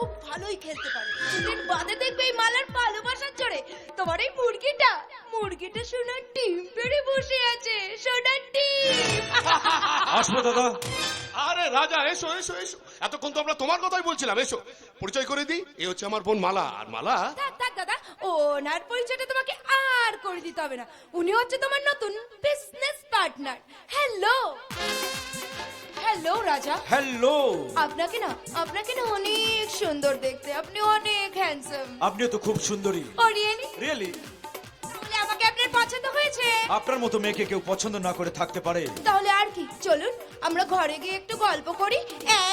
খুব ভালোই খেলতে পারে। দুদিন বাদে দেখবে এই মালার ভালোবাসার জোরে তোমার এই মুরগিটা সোনার ডিম পেড়ে বসে আছে। সোনার ডিম। আসবো দাদা। আরে রাজা, এসো এসো এসো, এতক্ষণ তো আমরা তোমার কথাই বলছিলাম। এসো, পরিচয় করে দিই, এ হচ্ছে আমার বোন মালা। আর মালা, থাক থাক দাদা, ওনার পরিচয়টা তোমাকে আর করে দিতে হবে না। উনি হচ্ছে তোমার নতুন বিজনেস পার্টনার। হ্যালো হ্যালো রাজা। হ্যালো। আপনাকে না অনেক সুন্দর দেখতে, আপনি অনেক হ্যান্ডসাম। আপনিও তো খুব সুন্দরী। ও রিয়েলি? রিয়েলি? তাহলে আমাকে আপনার পছন্দ হয়েছে? আপনার মতো মেয়েকে কেউ পছন্দ না করে থাকতে পারে? তাহলে আর কি, চলুন আমরা ঘরে গিয়ে একটু গল্প করি।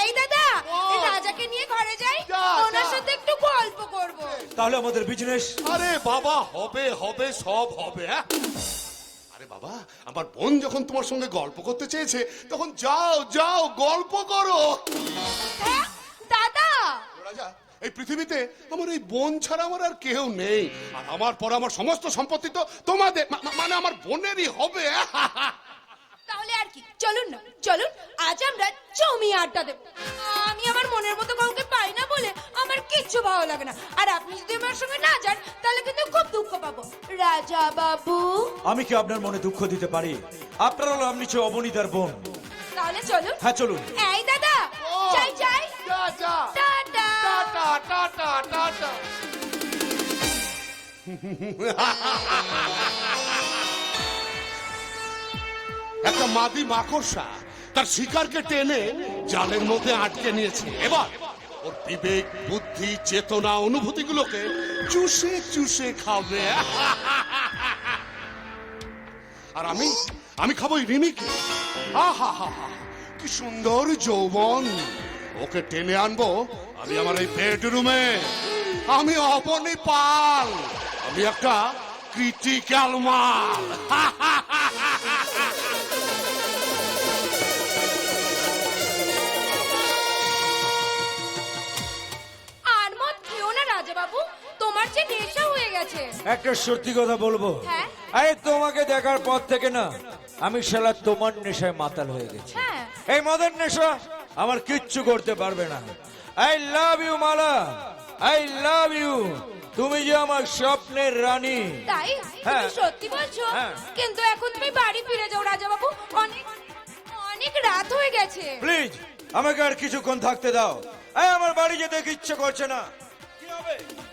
এই দাদা, এই রাজাকে নিয়ে ঘরে যাই, ওনার সাথে একটু গল্প করব। তাহলে আমাদের বিজনেস। আরে বাবা, হবে হবে, সব হবে। হ্যাঁ, আরে বাবা, আমার বোন যখন তোমার সঙ্গে গল্প করতে চেয়েছে তখন যাও যাও গল্প করো। হ্যাঁ দাদা। রাজা, এই পৃথিবীতে আমার এই বোন ছাড়া আমার আর কেউ নেই। আর আমার পর আমার সমস্ত সম্পত্তি তো তোমাদের, মানে আমার বোনেরই হবে। তাহলে আর কি, চলুন না, চলুন আজ আমরা জমিয়ে আড্ডা দেব। আমি আমার মনের মতো কাউকে পাই না বলে আমার কিচ্ছু ভালো লাগে না। আর আপনি যদি আমার সঙ্গে না যান তাহলে কিন্তু খুব দুঃখ পাবো। রাজা বাবু, আমি কি আপনার মনে দুঃখ দিতে পারি? আপনার হলো আপনি চেয়ে অবনীতার বোন। তাহলে চলুন। হ্যাঁ চলুন। এই দাদা, যাই যাই। যা যা, টাটা টাটা টাটা টাটা। একটা মাদি মাকড়সা তার শিকারকে টেনে জালের মধ্যে আটকে নিয়েছে। এবার ওর বিবেক, বুদ্ধি, চেতনা, অনুভূতিগুলোকে চুষে চুষে খাবে। আর আমি খাবো এই রিমিকে। আহা হা হা, কি সুন্দর যৌবন। ওকে টেনে আনবো আমি আমার এই বেডরুমে। আমি অবনী পাল, আমি একটা ক্রিটিক্যাল মাল। আর মত খেও না রাজা বাবু, তোমার যে নেশা হয়ে গেছে। একটা সত্যি কথা বলবো, হ্যাঁ? আরে তোমাকে দেখার পর থেকে না আমি শালা তোমার নেশায় মাতাল হয়ে গেছি। হ্যাঁ। এই মদের নেশা আমার কিচ্ছু করতে পারবে না। I love you Mala, I love you. তুমি যে আমার স্বপ্নের রানী। তাই? হ্যাঁ। তুমি সত্যি বলছো? হ্যাঁ। কিন্তু এখন তুমি বাড়ি ফিরে যাও রাজা বাবু, অনেক অনেক রাত হয়ে গেছে। প্লিজ আমাকে আর কিছুক্ষণ থাকতে দাও। এই আমার বাড়ি যেতে ইচ্ছে করছে না।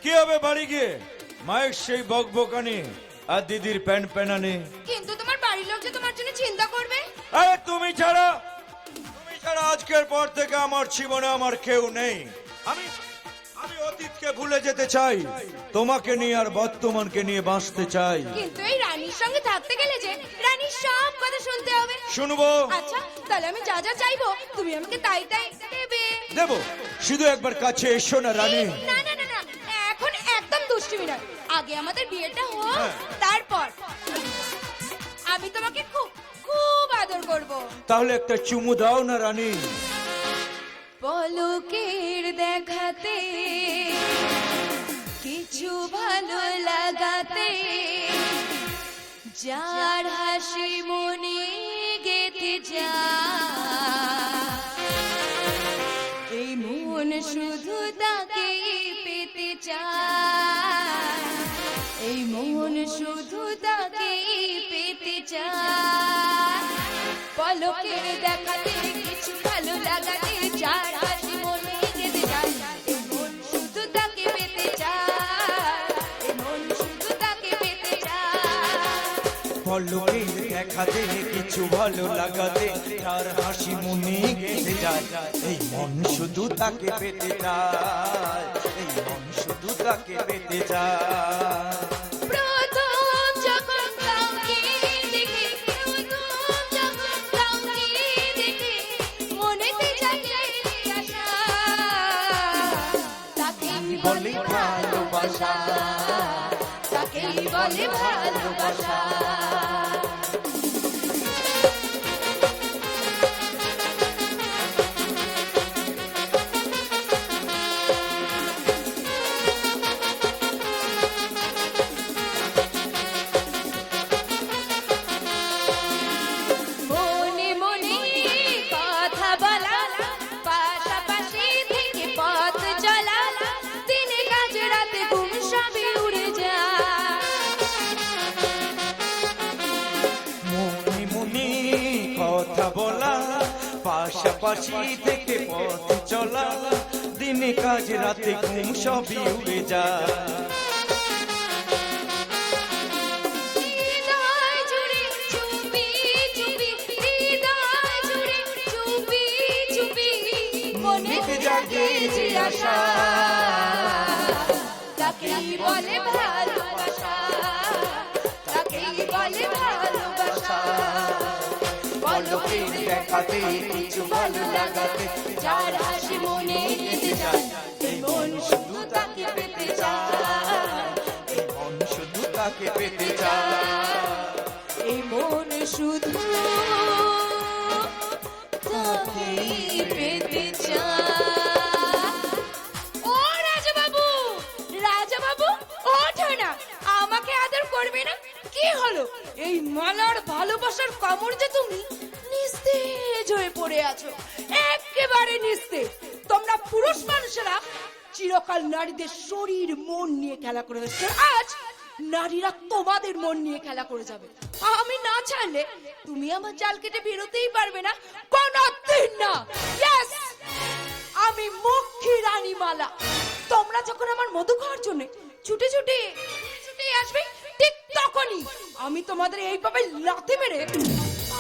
কি হবে বাড়ি গিয়ে? মায়ের সেই বকবকানি আর দিদির প্যান প্যানানি। কিন্তু তোমার বাড়ির লোক যে তোমার জন্য চিন্তা করবে। আরে তুমি ছাড়া আজকের পর থেকে আমার জীবনে আমার কেউ নেই। আমি অতীতকে ভুলে যেতে চাই, তোমাকে নিয়ে আর বর্তমানকে নিয়ে বাঁচতে চাই। কিন্তু এই রানীর সঙ্গে থাকতে গেলে যে রানীর সব কথা শুনতে হবে। শুনবো। আচ্ছা, তাহলে আমি যা যা চাইবো তুমি আমাকে তাই তাই দেবে। দেবো, শুধু একবার কাছে এসো না রানী। না না না না, এখন একদম দুষ্টুমি নয়। আগে আমাদের বিয়েটা হোক, হ্যাঁ। তারপর আমি তোমাকে খুব খুব আদর করব। তাহলে একটা চুমু দাও না রানী। পলকের দেখাতে কিছু ভালো লাগাতে যার হাসি মনে গেতে যায়, এই মন শুধু তাকে পেতে চায়, এই মন শুধু তাকে পেতে চায়। পলকের দেখাতে কিছু ভালো লাগাতে যার হাসি মনে গেতে যায়, এই মন শুধু তাকে পেতে চায়, এই মন শুধু তাকে পেতে চায়। পলকের দেখাতে কিছু ভালো লাগাতে যার হাসি মনে গেঁথে যায়, এই মন শুধু তাকে পেতে চায়, এই মন শুধু তাকে পেতে চায়। প্রথম যখন কাউকে দেখি, প্রথম যখন কাউকে দেখি, মনেতে জাগে আশা, তাকেই বলে ভালোবাসা, তাকেই বলে ভালোবাসা। মনে মনে কথা বলা, পাশাপাশি থেকে পথ চলা, পাশাপাশি থেকে পথ চলা, দিনে কাজ রাতে ঘুম সবই উড়ে যায়। হৃদয় জুড়ে চুপি চুপি, হৃদয় জুড়ে চুপি চুপি, মনেতে জাগে যে আশা, তাকেই বলে ভালোবাসা, তাকেই বলে ভালোবাসা। পলকের দেখাতে কিছু ভালো লাগাতে, যার হাসি মনে গেঁথে যায়, এই মন শুধু তাকে পেতে চায়, এই মন শুধু তাকে পেতে চায়, এই মন শুধু তাকেই পেতে চায়। ও রাজাবাবু, রাজাবাবু ওঠো না, আমাকে আদর করবে না? কি হলো, এই মালার ভালোবাসার কামড় যে তুমি নিস্তেজ হয়ে পড়ে আছো, একেবারে নিস্তেজ। তোমরা পুরুষ মানুষেরা চিরকাল নারীদের শরীর মন নিয়ে খেলা করে এসছো, আজ নারীরা তোমাদের মন নিয়ে খেলা করে যাবে। আমি না চাইলে তুমি আমার জাল কেটে বেরোতেই পারবে না, কোনদিন না। ইয়েস, আমি মুখ্যী রানী মালা। তোমরা যখন আমার মধু খাওয়ার জন্য ছুটে ছুটে ছুটে আসবে, ঠিক তখনই আমি তোমাদের এইভাবে লাথি মেরে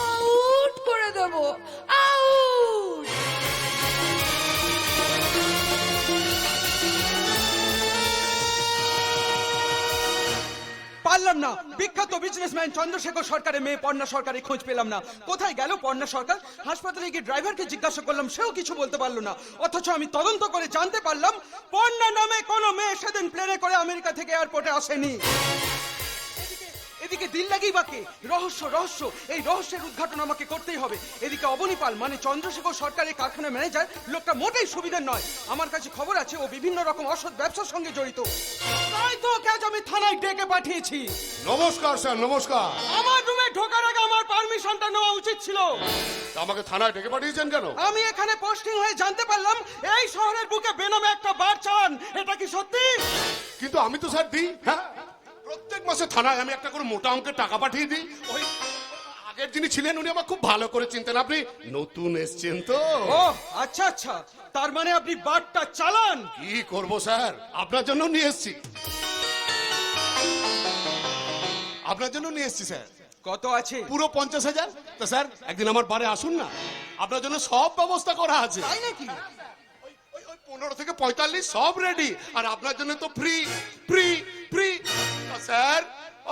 আউট করে দেবো, আউট। পারলাম না, বিখ্যাত বিজনেসম্যান চন্দ্রশেখর সরকারের মেয়ে পর্ণা সরকারের খোঁজ পেলাম না। কোথায় গেল পর্ণা সরকার? হাসপাতালে গিয়ে ড্রাইভারকে জিজ্ঞাসা করলাম, সেও কিছু বলতে পারলো না। অথচ আমি তদন্ত করে জানতে পারলাম পর্ণা নামে কোনো মেয়ে সেদিন প্লেনে করে আমেরিকা থেকে এয়ারপোর্টে আসেনি। এদিকে দিল লাগেই বাকি রহস্য রহস্য, এই রহস্যের উদ্ঘাটন আমাকে করতেই হবে। এদিকে অবনী পাল মানে চন্দ্রশেখর সরকারের কারখানার ম্যানেজার, লোকটা মোটেই সুবিধার নয়। আমার কাছে খবর আছে ও বিভিন্ন রকম অসৎ ব্যবসার সঙ্গে জড়িত। তাই তো ওকে আজ আমি থানায় ডেকে পাঠিয়েছি। নমস্কার স্যার, নমস্কার। আমার রুমে ঢোকার আগে আমার পারমিশনটা নেওয়া উচিত ছিল। তা আমাকে থানায় ডেকে পাঠিয়েছেন কেন? আমি এখানে পোস্টিং হয়ে জানতে পারলাম এই শহরের বুকে বেনামে একটা বার চালান। এটা কি সত্যি? কিন্তু আমি তো স্যার দিই, হ্যাঁ, প্রত্যেক মাসে থানায় আমি একটা করে মোটা অঙ্কের টাকা পাঠিয়ে দিই। ওই আগের যিনি ছিলেন উনি আমার খুব ভালো করে চিনতেন। আপনি নতুন এসছেন তো। ও আচ্ছা আচ্ছা, তার মানে আপনি বারটা চালান। কি করব স্যার, আপনার জন্য নিয়ে এসেছি, আপনার জন্য নিয়ে এসেছি স্যার। কত আছে? পুরো 50,000। তো স্যার একদিন আমার বাড়ি আসুন না, আপনার জন্য সব ব্যবস্থা করা আছে। তাই নাকি? ওই 15 থেকে 45 সব রেডি, আর আপনার জন্য তো ফ্রি ফ্রি ফ্রি। স্যার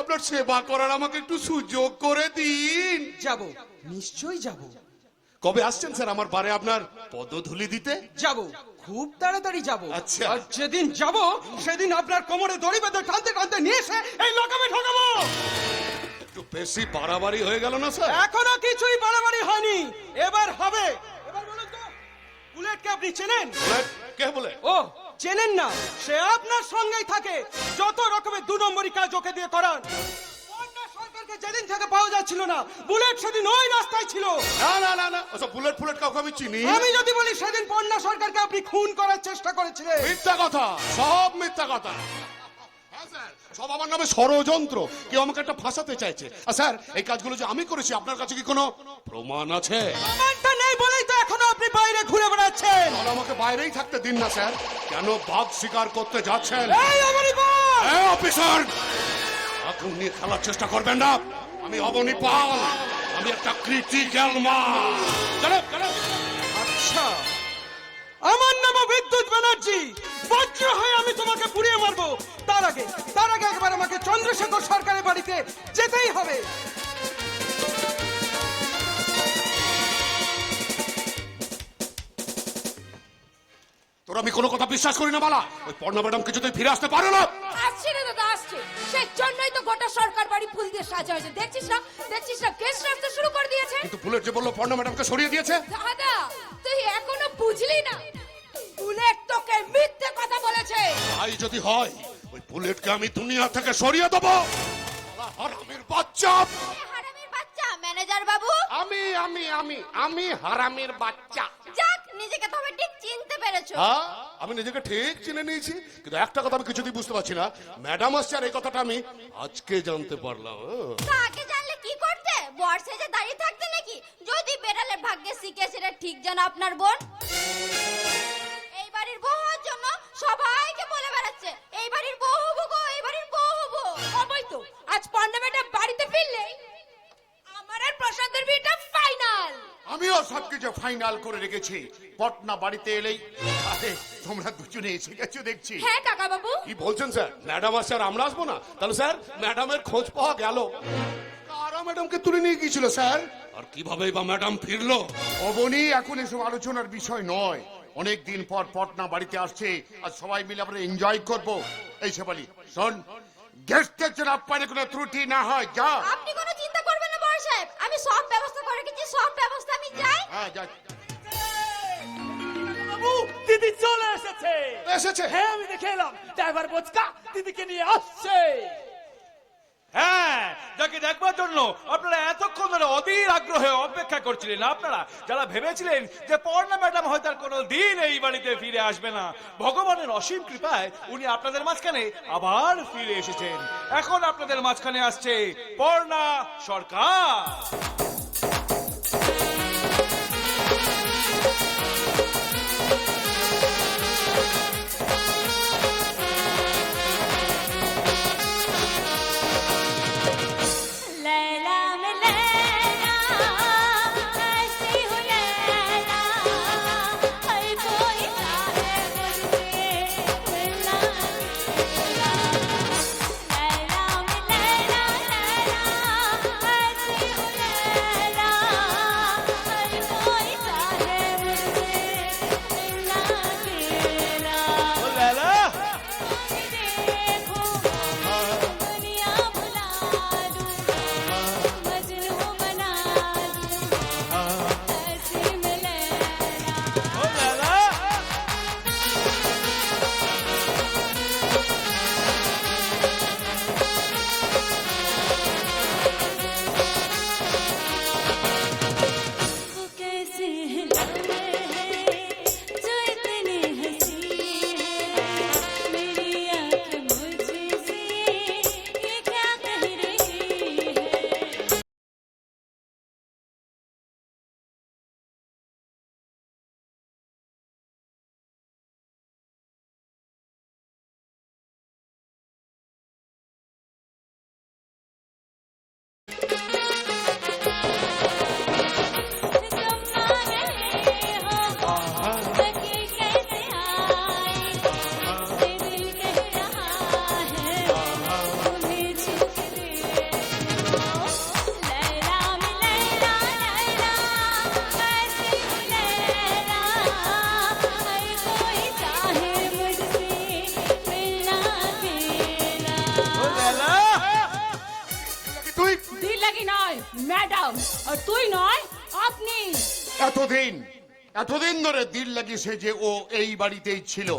আপনার সেবা করার আমাকে একটু সুযোগ করে দিন। যাব, নিশ্চয়ই যাব। কবে আসছেন স্যার আমার বাড়ি আপনার পদধূলি দিতে? যাব, খুব তাড়াতাড়ি যাব। আচ্ছা। আর যেদিন যাব সেদিন আপনার কোমরে দড়ি বেঁধে টানতে টানতে নিয়ে এসে এই লকামে ঢোকাবো। একটু বেশি বাড়াবাড়ি হয়ে গেল না স্যার? এখনো কিছুই বাড়াবাড়ি হয়নি, এবার হবে। এবার বলুন তো, বুলেটকে আপনি চেনেন? কে বলে? ও চেনেন না? সে আপনার সঙ্গেই থাকে, যত রকমের দু নম্বরই কাজ ওকে দিয়ে করান। পর্ণা সরকারকে যেদিন থেকে পাওয়া যাচ্ছিল না, বুলেট সেদিন ওই রাস্তায় ছিল। না না না না, ওসব বুলেট ফুলেট কাউকে আমি চিনি। আমি যদি বলি সেদিন পর্ণা সরকারকে আপনি খুন করার চেষ্টা করেছিলেন। মিথ্যা কথা, সব মিথ্যা কথা। হ্যাঁ স্যার, সব আমার নামে ষড়যন্ত্র, কেউ আমাকে একটা ফাঁসাতে চাইছে। আর স্যার এই কাজগুলো যে আমি করেছি, আপনার কাছে কি কোনো প্রমাণ আছে? প্রমাণটা নেই বলেই তো এখনো আপনি বাইরে ঘুরে বেড়াচ্ছেন। তাহলে আমাকে বাইরেই থাকতে দিন না স্যার। কেন বাঘ শিকার করতে যাচ্ছেন? এই অবনী পাল! এই অফিসার, এখন নিয়ে খেলার চেষ্টা করবেন না। আমি অবনী পাল, আমি একটা ক্রিটিক্যাল মাল। চলো চলো। আচ্ছা, আমার নাম বিদ্যুৎ ব্যানার্জি। বজ্র হয়ে আমি তোমাকে পুড়িয়ে মারবো। তার আগে একবার আমাকে চন্দ্রশেখর সরকারের বাড়িতে যেতেই হবে। তোর আমি কোনো কথা বিশ্বাস করি না মালা। ওই পর্ণা ম্যাডাম কিছুতেই ফিরে আসতে পারে না। আসছে রে দাদা, আসছে। সেই জন্যই তো গোটা সরকার বাড়ি ফুল দিয়ে সাজা হয়েছে। দেখছিস না, দেখছিস না, গেস্ট আসতে শুরু করে দিয়েছে। কিন্তু বুলেট যে বললো পর্ণা ম্যাডামকে সরিয়ে দিয়েছে। দাদা তুই এখনো বুঝলি না, বুলেট তোকে মিথ্যে কথা বলেছে। তাই যদি হয়, ওই বুলেটকে আমি দুনিয়া থেকে সরিয়ে দেবো। হারামির বাচ্চা। হারামির বাচ্চা ম্যানেজার বাবু। আমি হারামির বাচ্চা। যাক, নিজেকে তবে ঠিক চিনতে পেরেছো। হ্যাঁ, আমি নিজেকে ঠিক চিনে নিয়েছি, কিন্তু একটা কথা আমি কিছুতেই বুঝতে পারছি না। ম্যাডাম আসছে আর এই কথাটা আমি আজকে জানতে পারলাম। আগে জানলে কি করতে? বর সেজে দাঁড়িয়ে থাকতে নাকি? যদি বেড়ালের ভাগ্যে শিখে সেটা ঠিক যেন আপনার বোন এই বাড়ির বউ হওয়ার জন্য সবাইকে বলে বেড়াচ্ছে এই বাড়ির বউ হবো গো, এই বাড়ির বউ হবো। হবই তো, আজ পর্ণা ম্যাডাম বাড়িতে ফিরলে আমার আর প্রশান্তের বিয়েটা ফাইনাল। আমিও সবকিছু ফাইনাল করে রেখেছি। পটনা বাড়িতে এলেই আরে তোমরা দুজনে এসে গেছো দেখছি। হ্যাঁ কাকা বাবু। কি বলছেন স্যার? ম্যাডাম আসছে আর আমরা আসবো না? তাহলে স্যার ম্যাডামের খোঁজ পাওয়া গেল? কারা ম্যাডামকে তুলে নিয়ে গিয়েছিল স্যার? আর কিভাবে বা ম্যাডাম ফিরলো? অবনি এখন এসব আলোচনার বিষয় নয়। অনেক দিন পর পটনা বাড়িতে আসছে আর সবাই মিলে আমরা এনজয় করব। এই শেফালি শোন, গেস্টের যেন আপনার কোনো ত্রুটি না হয়। যা। আপনি কোনো চিন্তা করবেন না বড় সাহেব, আমি সব ব্যবস্থা করে রেখেছি, সব ব্যবস্থা আমি যাই। হ্যাঁ যা। বাবু দিদি চলে এসেছে। এসেছে? হ্যাঁ আমি দেখে এলাম, ড্রাইভার বোচকা দিদিকে নিয়ে আসছে। হ্যাঁ, যাকে দেখবার জন্য আপনারা এতক্ষণ ধরে অধীর আগ্রহে অপেক্ষা করছিলেন। আপনারা যারা ভেবেছিলেন যে পর্ণা ম্যাডাম হয়তো আর কোনো দিন এই বাড়িতে ফিরে আসবে না, ভগবানের অসীম কৃপায় উনি আপনাদের মাঝখানে আবার ফিরে এসেছেন। এখন আপনাদের মাঝখানে আসছে পর্ণা সরকার। लैला में लैला ऐसी हूँ लैला, हर कोई चाहे मुझसे मिलना। लैला में लैला लैला ऐसी हूँ लैला, हर कोई चाहे मुझसे मिलना तेरा। ও ল্যালা, देखो दुनिया भुला दूं, मजनू बना दूं, ऐसी में लैला। ও ল্যালা। वो कैसे है लम्हे हैं जो इतने हंसी है, मेरी आँख मुझसे ये क्या कह रही है। ও ল্যালা। তুই দিল লাগি নয় ম্যাডাম, আর তুই নয় আপনি। এতদিন ধরে দিল লাগিয়েছে যে ও এই বাড়িতেই ছিল।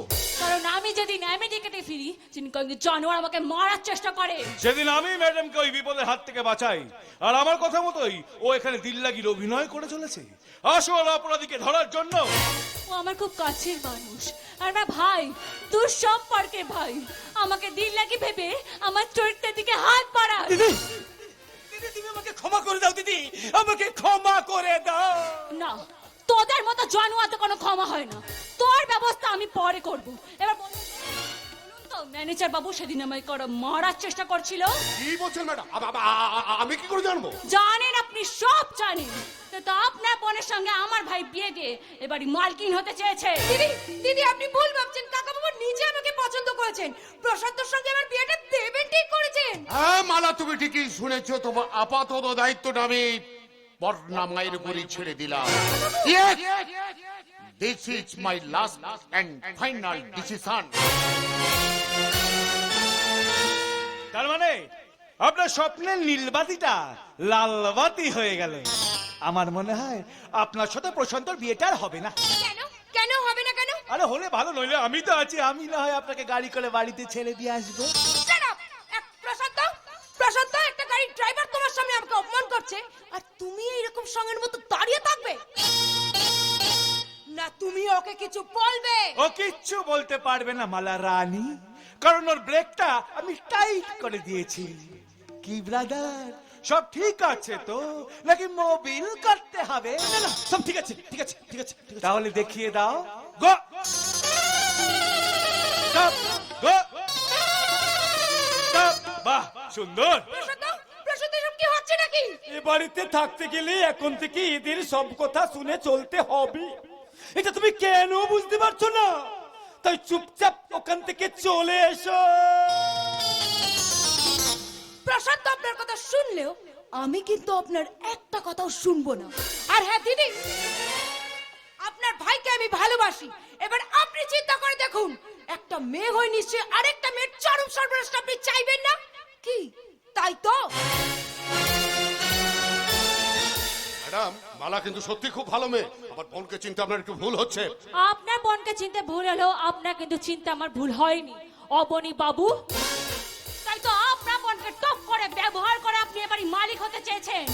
কারণ আমি যেদিন আমেরিকাতে ফিরি চিনকঙ্গি জানোয়ার আমাকে মারার চেষ্টা করে। সেদিন আমি ম্যাডামকে ওই বিপদের হাত থেকে বাঁচাই, আর আমার কথা মতোই ও এখানে দিল্লাগির অভিনয় করে চলেছে আসল অপরাধীকে ধরার জন্য। ও আমার খুব কাছের মানুষ আর আমার ভাই, তোর সম্পর্কের ভাই। আমাকে দিল লাগি ভেবে আমার চরিত্রের দিকে হাত বাড়ায়। দিদি দিদি তুমি আমাকে ক্ষমা করে দাও দিদি, আমাকে ক্ষমা করে দাও। না, তোদের মতো জানোয়ারতে কোনো ক্ষমা হয় না। তোর ব্যবস্থা আমি পরে করব। এবার বলুন তো ম্যানেজার বাবু সেদিন আমায় করে মারার চেষ্টা করছিল। কি বলছেন ম্যাডাম? আমি কি করে জানবো? জানেন, আপনি সব জানেন। তো আপনার বোনের সঙ্গে আমার ভাই বিয়ে দিয়ে এবারে মালকিন হতে চেয়েছে। দিদি দিদি আপনি ভুল ভাবছেন। কাকা বাবু নিজে আমাকে পছন্দ করেছেন, প্রশান্তর সঙ্গে আমার বিয়েটা দেবেন ঠিক করেছেন। হ্যাঁ মালা, তুমি ঠিকই শুনেছো। তোমার আপাতত দায়িত্বটা আমি পটনা মায়ের উপরই ছেড়ে দিলাম। This is my last and final decision. তার মানে আপনার স্বপ্নের নীলবাতিটা লালবাতি হয়ে গেল। আমার মনে হয় আপনার সাথে প্রশান্তর বিয়েটা আর হবে না। কেন কেন হবে না কেন? আরে হলে ভালো, নইলে আমি তো আছি, আমি না হয় আপনাকে গাড়ি করে বাড়িতে ছেড়ে দিয়ে আসবো। Shut up! প্রশান্ত প্রশান্ত একটা গাড়ির ড্রাইভার তোমার সামনে আমাকে অপমান করছে আর তুমি এইরকম সঙ্গের মতো দাঁড়িয়ে থাকবে না? তুমি ওকে কিছু বলবে? ও কিচ্ছু বলতে পারবে না মালা রানী, কারণ ওর ব্রেকটা আমি টাইট করে দিয়েছি। কি ব্রাদার, সব ঠিক আছে তো, নাকি মোবিল কাটতে হবে? না না সব ঠিক আছে ঠিক আছে ঠিক আছে ঠিক আছে। তাহলে দেখিয়ে দাও। গো স্টপ, গো স্টপ। বাহ, সুন্দর। প্রশান্ত, প্রশান্ত, এসব কি হচ্ছে নাকি? এ বাড়িতে থাকতে গেলে এখন থেকে এদের সব কথা শুনে চলতে হবে। এটা তুমি কেন বুঝতে পারছো না? তাই চুপচাপ ওখান থেকে চলে এসো। প্রশান্ত আপনার কথা শুনলেও আমি কিন্তু আপনার একটা কথাও শুনবো না। আর হ্যাঁ দিদি, আপনার ভাইকে আমি ভালোবাসি। এবার আপনি চিন্তা করে দেখুন, একটা মেয়ে হয়ে নিশ্চয়ই আরেকটা মেয়ের চরম সর্বনাশটা আপনি চাইবেন না কি? তাই তো? ম্যাডাম, মালা কিন্তু সত্যি খুব ভালো মেয়ে। আমার বোনকে চিন্তা আপনার একটু ভুল হচ্ছে। আপনার বোনকে চিনতে ভুল হলো, আপনার কিন্তু চিন্তা আমার ভুল হয়নি অবনী বাবু। তাই তো আপনার বোনকে টপ করে ব্যবহার করে আপনি এবারই মালিক হতে চেয়েছেন,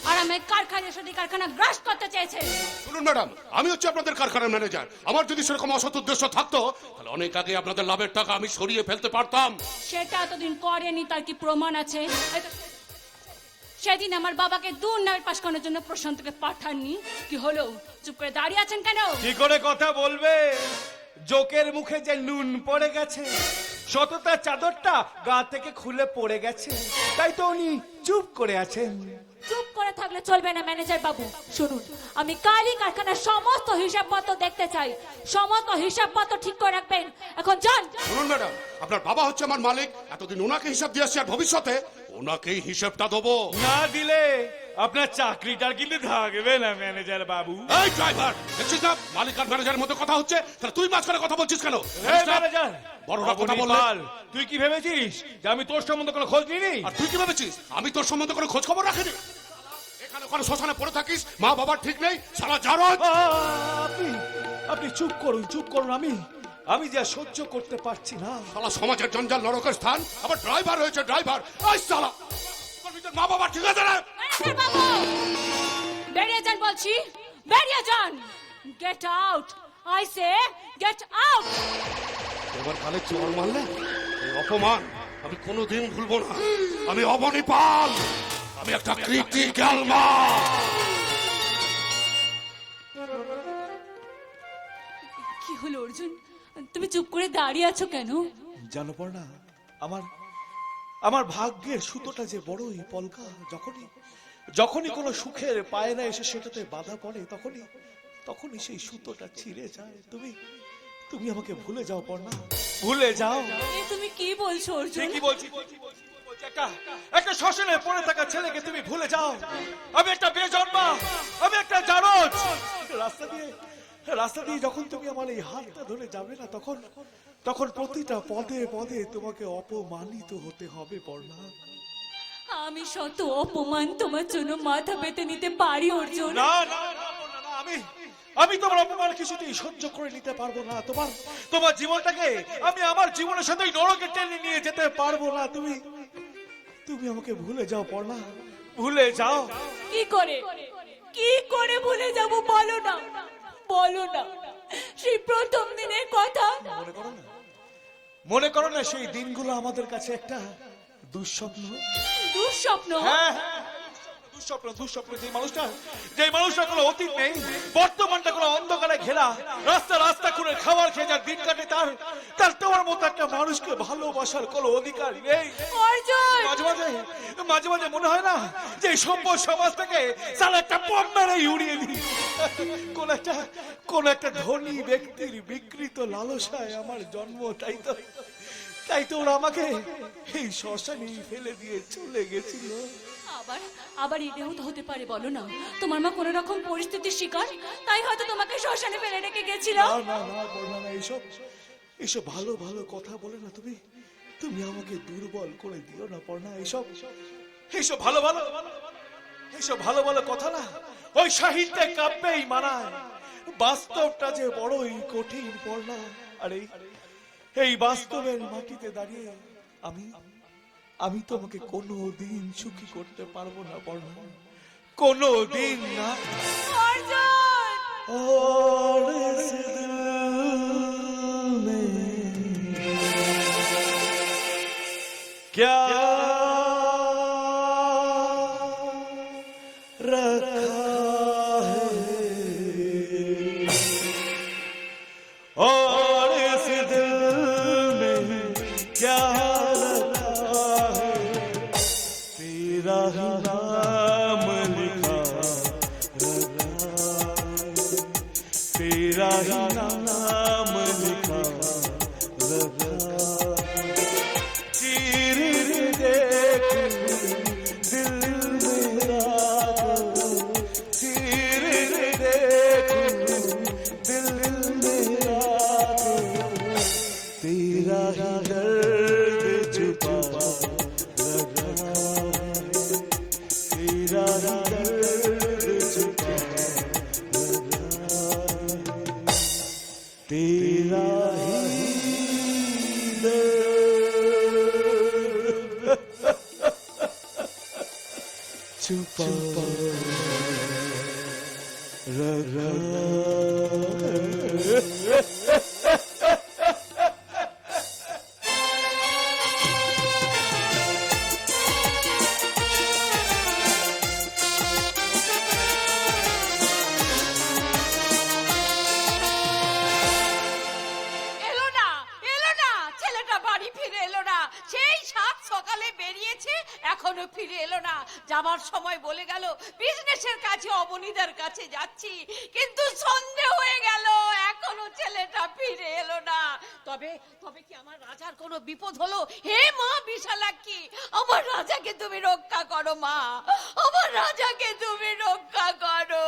আর আমি কারখানা সাথে কারখানা গ্রাস করতে চেয়েছেন। শুনুন ম্যাডাম, আমি হচ্ছে আপনাদের কারখানার ম্যানেজার। আমার যদি সেরকম অসৎ উদ্দেশ্য থাকতো তাহলে অনেক আগে আপনাদের লাভের টাকা আমি সরিয়ে ফেলতে পারতাম। সেটা এতদিন করেনি, তার কি প্রমাণ আছে? সেদিন আমার বাবাকে দূর নামের পাশ করানোর জন্য প্রশান্তকে পাঠাননি, কি হলো? চুপ করে দাঁড়িয়ে আছেন কেন? কি করে কথা বলবে? জোকের মুখে যে নুন পড়ে গেছে, সততার চাদরটা গা থেকে খুলে পড়ে গেছে, তাই তো উনি চুপ করে আছেন। চুপ করে থাকলে চলবে না ম্যানেজার বাবু। শুনুন, আমি কালই কারখানার সমস্ত হিসাবপত্র দেখতে চাই। সমস্ত হিসাবপত্র ঠিক করে রাখবেন। এখন যান। শুনুন ম্যাডাম, আপনার বাবা হচ্ছে আমার মালিক। এতদিন ওনাকে হিসাব দিয়ে আসছি, আর ভবিষ্যতে ওনাকেই হিসাবটা দেবো। না দিলে আপনার চাকরিটার কিন্তু থাকবে না ম্যানেজার বাবু। এই ড্রাইভার, দেখছিস না মালিক আর ম্যানেজারের মধ্যে কথা হচ্ছে? তাহলে তুই মাঝখানে কথা বলছিস কেন? এই ম্যানেজার, বড়রা কথা অবনী বললে। পাল, তুই কি ভেবেছিস যে আমি তোর সম্বন্ধে কোনো খোঁজ নিইনি? আর তুই কি ভেবেছিস আমি তোর সম্বন্ধে কোনো খোঁজ খবর রাখিনি? এখানে ওখানে শ্মশানে পড়ে থাকিস, মা বাবার ঠিক নেই, সারা জারজ। আপনি আপনি চুপ করুন, চুপ করুন। আমি যা সহ্য করতে পারছি না। শালা সমাজের জঞ্জাল নরকের স্থান, আবার ড্রাইভার হয়েছে ড্রাইভার। এই শালা, তোর ভিতর মা বাবা ঠিক আছে না? ম্যানেজার বাবু, বেরিয়ে যান বলছি, বেরিয়ে যান। Get out, I say get out. এবার কালে চোর মারলে এই অপমান আমি কোনোদিন ভুলবো না। আমি অবনী পাল, আমি একটা ক্রিটিক্যাল মা। কি হলো অর্জুন, তুমি চুপ করে দাঁড়িয়ে আছো কেন? জানো না, আমার ভাগ্যের সুতোটা যে বড়ই পলকা। যখনই কোনো সুখের পায়রা এসে সেটাতে বাধা পড়ে, তখনই সেই সুতোটা ছিঁড়ে যায়। তুমি আমাকে ভুলে যাও পর্ণা, ভুলে যাও। এ তুমি কি বলছো অর্জুন? কি বলছি? একটা শ্মশানে পড়ে থাকা ছেলেকে তুমি ভুলে যাও? আমি একটা বেজন্মা, আমি একটা জারজ। রাস্তা দিয়ে যখন তুমি আমার এই হাতটা ধরে যাবে না, তখন প্রতিটা পদে পদে তোমাকে অপমানিত হতে হবে পর্ণা। আমি শত অপমান তোমার জন্য মাথা পেতে নিতে পারি অর্জুন। না না না পর্ণা, না, আমি তোমার অপমান কিছুতেই সহ্য করে নিতে পারবো না। তোমার জীবনটাকে আমি আমার জীবনের সাথে নরকে টেনে নিয়ে যেতে পারবো না। তুমি আমাকে ভুলে যাও পর্ণা, ভুলে যাও। কি করে ভুলে যাব? বলো না, বলো না সেই প্রথম দিনের কথা। মনে করো না সেই দিনগুলো আমাদের কাছে একটা দুঃস্বপ্ন। দুঃস্বপ্ন? হ্যাঁ, দুঃস্বপ্ন। যে মানুষটা কোনো অতীত নেই, বর্তমানটা কোনো অন্ধকারে ঘেরা, রাস্তা করে খাবার খেয়ে যার দিন কাটে, তার তোমার মতো একটা মানুষকে ভালোবাসার কোনো অধিকার নেই। মাঝে মাঝে মনে হয় না যে এই সভ্য সমাজ থেকে সারা একটা পথ মেরেই উড়িয়ে দিই। কোন একটা ধনী ব্যক্তির বিকৃত লালসায় আমার জন্ম, তাই তো ওরা আমাকে এই শ্মশানে ফেলে দিয়ে চলে গেছিল। আবার এটাও তো হতে পারে, বলো না, তোমার মা কোন রকম পরিস্থিতির শিকার, তাই হয়তো তোমাকে শ্মশানে ফেলে রেখে গেছিল। না, এইসব ভালো ভালো কথা বলে না তুমি আমাকে দুর্বল করে দিও না পর্ণা। এইসব ভালো ভালো কথা না ওই সাহিত্যে কাব্যেই মানায়। বাস্তবটা যে বড়ই কঠিন পর্ণা। আরে এই বাস্তবের মাটিতে দাঁড়িয়ে আমি তোমাকে কোনোদিন সুখী করতে পারবো না পর্ণা, কোনোদিন না। और इस दिल में क्या क्या रखा है तेरा ही नाम लिखा रखा है तेरा ही नाम लिखा रखा चीर देख दिल मेरा चीर देख दिल मेरा तेरा ही दर्द छुपा रखा है तेरा ही दर्द छुपा रखा है तेरा ही दर्द छुपा रखा এলো না ছেলেটা বাড়ি ফিরে এলো না সেই সাত সকালে বেরিয়েছে এখনো ফিরে এলো না যাবার সময় বলে গেল বিজনেসের কাছে অবনীদের কাছে যাচ্ছি কিন্তু সন্ধে হয়ে গেল এখনো ছেলেটা ফিরে এলো না তবে তবে কি আমার রাজার কোনো বিপদ হলো হে মা বিশালাক্ষী আমার রাজাকে তুমি রক্ষা করো মা আমার রাজাকে তুমি রক্ষা করো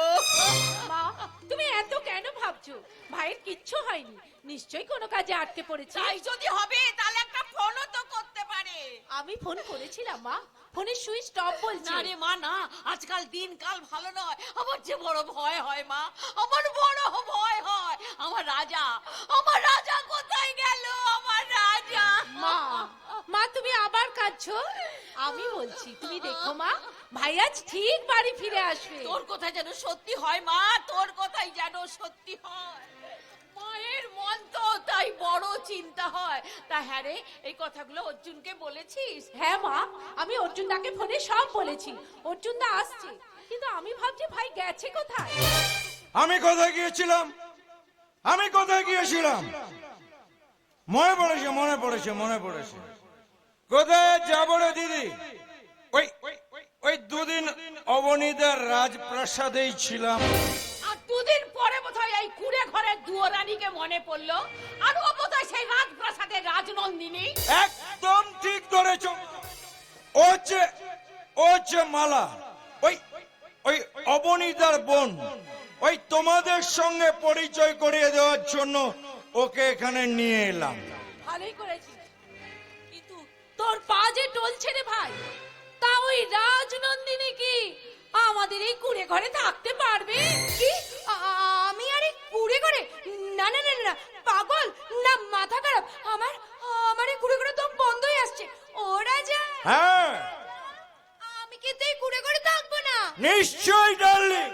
মা তুমি এত কেন ভাবছো ভাইয়ের কিচ্ছু হয়নি নিশ্চয়ই কোনো কাজে আটকে পড়েছে তাই যদি হবে তাহলে একটা ফোনও তো করতে পারে আমি ফোন করেছিলাম মা ফোনের সুইচ অফ বলছে না রে মা না আজকাল দিনকাল ভালো নয় আমার যে বড় ভয় হয় মা আমার বড় ভয় হয় আমার রাজা কোথায় গেল আমার রাজা মা মা তুমি আবার কাঁদছো আমি বলছি তুমি দেখো মা ভাই আজ ঠিক বাড়ি ফিরে আসবে তোর কথা যেন সত্যি হয় মা তোর কথাই যেন সত্যি হয় মায়ের মন তো তাই বড় চিন্তা হয় তা হ্যাঁ রে এই কথাগুলো অর্জুনকে বলেছিস হ্যাঁ মা আমি অর্জুনদাকে ফোনে সব বলেছি অর্জুনদা আসছে কিন্তু আমি ভাবছি ভাই গেছে কোথায় আমি কোথায় গিয়েছিলাম মনে পড়েছে কোথায় যাবো রে দিদি ওই দুদিন অবনীদের রাজপ্রাসাদেই ছিলাম আর দুদিন পরে বোধহয় এই কুড়ে ঘরের দুয়োরানীকে মনে পড়লো আর ও বোধহয় সেই রাজপ্রাসাদের রাজনন্দিনী একদম ঠিক ধরেছ ও হচ্ছে মালা ওই অবনীতার বোন ওই তোমাদের সঙ্গে পরিচয় করিয়ে দেওয়ার জন্য ওকে এখানে নিয়ে এলাম ভালোই করেছিস কিন্তু তোর পা যে টলছে রে ভাই তা ওই রাজনন্দিনী কি আমাদের এই কুড়ে ঘরে থাকতে পারবে কি আমি আরে কুড়ে করে না না না না পাগল না মাথা খারাপ আমার এই কুড়ে করে তো বন্ধই আসছে ও রাজা হ্যাঁ আমি কিন্তু এই কুড়ে করে থাকবো না নিশ্চয়ই ডার্লিং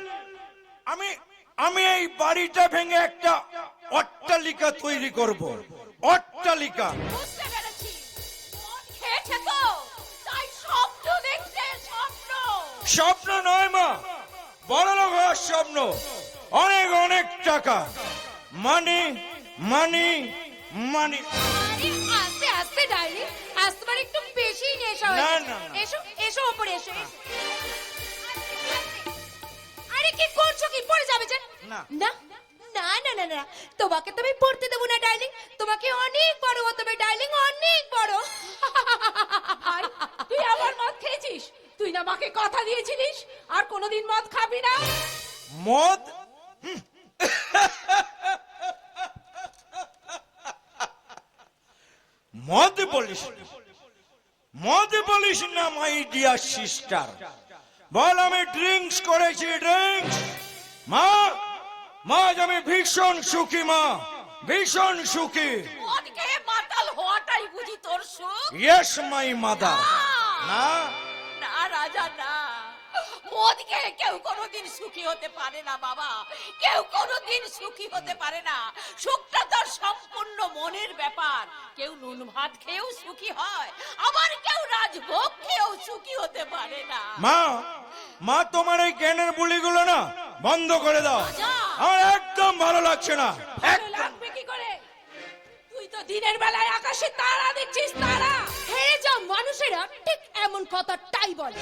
আমি এই বাড়িটা ভেঙে একটা অট্টালিকা তৈরি করব অট্টালিকা বুঝতে পেরেছি মদ খেয়েছে তো তাই স্বপ্ন দেখছে স্বপ্ন নয় মা বড় লোক হওয়ার স্বপ্ন অনেক অনেক টাকা মানি মানি মানি আরে আস্তে আস্তে ডাইরেক্ট আজ তোমার একটু বেশি নেশা না, হয়েছে না, না। এসো এসো উপরে এসো আরে কি করছো কি পড়ে যাবে যে না। না না না না না তোমাকে তো আমি পড়তে দেবো না ডার্লিং তোমাকে অনেক বড় হতে হবে ডার্লিং অনেক বড় ভাই তুই আবার মদ খেয়েছিস তুই না আমাকে কথা দিয়েছিলিস আর কোনোদিন মদ খাবি না মদ মদ বলিস না মাই ডিয়ার সিস্টার বল আমি ড্রিঙ্কস করেছি ড্রিঙ্কস মা আজ আমি ভীষণ সুখী মা ভীষণ সুখী মদ খেয়ে মাতাল হওয়াটাই বুঝি তোর সুখ ইয়েস মাই মাদার না না রাজা না মদ খেয়ে কেউ কোনোদিন সুখী হতে পারে না বাবা কেউ কোনোদিন সুখী হতে পারে না সুখটা তোর সম্পূর্ণ মনের ব্যাপার কেউ নুন ভাত খেয়েও সুখী হয় আবার কেউ রাজভোগ খেয়েও সুখী হতে পারে না মা তোমার এই জ্ঞানের বুলিগুলো না বন্ধ করে দাও রাজা! আমার একদম ভালো লাগছে না ভালো লাগবে কি করে তুই তো দিনের বেলায় আকাশে তারা দেখছিস তারা? হেরে যাও মানুষেরা ঠিক এমন কথাটাই বলে।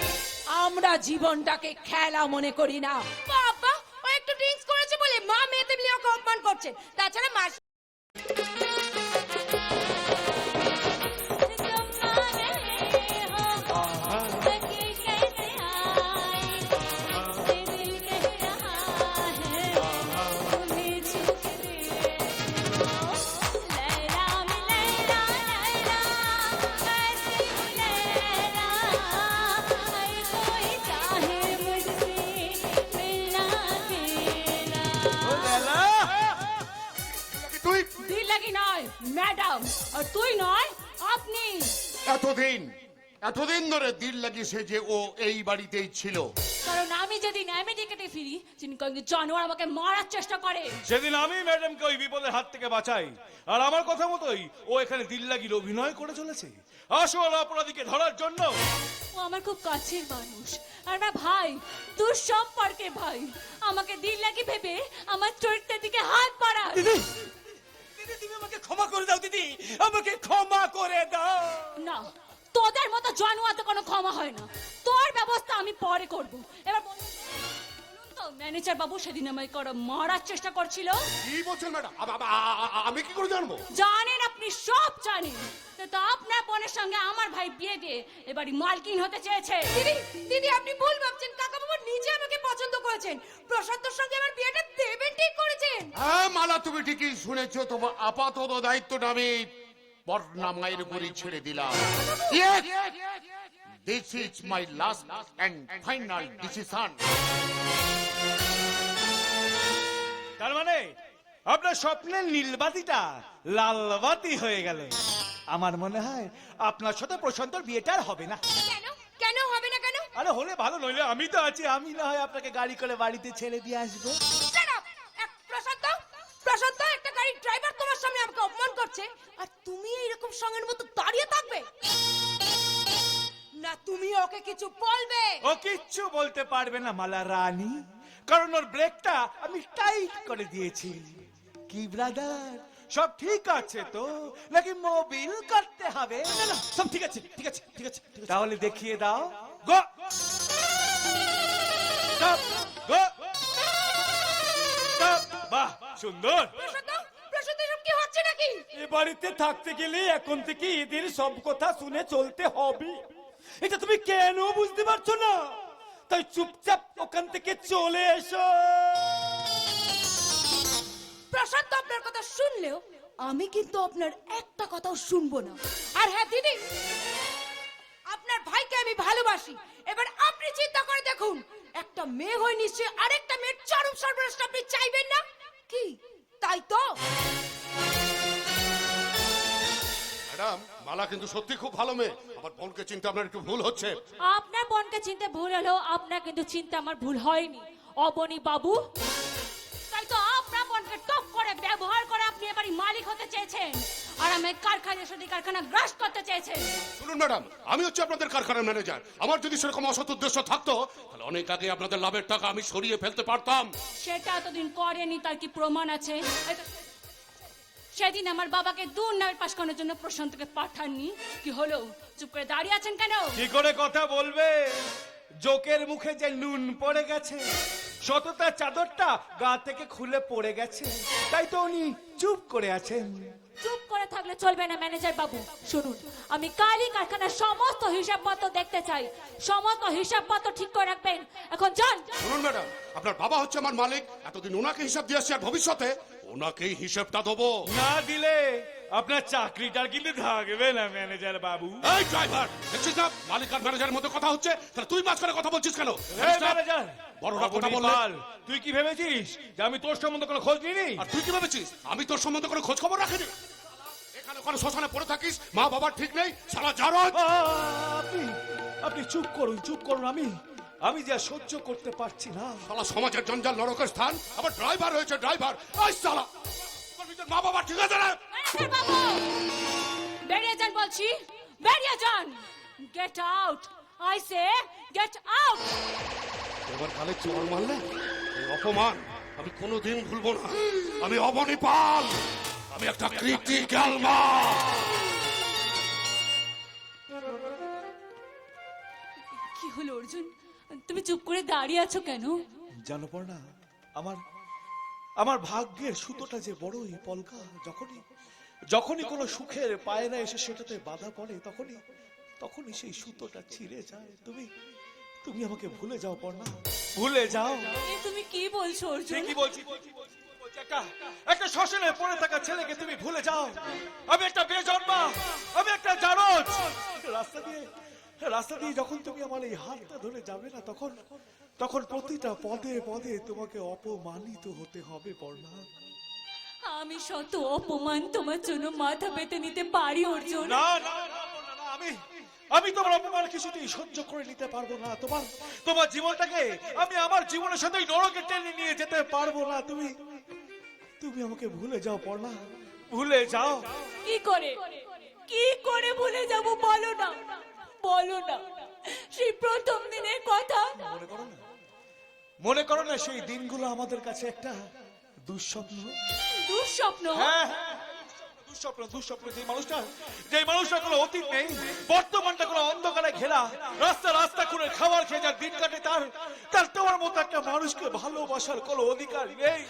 আমরা জীবনটাকে খেলা মনে করি না। বাবা ও একটু ড্রিঙ্কস করেছে বলে মা মেয়েতে মিলে ওকে অপমান করছে। তাছাড়া মা তুই দিল লাগি নয় ম্যাডাম, আর তুই নয় আপনি। এতদিন ধরে দিল লাগিয়েছে যে ও এই বাড়িতেই ছিল। কারণ আমি যেদিন আমেরিকাতে ফিরি চিনকঙ্গি জানোয়ার আমাকে মারার চেষ্টা করে। সেদিন আমি ম্যাডামকে ওই বিপদের হাত থেকে বাঁচাই, আর আমার কথা মতোই ও এখানে দিল্লাগির অভিনয় করে চলেছে আসল অপরাধীকে ধরার জন্য। ও আমার খুব কাছের মানুষ, আর আমার ভাই, দুঃসম্পর্কে ভাই। আমাকে দিল লাগি ভেবে আমার চরিত্রের দিকে হাত বাড়ায়। দিদি তুমি আমাকে ক্ষমা করে দাও দিদি, আমাকে ক্ষমা করে দাও। না, তোদের মতো জানোয়ারতে কোনো ক্ষমা হয় না। তোর ব্যবস্থা আমি পরে করব। এবার বলুন তো ম্যানেজার বাবু সেদিন আমায় করে মারার চেষ্টা করছিল। কি বলছেন ম্যাডাম? আমি কি করে জানবো? জানেন, আপনি সব জানেন। তো আপনার বোনের সঙ্গে আমার ভাই বিয়ে দিয়ে এবারে মালকিন হতে চেয়েছে। দিদি দিদি আপনি ভুল ভাবছেন। কাকা বাবু নিজে আমাকে পছন্দ করেছেন। প্রশান্তর সঙ্গে আমার বিয়েটা দেবেন ঠিক করেছেন। হ্যাঁ মালা, তুমি ঠিকই শুনেছো। তোমার আপাতত দায়িত্বটা আমি বর্ণা মায়ের উপরই ছেড়ে দিলাম। This is my last and final decision. তার মানে আপনার স্বপ্নের নীলবাতিটা লালবাতি হয়ে গেল। আমার মনে হয় আপনার সাথে প্রশান্তর বিয়েটা আর হবে না। কেন কেন হবে না কেন? আরে হলে ভালো, নইলে আমি তো আছি, আমি না হয় আপনাকে গাড়ি করে বাড়িতে ছেড়ে দিয়ে আসবো। Shut up! প্রশান্ত প্রশান্ত একটা গাড়ির ড্রাইভার তোমার সামনে আমাকে অপমান করছে, আর তুমি এইরকম সঙ্গের মতো দাঁড়িয়ে থাকবে না? তুমি ওকে কিছু বলবে। ও কিচ্ছু বলতে পারবে না মালা রানী, কারণ ওর ব্রেকটা আমি টাইট করে দিয়েছি। কি ব্রাদার, সব ঠিক আছে তো, নাকি মোবিল করতে হবে? না না সব ঠিক আছে ঠিক আছে ঠিক আছে ঠিক আছে। তাহলে দেখিয়ে দাও। গো স্টপ, গো স্টপ। বাহ, সুন্দর। প্রশান্ত প্রশান্ত এসব কি হচ্ছে নাকি? এ বাড়িতে থাকতে গেলে এখন থেকে এদের সব কথা শুনে চলতে হবে। এটা তুমি কেন বুঝতে পারছো না? তাই চুপচাপ ওখান থেকে চলে এসো। প্রশান্ত আপনার কথা শুনলেও আমি কিন্তু আপনার একটা কথাও শুনবো না। আর হ্যাঁ দিদি, আপনার ভাইকে আমি ভালোবাসি। এবার আপনি চিন্তা করে দেখুন, একটা মেয়ে হয়ে নিশ্চয়ই আরেকটা মেয়ের চরম সর্বনাশটা আপনি চাইবেন না কি? তাই তো ম্যাডাম, মালা কিন্তু সত্যি খুব ভালো মেয়ে। আমার বোনকে চিন্তা আপনার একটু ভুল হচ্ছে। আপনার বোনকে চিনতে ভুল হলো, আপনার কিন্তু চিন্তা আমার ভুল হয়নি অবনী বাবু। তাই তো আপনার বোনকে টপ করে ব্যবহার করে আপনি এবারে মালিক হতে চেয়েছেন, আর আমি কারখানা সদি কারখানা গ্রাস করতে চেয়েছেন। শুনুন ম্যাডাম, আমি হচ্ছে আপনাদের কারখানার ম্যানেজার। আমার যদি সেরকম অসৎ উদ্দেশ্য থাকতো তাহলে অনেক আগে আপনাদের লাভের টাকা আমি সরিয়ে ফেলতে পারতাম। সেটা এতদিন করেনি, তার কি প্রমাণ আছে? সেদিন আমার বাবাকে দূর নামের পাশ করানোর জন্য প্রশান্তকে পাঠাননি। কি হলো, চুপ করে দাঁড়িয়ে আছেন কেন? কি করে কথা বলবে? জোকের মুখে যে নুন পড়ে গেছে, সততার চাদরটা গা থেকে খুলে পড়ে গেছে, তাই তো উনি চুপ করে আছেন। চুপ করে থাকলে চলবে না ম্যানেজার বাবু। শুনুন, আমি কালই কারখানার সমস্ত হিসাবপত্র দেখতে চাই। সমস্ত হিসাবপত্র ঠিক করে রাখবেন। এখন যান। শুনুন ম্যাডাম, আপনার বাবা হচ্ছে আমার মালিক। এতদিন ওনাকে হিসাব দিয়ে আসছি, আর ভবিষ্যতে ওনাকেই হিসাবটা দেবো। না দিলে আপনার চাকরিটার কিন্তু থাকবে না ম্যানেজার বাবু। এই ড্রাইভার, দেখছিস না মালিক আর ম্যানেজারের মধ্যে কথা হচ্ছে? তাহলে তুই মাঝখানে কথা বলছিস কেন? এই ম্যানেজার, বড়রা কথা বললে। তুই কি ভেবেছিস যে আমি তোর সম্বন্ধে কোনো খোঁজ নিইনি? আর তুই কি ভেবেছিস আমি তোর সম্বন্ধে কোনো খোঁজ খবর রাখিনি? এখানে ওখানে শ্মশানে পড়ে থাকিস, মা বাবার ঠিক নেই, সারা জারজ। আপনি আপনি চুপ করুন, চুপ করুন। আমি যা সহ্য করতে পারছি না। শালা সমাজের জঞ্জাল নরকের স্থান, আবার ড্রাইভার হয়েছে ড্রাইভার। এই শালা, তোর নিজের মা বাবা ঠিক আছে না? ম্যানেজার বাবু, বেরিয়ে যান বলছি, বেরিয়ে যান। Get out, I say get out. এবার কালে চোর মারলে এই অপমান আমি কোনোদিন ভুলবো না। আমি অবনী পাল। আমি একটা ক্রিটিক্যাল মাল। কি হলো অর্জুন, তুমি চুপ করে দাঁড়িয়ে আছো কেন? জানো পর্ণা, আমার আমার ভাগ্যের সুতোটা যে বড়ই পলকা। যখনই কোনো সুখের পায়রা এসে সেটাতে বাধা পড়ে, তখনই সেই সুতোটা ছিঁড়ে যায়। তুমি আমাকে ভুলে যাও পর্ণা, ভুলে যাও। এ তুমি কি বলছো অর্জুন? ঠিকই বলছি। একটা শ্মশানে পড়ে থাকা ছেলেকে তুমি ভুলে যাও। আমি একটা বেজন্মা, আমি একটা জারজ। রাস্তা দিয়ে যখন তুমি আমার এই হাতটা ধরে যাবে না, তখন প্রতিটা পদে পদে তোমাকে অপমানিত হতে হবে পর্ণা। আমি শত অপমান তোমার জন্য মাথা পেতে নিতে পারি অর্জুন। না না না পর্ণা, না, আমি তোমার অপমান কিছুতেই সহ্য করে নিতে পারবো না। তোমার জীবনটাকে আমি আমার জীবনের সাথে নরকে টেনে নিয়ে যেতে পারবো না। তুমি আমাকে ভুলে যাও পর্ণা, ভুলে যাও। কি করে ভুলে যাব? বলো না, বলো না সেই প্রথম দিনের কথা। মনে করো না সেই দিনগুলো আমাদের কাছে একটা দুঃস্বপ্ন। দুঃস্বপ্ন? হ্যাঁ, দুঃস্বপ্ন। যে মানুষটা কোনো অতীত নেই, বর্তমানটা কোনো অন্ধকারে ঘেরা, রাস্তা করে খাবার খেয়ে যার দিন কাটে, তার তোমার মতো একটা মানুষকে ভালোবাসার কোনো অধিকার নেই।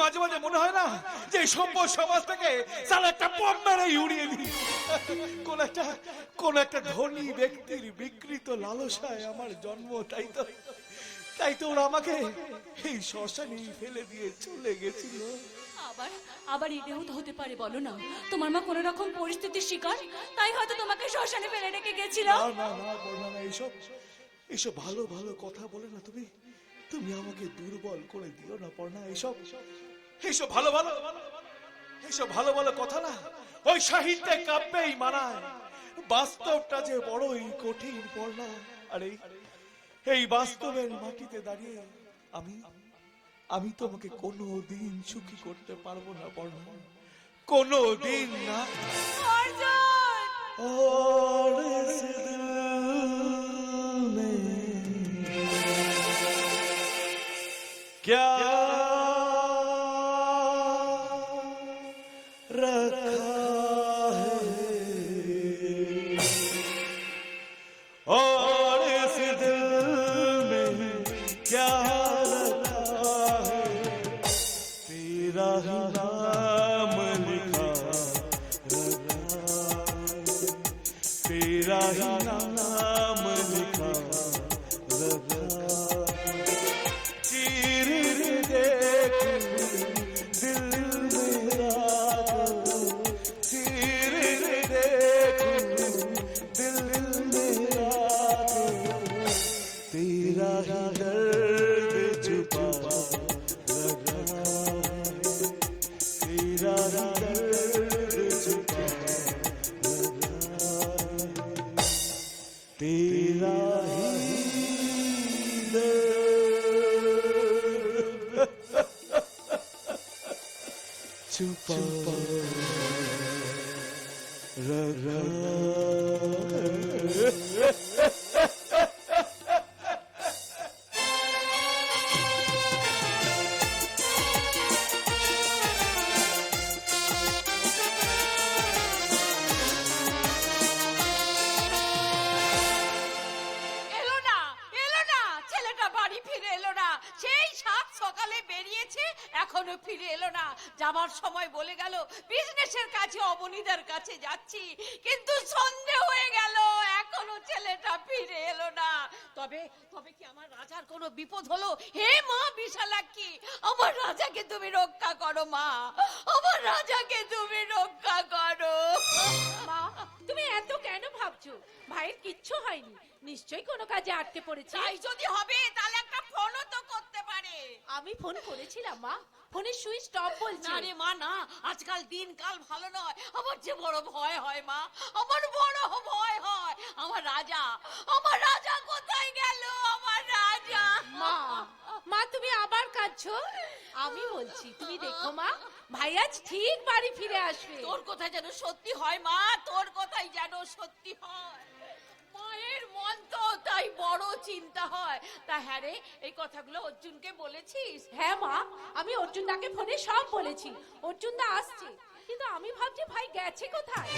মাঝে মাঝে মনে হয় না যে এই সভ্য সমাজ থেকে সারা একটা বম মেরে উড়িয়ে দিই। কোন একটা ধনী ব্যক্তির বিকৃত লালসায় আমার জন্ম, তাই তো ওরা আমাকে এই শ্মশানে ফেলে দিয়ে চলে গেছিল। আবার এটাও তো হতে পারে, বলো না, তোমার মা কোন রকম পরিস্থিতির শিকার, তাই হয়তো তোমাকে শ্মশানে ফেলে রেখে গেছিল। না, এইসব ভালো ভালো কথা বলে না তুমি আমাকে দুর্বল করে দিও না পর্ণা। এইসব ভালো ভালো কথা না ওই সাহিত্যে কাব্যেই মানায়। বাস্তবটা যে বড়ই কঠিন পর্ণা। আর এই বাস্তবের মাটিতে দাঁড়িয়ে আমি তোমাকে কোনোদিন সুখী করতে পারবো না পর্ণা, কোনোদিন না। और इस दिल में क्या रखा है, और इस दिल में क्या रखा है, तेरा ही नाम लिखा तेरा ही नाम लिखा लगा। चीर देखूं दिल मेरा, चीर देखूं दिल मेरा, तेरा ही दर्द छुपा लगा, तेरा ही दर्द छुपा तेरा ही दर्द छुपा रखा। এখনো ফিরে এলো না। যাবার সময় বলে গেল বিজনেসের কাছে অবনীদের কাছে যাচ্ছি, কিন্তু সন্দেহ হয়ে গেল এখনো ছেলেটা ফিরে এলো না। তবে কি আমার রাজার কোনো বিপদ হলো? হে মা বিশালাক্ষী, আমার রাজাকে তুমি রক্ষা করো মা, আমার রাজাকে তুমি রক্ষা করো। মা, তুমি এত কেন ভাবছো? ভাইয়ের কিচ্ছু হয়নি, নিশ্চয়ই কোনো কাজে আটকে পড়েছে। তাই যদি হবে তাহলে একটা ফোনও তো করতে পারে। আমি ফোন করেছিলাম মা, ফোনের সুইচ অফ বলছে। না রে মা না, আজকাল দিনকাল ভালো নয়। আমার যে বড় ভয় হয় মা, আমার বড় ভয় হয়। আমার রাজা কোথায় গেল? আমার রাজা। মা তুমি আবার কাঁদছো? আমি বলছি তুমি দেখো মা, ভাই আজ ঠিক বাড়ি ফিরে আসবে। তোর কথা যেন সত্যি হয় মা, তোর কথাই যেন সত্যি হয়। মায়ের মন তো তাই বড় চিন্তা হয়। তা হ্যাঁ রে, এই কথাগুলো অর্জুনকে বলেছিস? হ্যাঁ মা, আমি অর্জুনদাকে ফোনে সব বলেছি। অর্জুনদা আসছে, কিন্তু আমি ভাবছি ভাই গেছে কোথায়।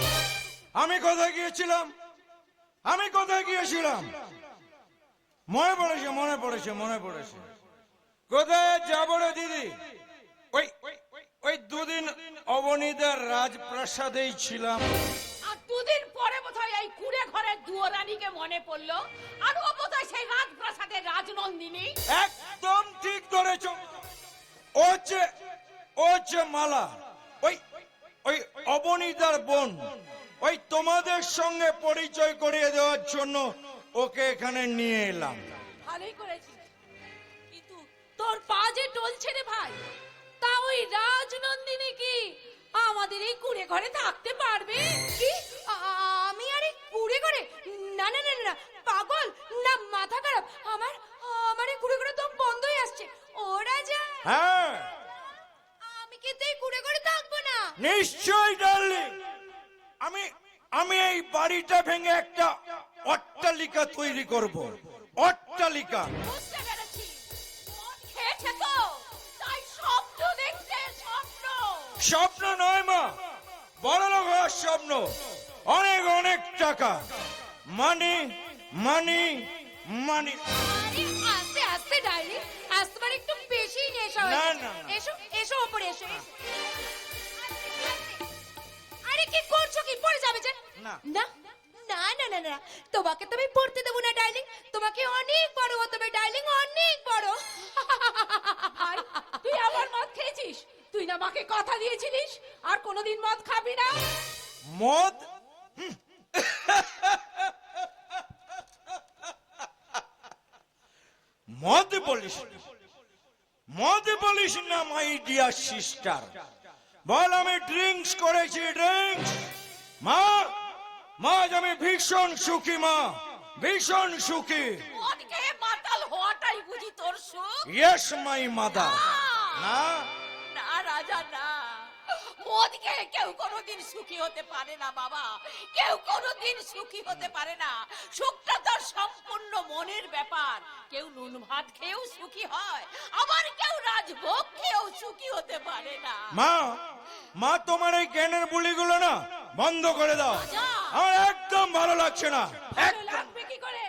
আমি কোথায় গিয়েছিলাম? আমি কোথায় গিয়েছিলাম? মনে পড়েছে, মনে পড়েছে, মনে পড়েছে। কোথায় যাবো রে দিদি? ওই ওই দুদিন অবনীদের রাজপ্রাসাদেই ছিলাম। আর দুদিন পরে বোধহয় এই কুড়ে ঘরের দুয়োরানীকে মনে পড়লো, আর ও বোধহয় সেই রাজপ্রাসাদের রাজনন্দিনী। একদম ঠিক ধরেছ। ও হচ্ছে মালা, ওই ওই অবনীতার বোন। ওই তোমাদের সঙ্গে পরিচয় করিয়ে দেওয়ার জন্য ওকে এখানে নিয়ে এলাম। ভালোই করেছিস, কিন্তু তোর পা যে টলছে রে ভাই। তা ওই রাজনন্দিনী কি আমাদের এই কুড়ে ঘরে থাকতে পারবে? কি আমি আরে কুড়ে করে? না না না না, পাগল না মাথা খারাপ? আমার এই কুড়ে করে তো বন্ধই আসছে। ওরা যা, হ্যাঁ আমি কিন্তু এই কুড়ে করে থাকবো না। নিশ্চয়ই ডার্লিং। আমি এই বাড়িটা ভেঙে একটা অট্টালিকা তৈরি করব। অট্টালিকা। বুঝতে পেরেছি, মদ খেয়েছে তো, তাই স্বপ্ন দেখছে। স্বপ্ন স্বপ্ন নয় মা, বড়লোক হওয়ার স্বপ্ন। অনেক অনেক টাকা, মানি মানি মানি। আরে আস্তে আস্তে ডার্লিং, আজ তোমার একটু বেশি নেশা না, হয়েছে। না, না। এসো এসো ওপরে এসো। আরে কি করছো? কি পড়ে যাবে যে? না। না না না না না, তোমাকে তো আমি পড়তে দেবো না ডার্লিং। তোমাকে অনেক বড় হতে হবে ডার্লিং, অনেক বড়। ভাই, তুই আবার মদ খেয়েছিস? তুই না মাকে কথা দিয়েছিলিস আর কোনোদিন মদ খাবি না। মদ? মদ বলিস? মদ বলিস না মাই ডিয়ার সিস্টার। বল আমি ড্রিঙ্কস করেছি, ড্রিঙ্কস। মা, মা আজ আমি ভীষণ সুখী মা, ভীষণ সুখী। মদ খেয়ে মাতাল হওয়াটাই বুঝি তোর সুখ? Yes my mother. না না রাজা, না। মদ খেয়ে কেউ কোনোদিন সুখী হতে পারে না বাবা, কেউ কোনোদিন সুখী হতে পারে না। সুখটা তোর সম্পূর্ণ মনের ব্যাপার। কেউ নুন ভাত খেয়েও সুখী হয়, আবার কেউ রাজভোগ খেয়েও সুখী হতে পারে না। মা, মা তোমার এই জ্ঞানের বুলিগুলো না বন্ধ করে দাও। আমার একদম ভালো লাগছে না। ভালো লাগবে কি করে?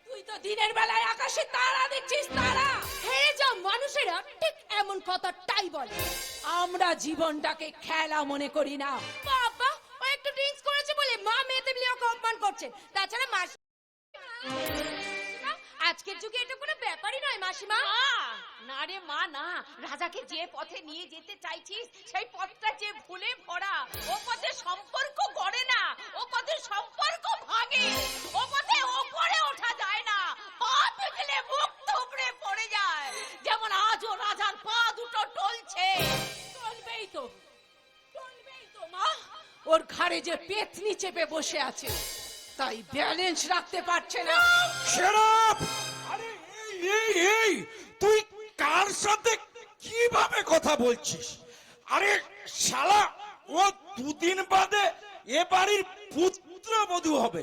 তুই তো দিনের বেলায় আকাশে তারা দেখছিস, তারা। হেরে যাও মানুষেরা ঠিক এমন কথাটাই বলে। আমরা জীবনটাকে খেলা মনে করি না। বাবা, ও একটু ড্রিঙ্কস করেছে বলে মা মেয়েতে মিলে ওকে অপমান করছে। তাছাড়া মাসি, আজকের যুগে এটা কোনো ব্যাপারই নয় মাসিমা। না রে মা, না। রাজাকে যে পথে নিয়ে যেতে চাইছিস সেই পথটা যে ভুলে ভরা। ও পথে সম্পর্ক গড়ে না, ও পথে সম্পর্ক ভাঙে। ও পথে ওপরে ওঠা যায় না, পা পিছলে মুখ থুবড়ে পড়ে যায়। যেমন আজও রাজার পা দুটো টলছে। চলবেই তো, চলবেই তো মা। ওর ঘাড়ে যে পেতনি চেপে বসে আছে, তাই ব্যালেন্স রাখতে পারছে না। শরাব! আরে এই তুই কার সাথে কিভাবে কথা বলছিস? আরে শালা, ও দুদিন বাদে এ বাড়ির পুত্রবধূ হবে।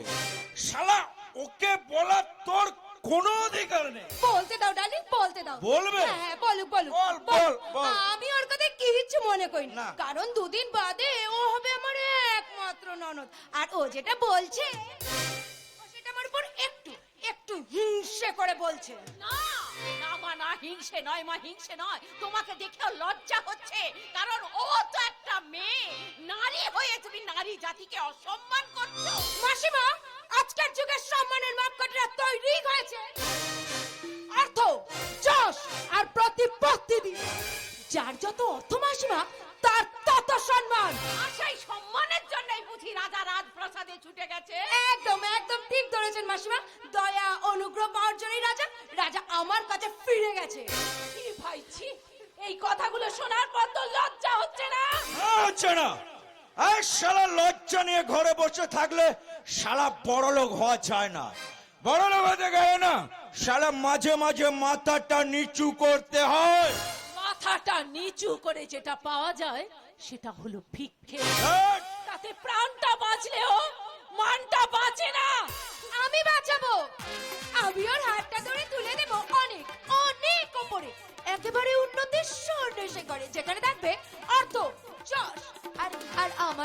শালা, ওকে বলা তোর কোনো অধিকার নেই। বলতে দাও ডার্লিং, বলতে দাও। বলবে? হ্যাঁ বলুক বলুক। বল, বল, বল। আমি ওর কথা কিচ্ছু মনে করি না। না, কারণ দুদিন বাদে ও হবে আমার একমাত্র ননদ। আর ও যেটা বলছে, ও সেটা আমার উপর একটু একটু হিংসে করে বলছে। না না মা, না, হিংসে নয় মা, হিংসে নয়। তোমাকে দেখেও লজ্জা হচ্ছে, কারণ ও তো একটা মেয়ে। নারী হয়ে তুমি নারী জাতিকে অসম্মান করছো। মাসিমা, আজকের যুগের সম্মানের মাপকাঠিরা তৈরি হয়েছে অর্থ, যশ আর প্রতিপত্তি। যার যত অর্থ মাসিমা, তার তত সম্মান। আর সেই সম্মানের জন্যই বুঝি রাজা রাজপ্রাসাদে ছুটে গেছে। একদম একদম ঠিক ধরেছেন মাসিমা। দয়া অনুগ্রহ পাওয়ার জন্যই রাজা আমার কাছে ফিরে গেছে। কি ভাই, ছি, এই কথাগুলো শোনার পর তো লজ্জা হচ্ছে না? হচ্ছে না। আর শালা লজ্জা নিয়ে ঘরে বসে থাকলে শালা বড়লোক হওয়া যায় না। বড়লোক হতে গেলে না শালা মাঝে মাঝে মাথাটা নিচু করতে হয়। মাথাটা নিচু করে যেটা পাওয়া যায় সেটা হলো ভিক্ষে। ধ্যাৎ, তাতে প্রাণটা বাঁচলেও মানটা বাঁচে না।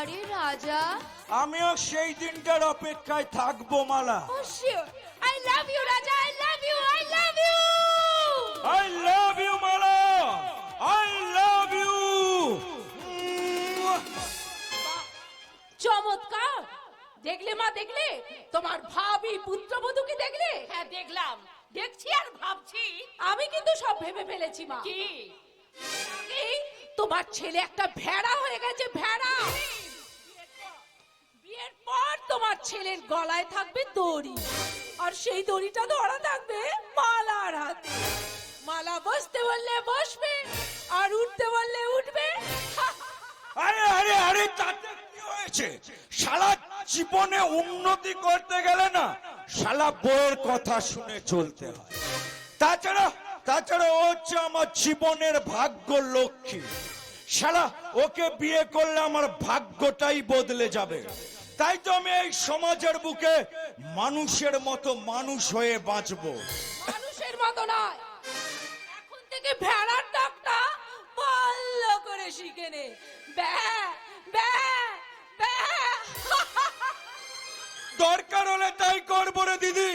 আরে রাজা, আমিও সেই দিনটার অপেক্ষায় থাকবো Mala. Oh sure, I love you Raja, I love you, I love you. I love you Mala, I love you. চমৎকার! দেখলে মা, দেখলে তোমার ভাবি পুত্রবধূকে দেখলে? হ্যাঁ দেখলাম, দেখছি আর ভাবছি। আমি কিন্তু সব ভেবে ফেলেছি মা। কি? এই তোমার ছেলে একটা ভেড়া হয়ে গেছে, ভেড়া। বিয়ের পর তোমার ছেলের গলায় থাকবে দড়ি, আর সেই দড়িটা ধরা থাকবে মালার হাতে। মালা বসতে বললে বসবে, আর উঠতে বললে উঠবে। আরে আরে আরে, তাতে কি হয়েছে? শালা জীবনে উন্নতি করতে গেলে না শালা বউয়ের কথা শুনে চলতে হয়। তাছাড়া তাছাড়া ও হচ্ছে আমার জীবনের ভাগ্য লক্ষ্মী। শালা ওকে বিয়ে করলে আমার ভাগ্যটাই বদলে যাবে। তাই তো আমি এই সমাজের বুকে মানুষের মতো মানুষ হয়ে বাঁচবো। মানুষের মতো নয়, এখন থেকে ভেড়ার ডাকটা ভালো করে শিখে নে। ব্যা ব্যা ব্যা। দরকার হলে তাই করবো রে দিদি,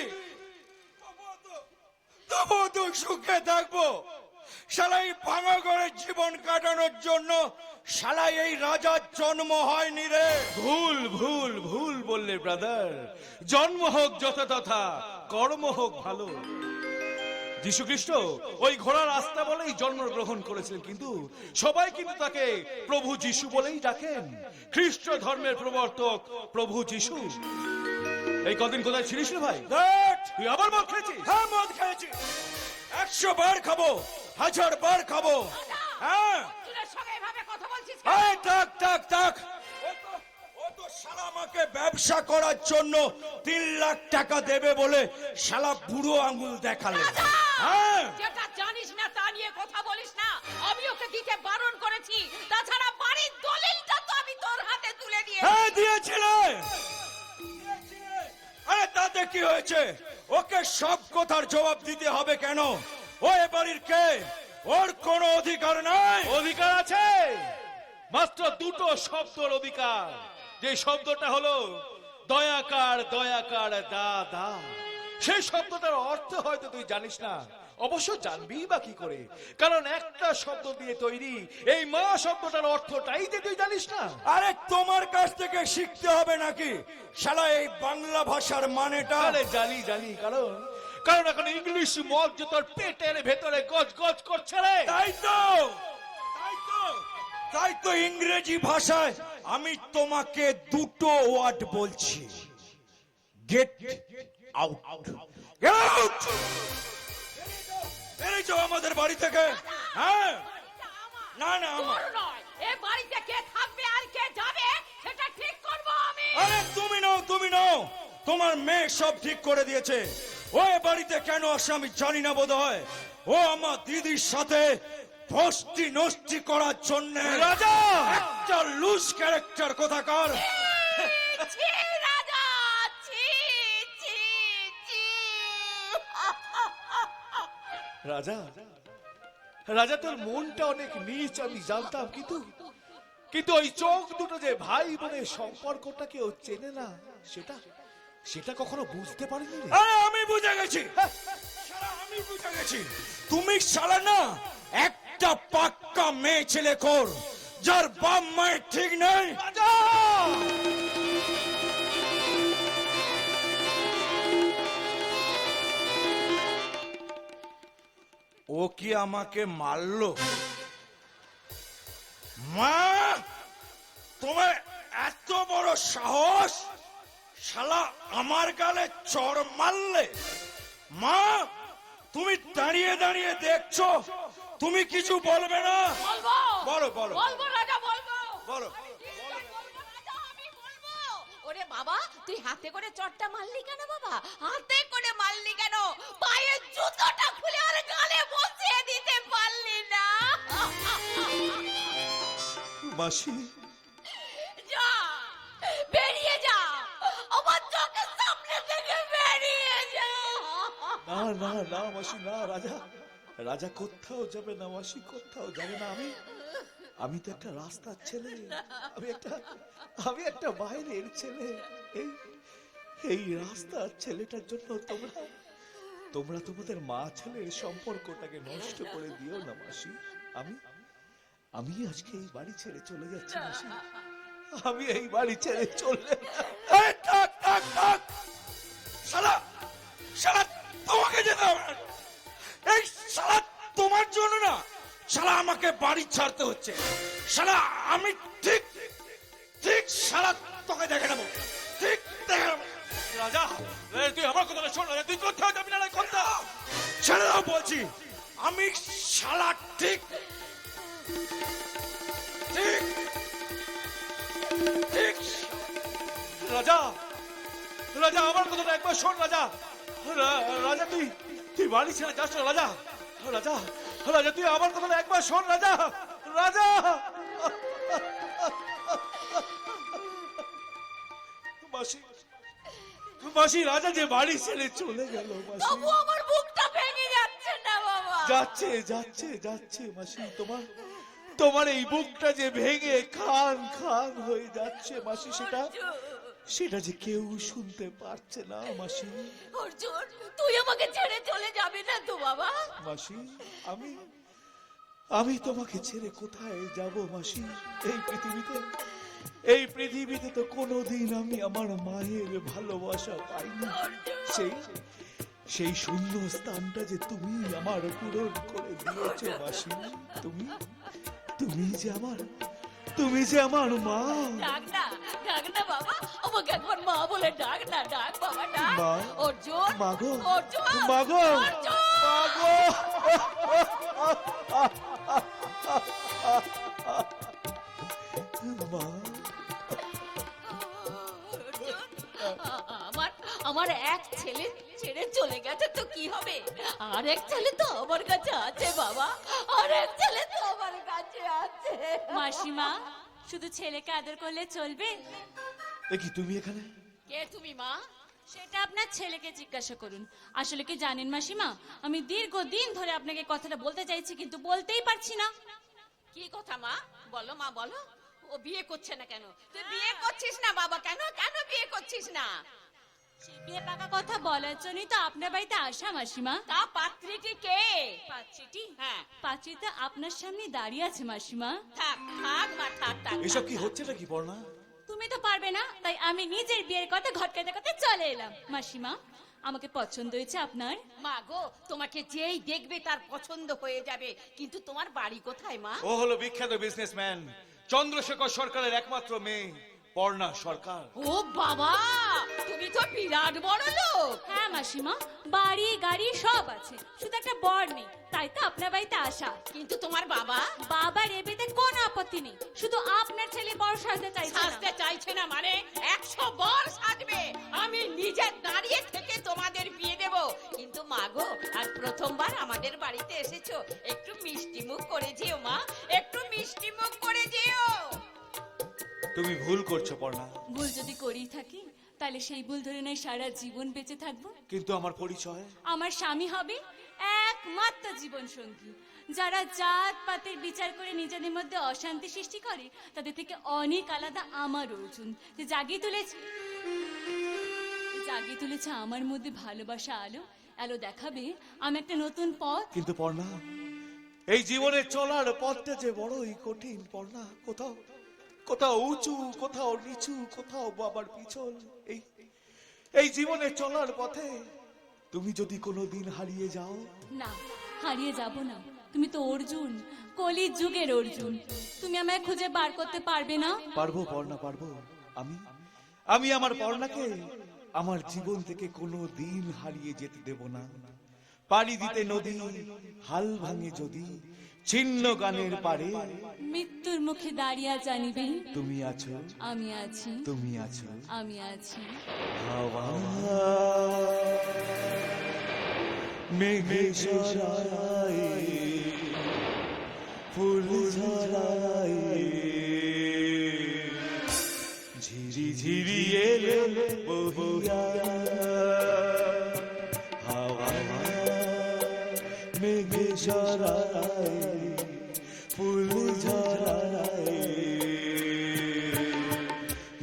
তবু তো সুখে থাকবো। শালাই ভাঙা ঘরে জীবন কাটানোর জন্য শালাই এই রাজার জন্ম হয়নি রে। ভুল ভুল ভুল বললে ব্রাদার। জন্ম হোক যথাতথা, কর্ম হোক ভালো। যীশু খ্রিস্ট ওই ঘোড়ার রাস্তা বলেই জন্মগ্রহণ করেছিলেন, কিন্তু সবাই কিন্তু তাকে প্রভু যীশু বলেই ডাকেন। খ্রিস্ট ধর্মের প্রবর্তক প্রভু যীশু। এই কদিন কোথায় ছিলিস রে ভাই? তুই আবার মদ খেয়েছিস? হ্যাঁ, মদ খেয়েছি। 100 বার খাবো, 1000 বার খাবো। হ্যাঁ, তোর সঙ্গে এভাবে কথা বলছিস? এই থাক থাক থাক। ও তো শালা আমাকে ব্যবসা করার জন্য 3 লাখ টাকা দেবে বলে শালা বুড়ো আঙ্গুল দেখালে। হ্যাঁ, যেটা জানিস না তা নিয়ে কথা বলিস না। আমি ওকে দিতে বারণ করেছি। তাছাড়া বাড়ির দলিলটা তো আমি তোর হাতে তুলে দিয়ে। হ্যাঁ দিয়েছিলে। আরে তাতে কি হয়েছে? ওকে সব কথার জবাব দিতে হবে কেন? ও এ বাড়ির কে? ওর কোনো অধিকার নাই। অধিকার আছে, মাত্র দুটো শব্দের অধিকার। যে শব্দটা হলো দয়াকার, দয়াকার দাদা। সেই শব্দটার অর্থ হয়তো তুই জানিস না, অবশ্য জানবি বা কি করে, কারণ একটা শব্দ দিয়ে তৈরি এই মা শব্দটার অর্থটাই যে তুই জানিস না। আরে তোমার কাছ থেকে শিখতে হবে নাকি শালা এই বাংলা ভাষার মানেটা? আরে জানি জানি, কারণ কারণ এখন ইংলিশ মদ যে তোর পেটের ভেতরে গজ গজ করছে রে। তাই তো তাই তো ইংরেজি ভাষায় আমি তোমাকে দুটো ওয়ার্ড বলছি, গেট আউট। গেট আউট, বেরিয়ে যাও আমাদের বাড়ি থেকে। হ্যাঁ, না না আমার। তোর নয়, এ বাড়িতে কে থাকবে আর কে যাবে সেটা ঠিক করব আমি। আরে তুমি নাও, তুমি নাও, তোমার মেয়ে সব ঠিক করে দিয়েছে। ও এ বাড়িতে কেন আসে আমি জানি না বোধ হয়। ও আমার দিদির সাথে ফষ্টি নষ্টি করার জন্য রাজা একটা লুজ ক্যারেক্টার কোথাকার। ছি রাজা, ছি ছি ছি। রাজা রাজা তোর মনটা অনেক নীচ আমি জানতাম, কিন্তু কিন্তু ওই চোখ দুটো যে ভাই বোনের সম্পর্কটা কেউ চেনে না, সেটা সেটা কখনো বুঝতে পারিনি রে। আরে আমি বুঝে গেছি, শালা আমি বুঝে গেছি। তুমি শালা না একটা পাক্কা মেয়ে ছেলে কর, যার বাপ মায়ের ঠিক নেই। ও কি আমাকে মারলো? মা, তোমার এত বড় সাহস, শালা আমার গালে চড় মারলে? মা, তুমি দাঁড়িয়ে দাঁড়িয়ে দেখছো, তুমি কিছু বলবে না? বলবো বলো বলো বলবো রাজা, বলবো বলো। বলবো রাজা, আমি বলবো। ওরে বাবা, তুই হাতে করে চটটা মারলি কেন বাবা? হাতে করে মারলি কেন? পায়ের জুতোটা খুলে আর গালে বসিয়ে দিতে পারলি না? মাসি, যা, বেরিয়ে যা, আমার চোখের সামনে থেকে বেরিয়ে যা। না না না মাসি, না, রাজা রাজা কোথাও যাবে না মাসি, কোথাও যাবে না। আমি তো একটা রাস্তার ছেলে, আমি একটা বাইরের ছেলে। এই এই রাস্তার ছেলেটার জন্য তোমরা তোমাদের মা ছেলের সম্পর্কটাকে নষ্ট করে দিও না মাসি। আমি আজকে এই বাড়ি ছেড়ে চলে যাচ্ছি মাসি, আমি এই বাড়ি ছেড়ে চলে। এই থাক থাক থাক, শালা শালা তোমাকে যেতে হবে না। এই শালা তোমার জন্য না, শালা আমাকে বাড়ি ছাড়তে হচ্ছে। শালা আমি ঠিক ঠিক শালা তোকে দেখে নেবো, ঠিক দেখে নেবো। রাজা তুই আমার কথা শোন, তুই কোথাও যাবি না, কথা ছেড়ে দাও বলছি। আমি শালা ঠিক ঠিক ঠিক রাজা রাজা আমার কথাটা একবার শোন রাজা। রাজা তুই বাড়ি ছেড়ে যাস না রাজা। রাজা রাজা তুই আমার কথাটা একবার শোন রাজা। রাজা মাসি মাসি রাজা যে বাড়ি ছেড়ে চলে গেল মাসি। তবু আমার বুকটা ভেঙে যাচ্ছে না বাবা। যাচ্ছে যাচ্ছে যাচ্ছে মাসি, তোমার এই বুকটা যে ভেঙে খান খান হয়ে যাচ্ছে মাসি, সেটা যে কেউ শুনতে পারছে না মাসি। অর্জুন তুই আমাকে ছেড়ে চলে যাবি না তো বাবা? মাসি আমি তোমাকে ছেড়ে কোথায় যাব মাসি? এই পৃথিবীতে তো কোনোদিন আমি আমার মায়ের ভালোবাসা পাইনি। সেই শূন্য স্থানটা যে তুমি আমার পূরণ করে দিয়েছো মাসি। তুমি যে আমার মা। ডাক না বাবা, আমাকে একবার মা বলে ডাক না, ডাক বাবা ডাক। মা। অর্জুন মাগো অর্জুন মাগো অর্জুন। মাগো। মা আমার এক ছেলে ছেড়ে চলে গেছে তো কি হবে? আর এক ছেলে তো আমার কাছে আছে বাবা, আর এক ছেলে তো আমার কাছে আছে। মাসিমা, শুধু ছেলেকে আদর করলে চলবে? কি তুমি এখানে? কে তুমি মা? সেটা আপনার ছেলেকে জিজ্ঞাসা করুন। আসলে কি জানেন মাসিমা, আমি দীর্ঘদিন ধরে আপনাকে কথাটা বলতে চাইছি কিন্তু বলতেই পারছি না। কি কথা মা? বলো মা বলো। ও বিয়ে করছে না কেন? তুই বিয়ে করছিস না বাবা, কেন কেন বিয়ে করছিস না? সেই বিয়ে পাকা কথা বলার জন্যই তো আপনার বাড়িতে আসা মাসিমা। তা পাত্রীটি কে? পাত্রীটি? হ্যাঁ। পাত্রীটা আপনার সামনে দাঁড়িয়ে আছে মাসিমা। থাক থাক মা থাক থাক। এসব কি হচ্ছে নাকি পড়না? তুমি তো পারবে না, তাই আমি নিজের বিয়ের কথা ঘটকাতে করতে চলে এলাম। মাসিমা, আমাকে পছন্দ হয়েছে আপনার। মা গো, তোমাকে যেই দেখবে তার পছন্দ হয়ে যাবে, কিন্তু তোমার বাড়ি কোথায় মা? ও হলো বিখ্যাত বিজনেসম্যান চন্দ্রশেখর সরকারের একমাত্র মেয়ে পর্ণা সরকার। ও বাবা, তুমি তো বিরাট বড় লোক। হ্যাঁ মাসিমা, বাড়ি গাড়ি সব আছে, শুধু একটা বর নেই, তাই তো আপনার বাড়িতে আসা। কিন্তু তোমার বাবা? বাবার এ বিয়েতে কোনো আপত্তি নেই, শুধু আপনার ছেলে বড় সাজতে চাইছে না। সাজতে চাইছে না মানে 100 বার সাজবে। আমি নিজে দাঁড়িয়ে থেকে তোমাদের বিয়ে দেব। কিন্তু মা গো, আজ প্রথমবার আমাদের বাড়িতে এসেছো, একটু মিষ্টি মুখ করে যেও মা, একটু মিষ্টি মুখ করে যেও। তুমি ভুল করছো পর্ণা। ভুল যদি করেই থাকি তাহলে সেই ভুল ধরে নয় সারা জীবন বেঁচে থাকবো। কিন্তু আমার পরিচয়? আমার স্বামী হবে একমাত্র জীবন সঙ্গী। যারা জাত পাতের বিচার করে নিজেদের মধ্যে অশান্তি সৃষ্টি করে, তাদের থেকে অনেক আলাদা আমার অর্জুন, যে জাগিয়ে তুলেছে আমার মধ্যে ভালোবাসা আলো দেখাবে আমি একটা নতুন পথ। কিন্তু পর্ণা, এই জীবনে চলার পথটা যে বড়ই কঠিন পর্ণা। কোথাও উঁচু, কোথাও নিচু, কোথাও বাবার পিছল। এই জীবনে চলার পথে তুমি যদি কোনোদিন হারিয়ে যাও। না, হারিয়ে যাব না। তুমি তো অর্জুন, কলির যুগের অর্জুন। তুমি আমায় খুঁজে বার করতে পারবে না? পারবো পর্ণা, পারবো। আমি আমার পর্ণাকে আমার জীবন থেকে কোনো দিন হারিয়ে যেতে দেব না। পাড়ি দিতে নদী হাল ভাঙে যদি, ছিন্ন গানের পারে মৃত্যুর মুখে দাঁড়িয়ে জানিবে তুমি আছো, আমি আছি, তুমি আছো, আমি আছি। হাওয়া মেঘে ঝরায়, ফুল ঝরায়, ঝিরি ঝিরি এলে বহিয়া। হাওয়া মেঘে ঝরায়, ফুল ঝরায়,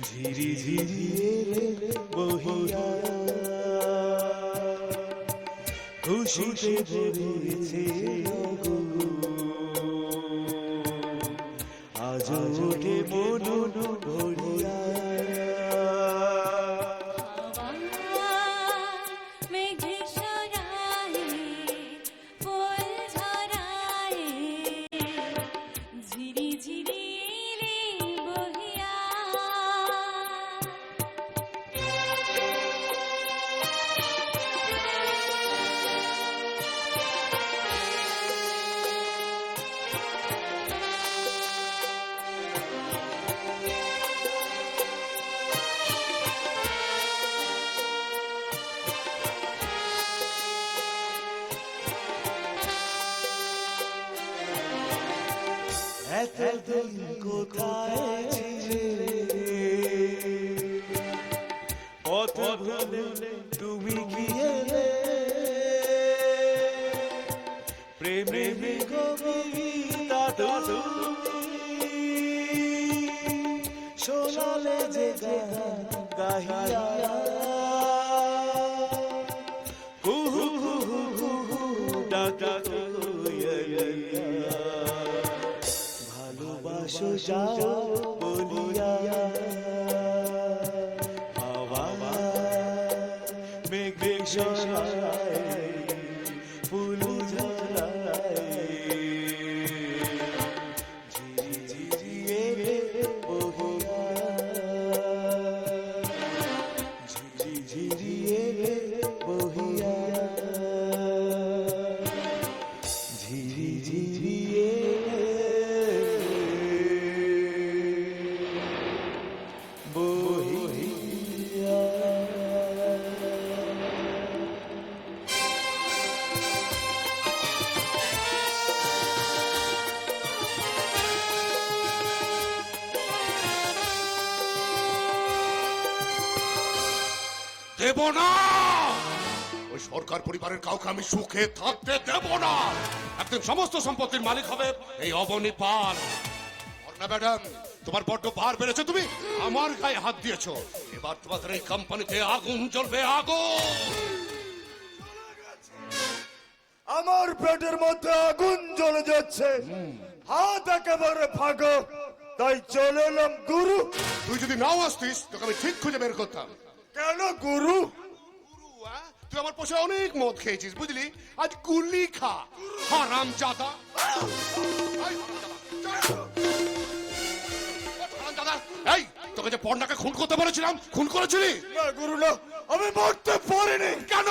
ঝিরি ঝিরি এলে বহিয়া খুশিতে ভরেছে আজ ওঠে মন ভরিয়া মেঘে সরায় ফুল ঝরায় ঝিরি ঝিরি এলে বহিয়া এতদিন কোথায় ছিলে পথ ভুলে তুমি কি এলে প্রেমে কবিতা তুমি শোনালে যে গান গাহিয়া কুহু কুহু কুহু ডাকা ভালোবাসো যাও বলিয়া হাওয়া মেঘ সরায় ফুল ঝরায় ঝিরি ঝিরি এলে বহিয়া ঝিরি ঝিরি এলে বহিয়া ঝিরি ঝিরি দেব না। ওই সরকার পরিবারের কাউকে আমি সুখে থাকতে দেব না। একদিন সমস্ত সম্পত্তির মালিক হবে এই অবনী পাল। অর্ণা ম্যাডাম, তোমার বড্ড বার বেড়েছে, তুমি আমার গায়ে হাত দিয়েছো। এবার তোমাদের এই কোম্পানিতে আগুন জ্বলবে, আগুন। আমার পেটের মধ্যে আগুন জ্বলে যাচ্ছে, হাত একেবারে ফাঁকা, তাই চলে এলাম গুরু। তুই যদি নাও আসতিস তোকে আমি ঠিক খুঁজে বের করতাম। কেন গুরু? তুই আমার পোষে অনেক মদ খেয়েছিস, বুঝলি? আজ গুলি খা, হারাম জাদা। এই, তোকে যে পর্ণাকে খুন করতে বলেছিলাম, খুন করেছিলি? না গুরু না, আমি মরতে পারিনি। কেন?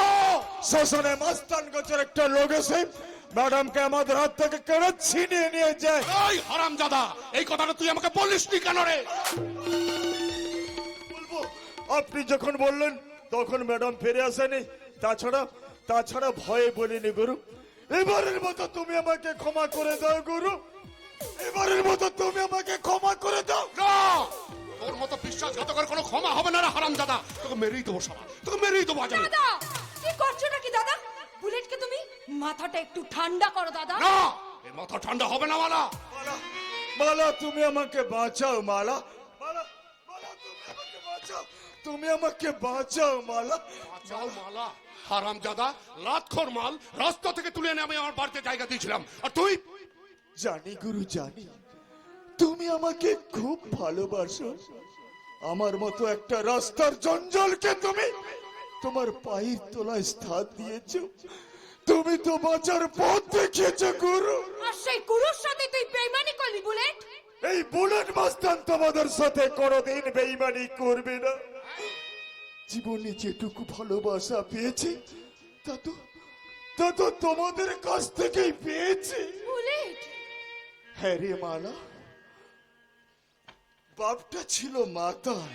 শ্মশানে মাস্তান গোছের একটা লোক এসে ম্যাডামকে আমাদের হাত থেকে কেড়ে ছিনিয়ে নিয়ে যায়। এই হারাম জাদা, এই কথাটা তুই আমাকে বলিসনি কেন রে? বলবো, আপনি যখন বললেন তখন ম্যাডাম ফিরে আসেনি, তাছাড়া ভয়ে বলিনি গুরু। এবারের মতো তুমি আমাকে ক্ষমা করে দাও গুরু, এবারের মতো তুমি আমাকে ক্ষমা করে দাও। না, তোর মতো বিশ্বাসঘাতকের কোনো ক্ষমা হবে না রে হারাম জাদা। তোকে মেরেই দেবো শালা, তোকে মেরেই দেবো আজ আমি। দাদা কি করছো নাকি দাদা? বুলেটকে তুমি মাথাটা একটু ঠান্ডা করো দাদা। না, এই মাথা ঠান্ডা হবে না মালা। মালা তুমি আমাকে বাঁচাও, মালা মালা মালা তুমি আমাকে বাঁচাও, তুমি আমাকে বাঁচাও মালা। বাঁচাও মালা? হারাম জাদা, লাতখোর মাল, রাস্তা থেকে তুলে এনে আমি আমার বাড়িতে জায়গা দিয়েছিলাম, আর তুই? জানি গুরু জানি, তুমি আমাকে খুব ভালোবাসো। আমার মতো একটা রাস্তার জঞ্জালকে তুমি তোমার পায়ের তলায় স্থান দিয়েছো। তুমি তো বাঁচার পথ দেখিয়েছো গুরু। আর সেই গুরুর সাথে তুই বেইমানি করলি বুলেট। এই বুলেট মাস্তান তোমাদের সাথে কোনোদিন বেইমানি করবে না। জীবনে যেটুকু ভালোবাসা পেয়েছি তা তো তোমাদের কাছ থেকেই পেয়েছি। বুলেট হ্যাঁ রে মালা, বাপটা ছিল মাতাল,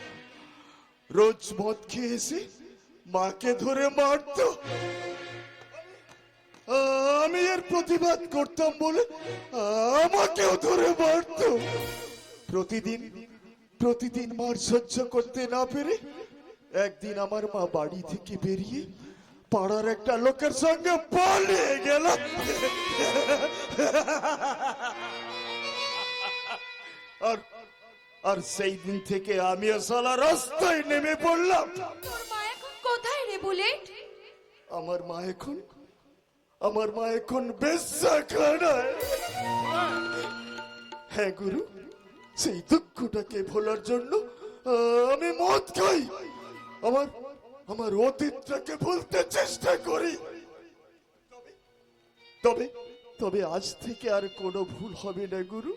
রোজ মদ খেয়ে এসে মাকে ধরে মারতো। আমি এর প্রতিবাদ করতাম বলে আমাকেও ধরে মারতো। প্রতিদিন মার সহ্য করতে না পেরে একদিন আমার মা বাড়ি থেকে বেরিয়ে পাড়ার একটা লোকের সঙ্গে পালিয়ে গেল। আর সেই দিন থেকে আমি সালা রাস্তায় নেমে পড়লাম। তোর মা এখন কোথায় রে বুলেট? আমার মা এখন বেশ্যাখানায়। হ্যাঁ গুরু, সেই দুঃখটাকে ভোলার জন্য আমি মদ খাই, আমার অতীতটাকে ভুলতে চেষ্টা করি। তবে আজ থেকে আর কোনো ভুল হবে না গুরু।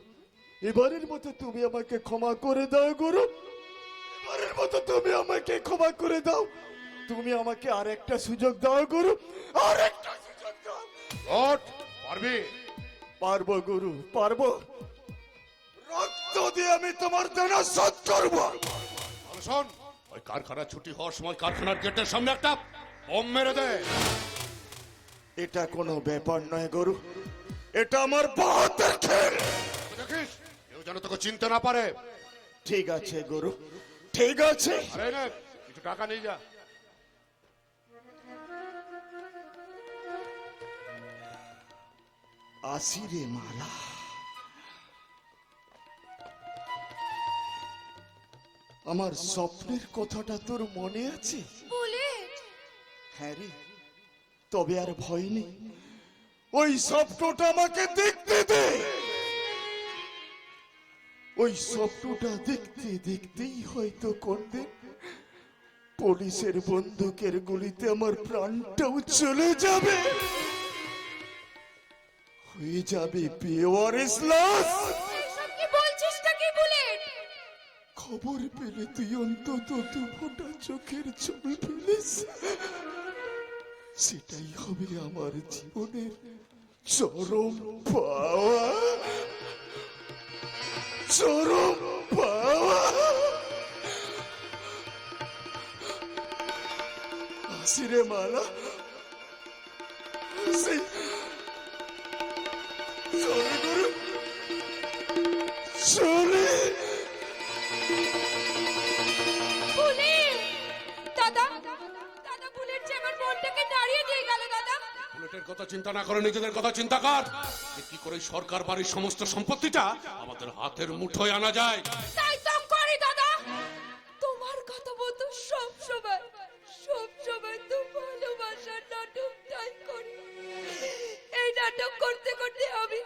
এবারের মতো তুমি আমাকে ক্ষমা করে দাও গুরু, এবারের মতো তুমি আমাকে ক্ষমা করে দাও। তুমি আমাকে আর একটা সুযোগ দাও গুরু, আর একটা সুযোগ দাও। ওঠ, পারবি? পারবো গুরু, পারবো। রক্ত দিয়ে আমি তোমার দেনা শোধ করবো। তাহলে শোন, ওই কারখানা ছুটি হওয়ার সময় কারখানার গেটের সামনে একটা বোম মেরে দে। এটা কোনো ব্যাপার নয় গুরু, এটা আমার বাহাতের খেল। দেখিস কেউ যেন তোকে চিনতে না পারে। ঠিক আছে গুরু, ঠিক আছে। আরে নে, কিছু টাকা নিয়ে যা। আসি রে মালা। আমার স্বপ্নের কথাটা তোর মনে আছে? বুলেট, হ্যাঁ রে, তবে আর ভয় নেই। ওই স্বপ্নটা আমাকে দেখতে দে। ওই স্বপ্নটা দেখতে দেখতেই হয়তো কোনদিন পুলিশের বন্দুকের গুলিতে আমার প্রাণটাও চলে যাবে, হয়ে যাবে বেওয়ারিশ লাশ। এসব কি বলছিস নাকি বুলেট? খবর পেলে তুই অন্তত দু ফোঁটা চোখের জল ফেলিস, সেটাই হবে আমার জীবনের চরম পাওয়া, চরম পাওয়া। আসি রে মালা, আসি। চলে গুরু, চলে। বুলেট, দাদা, দাদা বুলেট যে আমার বোনটাকে দাঁড়িয়ে দিয়ে গেল দাদা। বুলেটের কথা চিন্তা না করে নিজেদের কথা চিন্তা কর। যে কি করে সরকার বাড়ির সমস্ত সম্পত্তিটা আমাদের হাতের মুঠোয় আনা যায়। তাই তো করি দাদা। তোমার কথা মতো সব সময় তো ভালোবাসার নাটকটাই করি। এই নাটক করতে করতে আমি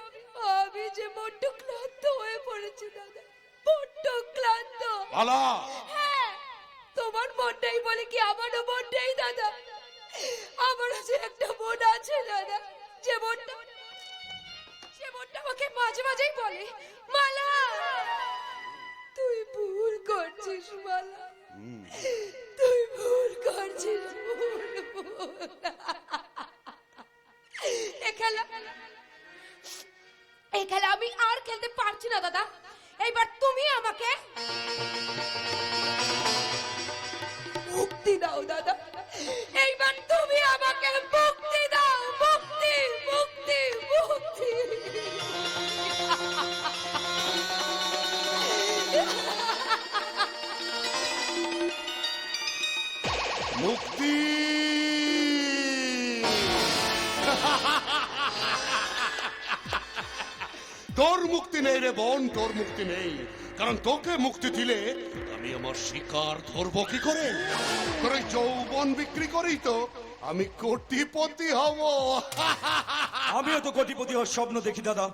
যে বড্ড ক্লান্ত হয়ে পড়েছি দাদা, বড্ড ক্লান্ত। বালা, হ্যাঁ, তোমার মনটাই বলে কি আমারও মনটাই দাদা। আমারও যে একটা বোন আছে দাদা, যে বোনটা আমাকে মাঝে মাঝেই বলে, মালা তুই ভুল করছিস, মালা তুই ভুল করছিস। এই খেলা আমি আর খেলতে পারছি না দাদা। এইবার তুমি আমাকে মুক্তি দাও দাদা, এইবার তুমি আমাকে মুক্তি দাও, মুক্তি মুক্তি মুক্তি। মুক্তি। তোর মুক্তি নেই রে বোন, তোর মুক্তি নেই। কারণ তোকে মুক্তি দিলে আমি আমার শিকার ধরবো কি করে? তোর ওই যৌবন বিক্রি করেই তো আমি কোটিপতি হব। আমিও তো কোটিপতি হওয়ার স্বপ্ন দেখি দাদা,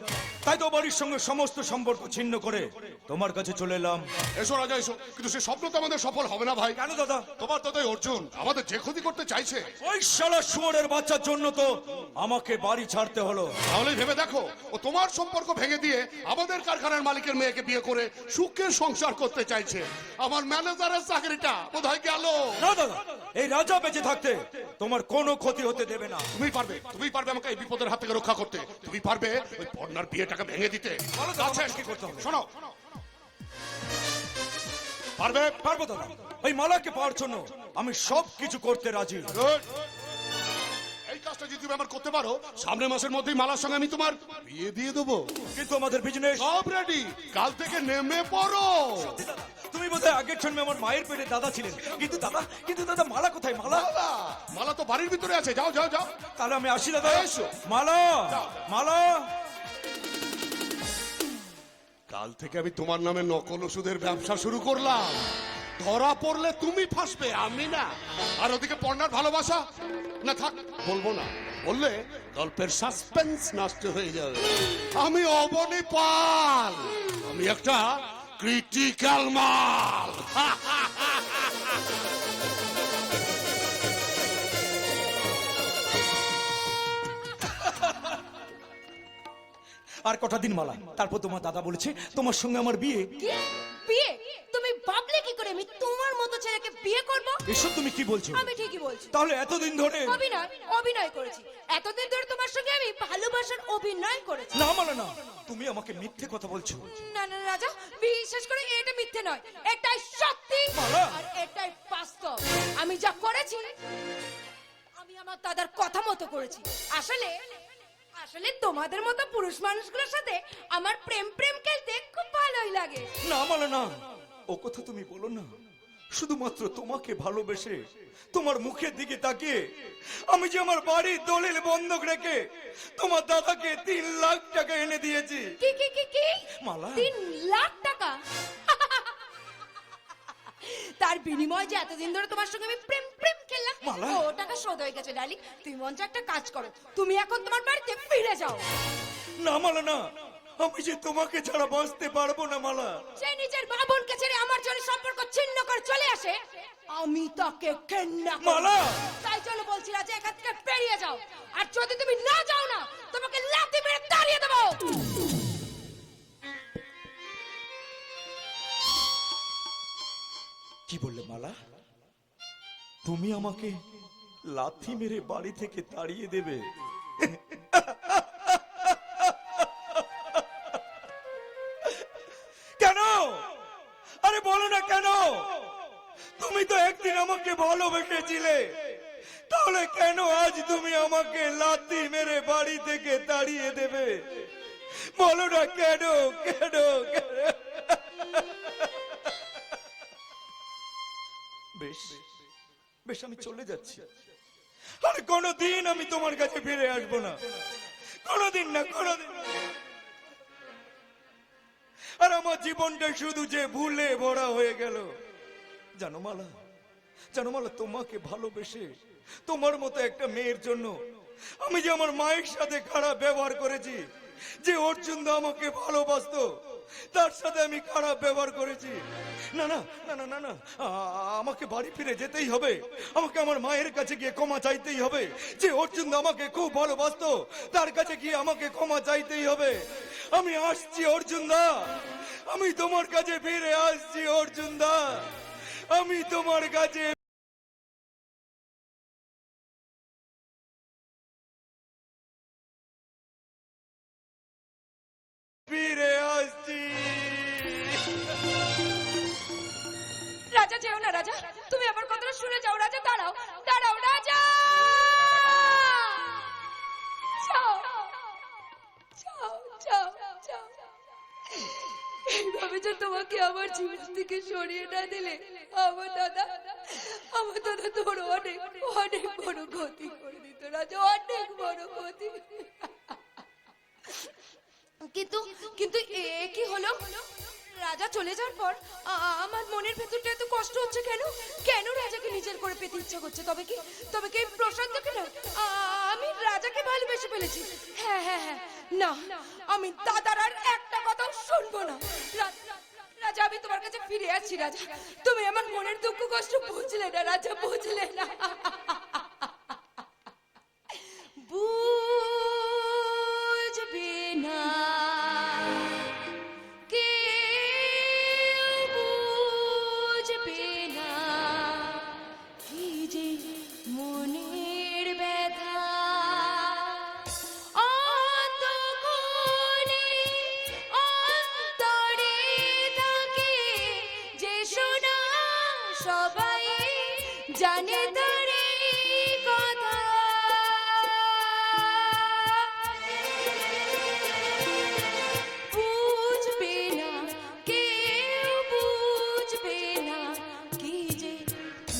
তাই তো বাড়ির সঙ্গে সমস্ত সম্পর্ক ছিন্ন করে তোমার কাছে চলে এলাম। এসো রাজা এসো, কিন্তু সে স্বপ্ন তো আমাদের সফল হবে না ভাই। কেন দাদা? তোমার দাদাই অর্জুন আমাদের যে ক্ষতি করতে চাইছে। ওই শালা শুয়োরের বাচ্চার জন্য তো আমাকে বাড়ি ছাড়তে হলো। তাহলে ভেবে দেখো, ও তোমার সম্পর্ক ভেঙে দিয়ে আমাদের কারখানার মালিকের মেয়েকে বিয়ে করে সুখের সংসার করতে চাইছে। আমার ম্যানেজারের চাকরিটা বোধহয় গেল। না দাদা, এই রাজা বেঁচে থাকতে তোমার কোনো ক্ষতি হতে দেবে না। তুমি পারবে আমাকে এই বিপদের হাত থেকে রক্ষা করতে। তুমি পারবে ওই পর্ণার বিয়েটাকে ভেঙে দিতে। বলো তো আমাকে কি করতে হবে? শোনো, পারবে? পারবো দাদা, ওই মালাকে পাওয়ার জন্য আমি সব কিছু করতে রাজি। Good. এই কাজটা যদি তুমি আমার করতে পারো, সামনের মাসের মধ্যেই মালার সঙ্গে আমি তোমার বিয়ে দিয়ে দেবো। কিন্তু আমাদের বিজনেস সব রেডি, কাল থেকে নেমে পড়ো। তুমি বোধহয় আগের জন্মে আমার মায়ের পেটে দাদা ছিলেন। কিন্তু দাদা মালা কোথায়? মালা মালা তো বাড়ির ভিতরে আছে। যাও যাও যাও। তাহলে আমি আসি দাদা। এসো। মালা, মালা। কাল থেকে আমি তোমার নামে নকল ওষুধের ব্যবসা শুরু করলাম। ধরা পড়লে তুমি ফাঁসবে, আমি না। আর ওদিকে পর্ণার ভালোবাসা না, থাক বলবো না, বললে গল্পের সাসপেন্স নষ্ট হয়ে যাবে। আমি অবনী পাল, আমি একটা ক্রিটিক্যাল মাল। আর কটা দিন মালা, তারপর তোমার দাদা বলেছে তোমার সঙ্গে আমার বিয়ে। কি বিয়ে? তুমি ভাবলে কি করে আমি তোমার মতো ছেলেকে বিয়ে করব? এসব তুমি কি বলছো? আমি ঠিকই বলছি। তাহলে এতদিন ধরে অভিনয় করেছি, এতদিন ধরে তোমার সঙ্গে আমি ভালোবাসার অভিনয় করেছি। না মালা না, তুমি আমাকে মিথ্যে কথা বলছো। না না রাজা, বিশ্বাস করে এটা মিথ্যে নয়, এটাই সত্যি মালা। আর এটাই বাস্তব। আমি যা করেছি আমি আমার দাদার কথা মতো করেছি। আসলে তোমাদের মতো পুরুষ মানুষগুলোর সাথে আমার প্রেম খেলতে খুব ভালোই লাগে। না মালা না, ও কথা তুমি বলো না। শুধুমাত্র তোমাকে ভালোবেসে, তোমার মুখের দিকে তাকিয়ে আমি যে আমার বাড়ির দলিল বন্ধক রেখে তোমার দাদাকে 3 লাখ টাকা এনে দিয়েছি। কি মালা। 3 লাখ টাকা? তার বিনিময়ে যে এতদিন ধরে তোমার সঙ্গে আমি প্রেম খেললাম, মালা। ও টাকা শোধ হয়ে গেছে ডার্লিং। তুমি মঞ্চ একটা কাজ করো, তুমি এখন তোমার বাড়িতে ফিরে যাও। না মালা না, আমি যে তোমাকে ছাড়া বাঁচতে পারবো না মালা। সে নিজের বাবনকে ছেড়ে আমার জন্য সম্পর্ক ছিন্ন করে চলে আসে, আমি তাকে ঘেন্না করি। মালা। তাই জন্য বলছি রাজা, এখান থেকে বেরিয়ে যাও। আর যদি তুমি না যাও না, তোমাকে লাথি মেরে তাড়িয়ে দেবো। কি বললে মালা? তুমি আমাকে লাথি মেরে বাড়ি থেকে তাড়িয়ে দেবে? কেন? আরে বলো না কেন? তুমি তো একদিন আমাকে ভালোবেসেছিলে, তাহলে কেন আজ তুমি আমাকে লাথি মেরে বাড়ি থেকে তাড়িয়ে দেবে? বলো না কেন? কেন? বেশ বেশ, আমি চলে যাচ্ছি। আর কোনোদিন আমি তোমার কাছে ফিরে আসবো না, কোনোদিন না, কোনোদিন। আর আমার জীবনটা শুধু যে ভুলে ভরা হয়ে গেল। জানো মালা, তোমাকে ভালোবেসে তোমার মতো একটা মেয়ের জন্য আমি যে আমার মায়ের সাথে খারাপ ব্যবহার করেছি, যে অর্জুন দা আমাকে ভালোবাসতো তার সাথে আমি খারাপ ব্যবহার করেছি। না না না না না না, আমাকে বাড়ি ফিরে যেতেই হবে। আমাকে আমার মায়ের কাছে গিয়ে ক্ষমা চাইতেই হবে। যে অর্জুন দা আমাকে খুব ভালোবাসতো তার কাছে গিয়ে আমাকে ক্ষমা চাইতেই হবে। আমি আসছি অর্জুন দা, আমি তোমার কাছে ফিরে আসছি অর্জুন দা, আমি তোমার কাছে ফিরে আসছি। রাজা যেও না রাজা, তুমি আমার কথাটা শুনে যাও। রাজা দাঁড়াও রাজা, এইভাবে যে তোমাকে আমার জীবন থেকে সরিয়ে না দিলে আমার দাদা তোর অনেক বড় ক্ষতি করে দিত রাজা, অনেক বড় ক্ষতি। কিন্তু এ কি হলো? রাজা চলে যাওয়ার পর আমার মনের ভেতরটা এত কষ্ট হচ্ছে কেন? কেন রাজাকে নিজের করে পেতে ইচ্ছা করছে? তবে কি প্রশান্তকে না, আমি রাজাকে ভালোবেসে ফেলেছি। হ্যাঁ, না, আমি দাদার আর একটা কথাও শুনবো না। রাজা, আমি তোমার কাছে ফিরে আসছি রাজা। তুমি আমার মনের দুঃখ কষ্ট বুঝলে না রাজা, বুঝলে না। বুঝবে না মনের ব্যথা অন্তরে থাকে যে শোনা সবাই জানে তারে কথা। বুঝবে না কেউ, বুঝবে না কি যে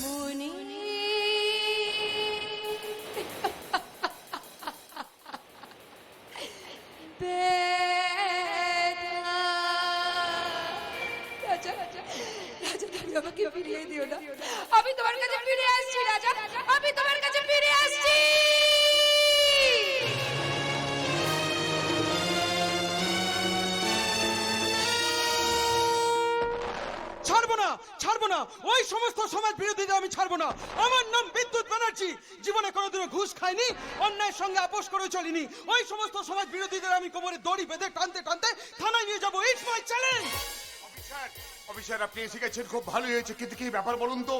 মনে। ব্যথা আমি তোমার কাছে ফিরে আসছি রাজা, আমি তোমার কাছে ফিরে আসছি। ছাড়বো না, ছাড়বো না, ওই সমস্ত সমাজ বিরোধীদের আমি ছাড়বো না। আমার নাম বিদ্যুৎ ব্যানার্জি, জীবনে কোনোদিনও ঘুষ খাইনি, অন্যায়ের সঙ্গে আপোষ করে চলিনি। ওই সমস্ত সমাজ বিরোধীদের আমি কোমরে দড়ি বেঁধে টানতে টানতে থানায় নিয়ে যাবো। It's my challenge. অফিসার আপনি এসে গেছেন, খুব ভালো হয়েছে, কিন্তু কি ব্যাপার বলুন তো?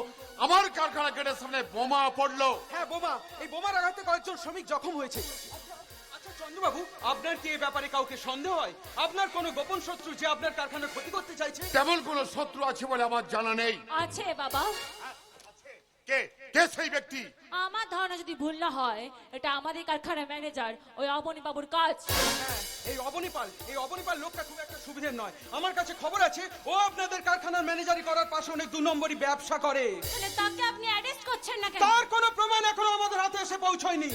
আমার কারখানা গেটের সামনে বোমা পড়লো। হ্যাঁ বোমা, এই বোমার আঘাতে কয়েকজন শ্রমিক জখম হয়েছে। আচ্ছা চন্দ্রবাবু, আপনার কি এই ব্যাপারে কাউকে সন্দেহ হয়? আপনার কোনো গোপন শত্রু যে আপনার কারখানার ক্ষতি করতে চাইছে? তেমন কোনো শত্রু আছে বলে আমার জানা নেই। আছে বাবা, কে কে সেই ব্যক্তি? আমার ধারণা যদি ভুল না হয় এটা আমাদের কারখানার ম্যানেজার ওই অবনী বাবুর কাজ। হ্যাঁ, এই অবনীপাল লোকটা খুব একটা সুবিধের নয়। আমার কাছে খবর আছে ও আপনাদের কারখানার ম্যানেজারি করার পাশে অনেক 2 নম্বরই ব্যবসা করে। তাহলে তাকে আপনি অ্যারেস্ট করছেন না কেন? তার কোনো প্রমাণ এখনো আমাদের হাতে এসে পৌঁছয়নি।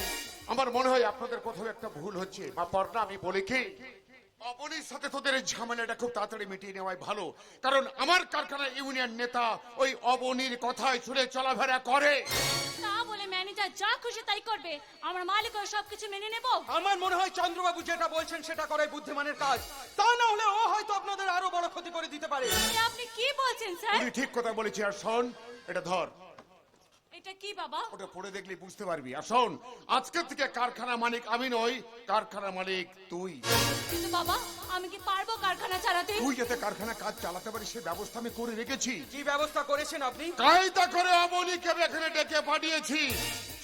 আমার মনে হয় আপনাদের কোথাও একটা ভুল হচ্ছে। মা পর্ণা, আমি বলি কি, অবনীর সাথে তোদের এই ঝামেলাটা খুব তাড়াতাড়ি মিটিয়ে নেওয়াই ভালো, কারণ আমার কারখানার ইউনিয়ন নেতা ওই অবনীর কথায় ছুড়ে চলাফেরা করে। তা বলে ম্যানেজার যা খুশি তাই করবে, আমার মালিক ওই সবকিছু মেনে নেব? আমার মনে হয় চন্দ্রবাবু যেটা বলছেন সেটা করাই বুদ্ধিমানের কাজ। তা না হলে ও হয়তো আপনাদের আরো বড় ক্ষতি করে দিতে পারে। আপনি কি বলছেন স্যার? তুই ঠিক কথা বলেছি। আর শোন, এটা ধর, এটা কি বাবা? ওটা পড়ে দেখলে বুঝতে পারবি। আর শোন, আজকের থেকে কারখানা মালিক আমি নই, কারখানা মালিক তুই। কিন্তু বাবা, আমি কি পারবো কারখানা চালাতে? তুই যাতে কারখানা কাজ চালাতে পারিস সে ব্যবস্থা আমি করে রেখেছি। কি ব্যবস্থা করেছেন আপনি? কায়দা করে অবনীকে এখানে ডেকে পাঠিয়েছি,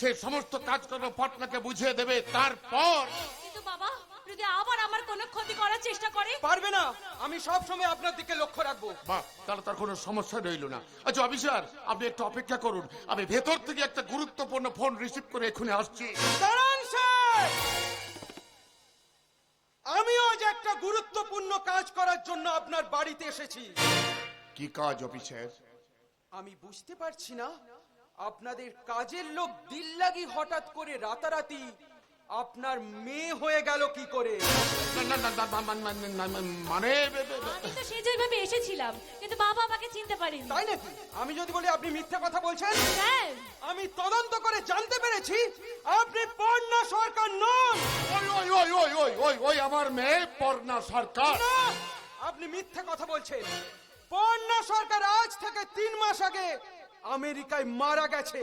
সে সমস্ত কাজকর্ম পটনাকে বুঝিয়ে দেবে। তারপর কিন্তু বাবা, যদি আবার আমার কোনো ক্ষতি করার চেষ্টা করে? পারবে না, আমি সব সময় আপনার দিকে লক্ষ্য রাখবো। বাহ, তাহলে তার কোনো সমস্যা রইল না। আচ্ছা অফিসার, আপনি একটু অপেক্ষা করুন, আমি ভেতর থেকে একটা গুরুত্বপূর্ণ ফোন রিসিভ করে এক্ষুনি আসছি। দাঁড়ান স্যার, আমিও আজ একটা গুরুত্বপূর্ণ কাজ করার জন্য আপনার বাড়িতে এসেছি। কি কাজ অফিসার? আমি বুঝতে পারছি না আপনাদের কাজের লোক দিল্লাগি হঠাৎ করে রাতারাতি আপনার মেয়ে হয়ে গেল কি করে? মানে আমি তো সেই জায়গায় এসেছিলাম, কিন্তু বাবা আমাকে চিনতে পারেনি। তাই নাকি? আমি যদি বলি আপনি মিথ্যে কথা বলছেন? স্যার, আমি তদন্ত করে জানতে পেরেছি আপনি পর্ণা সরকার নন। ওই ওই ওই ওই ওই ওই ওই আমার মেয়ে পর্ণা সরকার। না, আপনি মিথ্যে কথা বলছেন। পর্ণা সরকার আজ থেকে 3 মাস আগে আমেরিকায় মারা গেছে।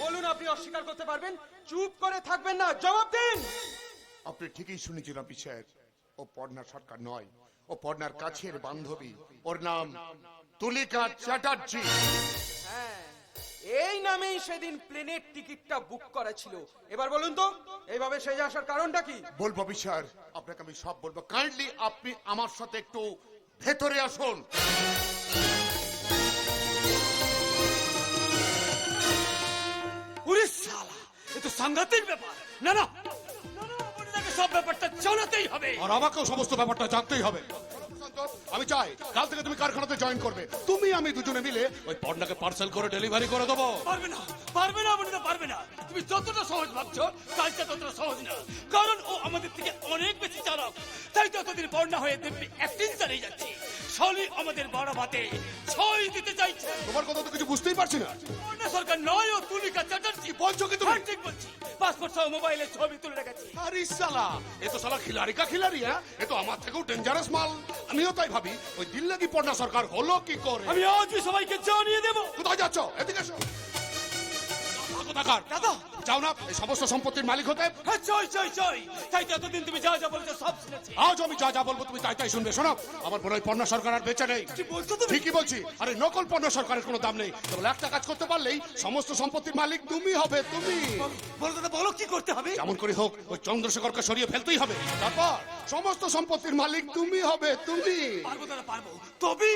বলুন, আপনি অস্বীকার করতে পারবেন? চুপ করে থাকবেন না, জবাব দিন। আপনি ঠিকই শুনেছেন অফিসার, ও পর্ণা সরকার নয়, ও পর্ণার কাছের বান্ধবী। ওর নাম তুলিকা চ্যাটার্জি। হ্যাঁ, এই নামেই সেদিন প্লেনের টিকিটটা বুক করা ছিল। এবার বলুন তো, এইভাবে সেজে আসার কারণটা কি? বলবো অফিসার, আপনাকে আমি সব বলবো। কাইন্ডলি আপনি আমার সাথে একটু ভেতরে আসুন। ওরে শালা, এ তো সাংঘাতিক ব্যাপার। না না, আপনাকে সব ব্যাপারটা জানাতেই হবে। আর আমাকেও সমস্ত ব্যাপারটা জানতেই হবে। আমি চাই কাল থেকে তুমি কারখানাতে জয়েন করবে। তুমি আমি দুজনে মিলে ওই পর্ণাকে পার্সেল করে ডেলিভারি করে দেবো। পারবে না, পারবে না, আপনি পারবে না। তুমি যতটা সহজ ভাবছো কাজটা ততটা সহজ না, কারণ ও আমাদের থেকে অনেক বেশি চালাক। তাই ততদিন বন্যা হয়ে দেখবি অ্যাক্টিং চালিয়ে যাচ্ছে। সলি আমাদের বড় ভাতে ছয় দিতে চাইছে। তোমার কথা তো কিছু বুঝতেই পারছি না। বন্যা সরকার নয়, ও তুলিকা চ্যাটার্জি। বলছো কি তুমি? হ্যাঁ, ঠিক বলছি। পাসপোর্ট সহ মোবাইলে ছবি তুলে রেখেছি। আরে শালা, এ তো শালা খিলাড়ি কা খিলাড়ি। হ্যাঁ, এ তো আমার থেকেও ডেঞ্জারাস মাল। আমিও তাই ভাবি, ওই দিল্লাগি পর্ণা সরকার হলো কি করে। আমি আজই সবাইকে জানিয়ে দেবো। কোথায় যাচ্ছ? এদিকে এসো। কোথাকার দাদা, যাও না এই সমস্ত সম্পত্তির মালিক হতে। হ্যাঁ, চই চই চই। তাই তো এতদিন তুমি যা যা বলছো সব শুনেছি। আজ আমি যা যা বলবো তুমি তাই তাই শুনবে। শোনো, আমার বড় পর্ণা সরকার আর বেঁচে নেই। কি বলছো তুমি? ঠিকই বলছি। আরে নকল পর্ণা সরকারের কোনো দাম নেই। কেবল একটা কাজ করতে পারলেই সমস্ত সম্পত্তির মালিক তুমি হবে। তুমি বলো দাদা, বলো কি করতে হবে? যেমন করে হোক ওই চন্দ্রশেখরকে সরিয়ে ফেলতেই হবে। তারপর সমস্ত সম্পত্তির মালিক তুমি হবে। তুমি পারবো দাদা, পারবো। তবে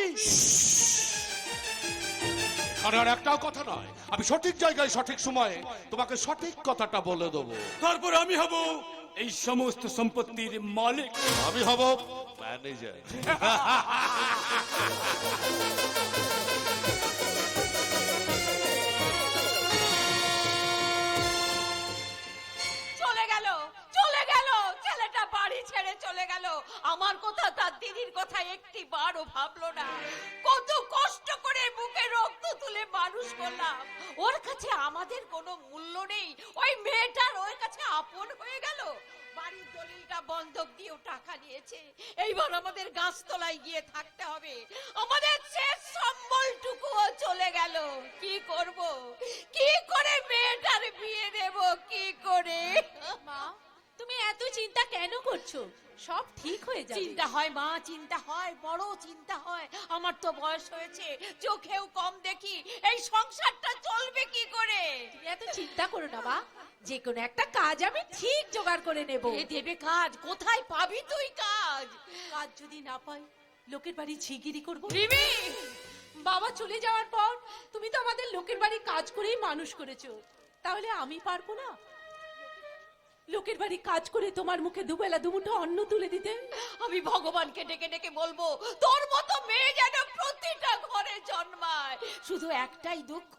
আর আর একটাও কথা নয়, আমি সঠিক জায়গায় সঠিক সময়ে তোমাকে সঠিক কথাটা বলে দেবো। তারপর আমি হব এই সমস্ত সম্পত্তির মালিক। আমি হব ম্যানেজার। চলে গেল, চলে গেল, ছেলেটা বাড়ি ছেড়ে চলে গেল। আমার কথা তার দিদির কথা একটি বারও ভাবলো না। কত কষ্ট করে বুকে রক্ত তুলে করলাম ওর কাছে আমাদের কোনো মূল্য নেই, ওই মেয়েটার ওর কাছে আপন হয়ে গেল। বাড়ির দলিলটা বন্ধক দিয়েও টাকা নিয়েছে, এইবার আমাদের গাছতলায় গিয়ে থাকতে হবে, আমাদের শেষ সম্বলটুকুও চলে গেল। কি করব, কি করে মেয়েটার বিয়ে দেব, কি করে? মা, তুমি এত চিন্তা কেন করছো? সব ঠিক হয়ে যাবে। চিন্তা হয় মা, চিন্তা হয়, বড় চিন্তা হয়। আমার তো বয়স হয়েছে, চোখেও কম দেখি, এই সংসারটা চলবে কি করে? তুমি এত চিন্তা করো না মা, যে কোনো একটা কাজ আমি ঠিক জোগাড় করে নেব। এ দেবে কাজ, কোথায় পাবি তুই কাজ? কাজ যদি না পাই, লোকের বাড়ি ঝিগিরি করবো। রিমি, বাবা চলে যাওয়ার পর তুমি তো আমাদের লোকের বাড়ি কাজ করেই মানুষ করেছো, তাহলে আমি পারবো না লোকের বাড়ি কাজ করে তোমার মুখে দুবেলা দুমুঠো অন্ন তুলে দিতে? আমি ভগবানকে ডেকে ডেকে বলবো তোর মতো মেয়ে যেন প্রতিটা ঘরে জন্মায়। শুধু একটাই দুঃখ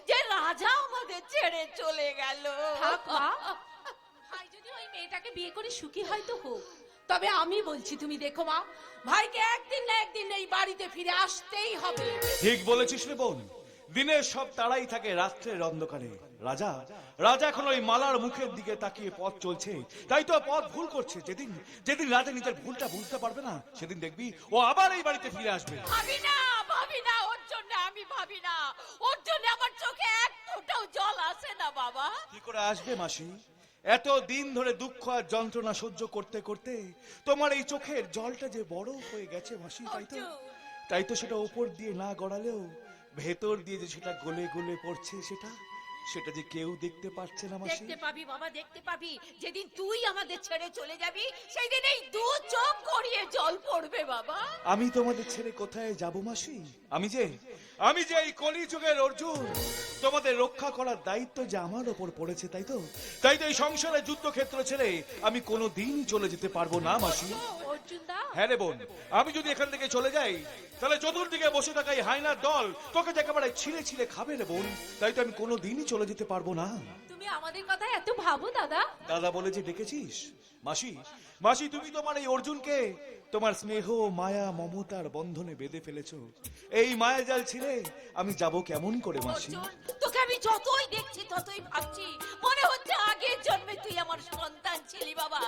যে রাজা আমাদের ছেড়ে চলে গেল। থাক মা, ভাই যদি ওই মেয়েটাকে বিয়ে করে সুখী হয় তো হোক, তবে আমি বলছি তুমি দেখো মা, ভাইকে একদিন না একদিন এই বাড়িতে ফিরে আসতেই হবে। ঠিক বলেছিস রে বোন, দিনের সব তাড়াই থাকে রাত্রের অন্ধকারে। রাজা রাজা এখন ওই মালার মুখের দিকে তাকিয়ে পথ চলছে, তাই তো পথ ভুল করছে। যেদিন যেদিন রাজা নিজের ভুলটা বুঝতে পারবে না, সেদিন দেখবি ও আবার এই বাড়িতে ফিরে আসবে। ভাবি না, ভাবি না, ওর জন্য আমি ভাবি না, ওর জন্য আমার চোখে এক ফোঁটাও জল আসে না বাবা। কি করে আসবে মাসি? এত দিন ধরে দুঃখ আর যন্ত্রণা সহ্য করতে করতে তোমার এই চোখের জলটা যে বড় হয়ে গেছে মাসি, তাই তো সেটা উপর দিয়ে না গড়ালেও ভেতর দিয়ে যে সেটা গলে গলে পড়ছে, সেটা যে কেউ দেখতে পাচ্ছে না মাসি। দেখতে পাবি বাবা, দেখতে পাবি। যেদিন তুই আমাদের ছেড়ে চলে যাবি, সেই দিন এই দু চোখ গড়িয়ে জল পড়বে বাবা। আমি তোমাদের ছেড়ে কোথায় যাব মাসি? আমি যে এই কলিযুগের অর্জুন, তোমাদের রক্ষা করার দায়িত্ব যে আমার ওপর পড়েছে, তাই তো এই সংসারের যুদ্ধক্ষেত্র ছেড়ে আমি কোনোদিন চলে যেতে পারবো না মাসি। অর্জুন দা, হ্যাঁ রে বোন, আমি যদি এখান থেকে চলে যাই, তাহলে চতুর্দিকে বসে থাকা এই হায়নার দল তোকে যে একেবারে ছিঁড়ে ছিঁড়ে খাবে রে বোন, তাই তো আমি কোনোদিনই চলে যেতে পারবো না। তুমি আমাদের কথা এত ভাবো দাদা? দাদা বলে যে ডেকেছিস মাসি, তুমি তোমার এই অর্জুনকে তোমার স্নেহ মায়া মমতার বন্ধনে বেঁধে ফেলেছো। এই মায়া জাল ছিঁড়ে আমি যাব কেমন করে মাসি? অর্জুন, তোকে আমি যতই দেখছি ততই ভাবছি, মনে হচ্ছে আগের জন্মে তুই আমার সন্তান ছিলি বাবা,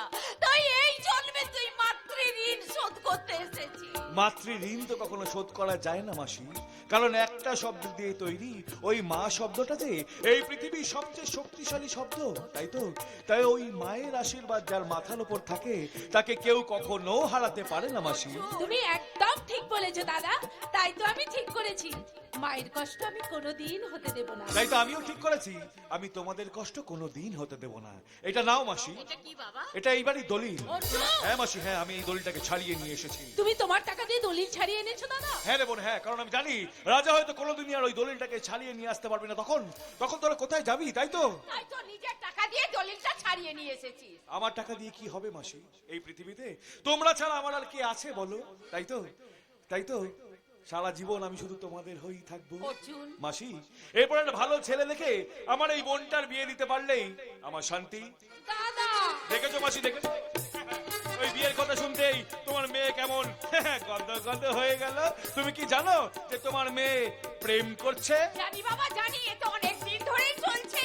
তাই এই জন্মে তুই মাতৃ ঋণ শোধ করতে এসেছিস। মাতৃ ঋণ তো কখনো শোধ করা যায় না মাসি, কারণ একটা শব্দ দিয়ে তৈরি ওই মা শব্দটা যে এই পৃথিবীর সবচেয়ে শক্তিশালী শব্দ, তাই ওই মায়ের আশীর্বাদ যার মাথার উপর থাকে তাকে কেউ কখনো হারাতে পারে না মাসি। তুমি একদম ঠিক বলেছো দাদা, তাই তো আমি ঠিক করেছি, মায়ের কষ্ট আমি কোনোদিন হতে দেব না। তাই তো আমিও ঠিক করেছি, আমি তোমাদের কষ্ট কোনোদিন হতে দেব না। এটা নাও মাসি, এটা কি বাবা? এটা এইবারই দলিল। অর্জুন! হ্যাঁ মাসি, হ্যাঁ, আমি এই দলিলটাকে ছাড়িয়ে নিয়ে এসেছি। তুমি তোমার টাকা দিয়ে দলিল ছাড়িয়ে এনেছো দাদা? হ্যাঁ রে বোন, হ্যাঁ, কারণ আমি জানি রাজা হয়তো কোনোদিনই আর ওই দলিলটাকে ছাড়িয়ে নিয়ে আসতে পারবে না। তখন তোরা কোথায় যাবি? তাই তো নিজের টাকা দিয়ে দলিলটা ছাড়িয়ে নিয়ে এসেছিস। আমার টাকা দিয়ে কি হবে মাসি? এই পৃথিবীতে তোমরা ছাড়া আমার আর কে আছে বলো? তাই তো সারা জীবন আমি শুধু তোমাদের হয়েই থাকবো অর্জুন! মাসি, এরপর একটা ভালো ছেলে দেখে আমার এই বোনটার বিয়ে দিতে পারলেই আমার শান্তি। দাদা, দেখেছো মাসি, দেখেছো ওই বিয়ের কথা শুনতেই তোমার মেয়ে কেমন গন্ধ হয়ে গেল। তুমি কি জানো যে তোমার মেয়ে প্রেম করছে? জানি বাবা, জানি, এ তো অনেক দিন ধরেই চলছে।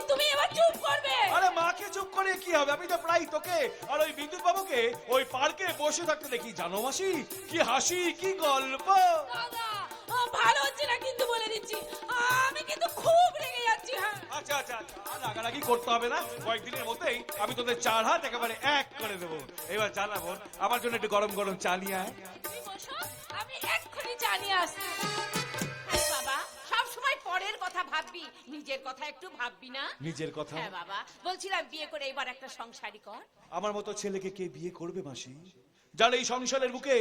তুমি এবার চুপ করবে। আরে মাকে চুপ করে কি হবে? আমি তো প্রায় তোকে আর ওই বিদ্যুৎ বাবুকে ওই পার্কে বসে থাকতে দেখি। জানো মাসি, কি হাসি, কি গল্প। দাদা, ভালো হচ্ছে না কিন্তু বলে দিচ্ছি, আমি কিন্তু খুব রেগে যাচ্ছি। হ্যাঁ, আচ্ছা, রাগারাগি করতে হবে না, কয়েকদিনের মধ্যেই আমি তোদের 4 হাত একেবারে এক করে দেবো। এবার জানাবো আমার জন্য একটু গরম গরম চা নিয়ে আয়। তুমি বসো, আমি এক্ষুনি জানিয়ে আসছি। হ্যাঁ বাবা, সব সময় পরের কথা ভাববি, নিজের কথা একটু ভাববি না? নিজের কথা? হ্যাঁ বাবা, বলছিলাম বিয়ে করে এবার একটা সংসারী কর। আমার মতো ছেলেকে কে বিয়ে করবে মাসি, যার এই সংসারের বুকে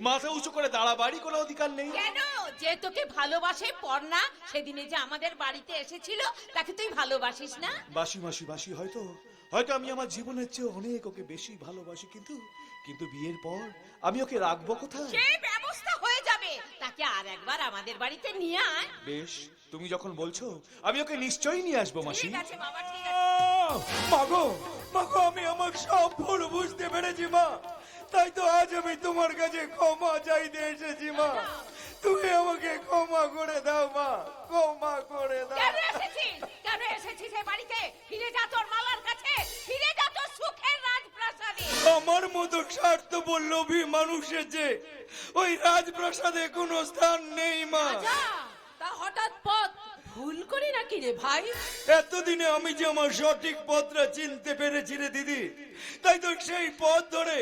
মাথা উঁচু করে দাঁড়াবাড়ি কোনো অধিকার নেই? কেন? যে তোকে ভালোবাসে পর্ণা, সেদিনে যে আমাদের বাড়িতে এসেছিল, তাকে তুই ভালোবাসিস না? বাসি হয়তো আমি আমার জীবনের চেয়ে অনেক ওকে বেশি ভালোবাসি, কিন্তু বিয়ের পর আমি ওকে রাখবো কোথায়? সে ব্যবস্থা হয়ে যাবে, তাকে আর একবার আমাদের বাড়িতে নিয়ে আয়। বেশ, তুমি যখন বলছো আমি ওকে নিশ্চয়ই নিয়ে আসবো মাসি। ঠিক আছে বাবা, ঠিক আছে। মাগো, আমি আমার সব ভুল বুঝতে পেরেছি মা, তাই তো আজ আমি তোমার কাছে ক্ষমা চাইতে এসেছি মা। তুমি আমাকে ক্ষমা করে দাও মা। তোমার মতো স্বার্থপর লোভী মানুষের যে ওই রাজপ্রাসাদে কোনো স্থান নেই মা। রাজা, তা হঠাৎ পথ ভুল করি নাকি রে ভাই? এতদিনে আমি যে আমার সঠিক পথটা চিনতে পেরেছি রে দিদি, তাই তো সেই পথ ধরে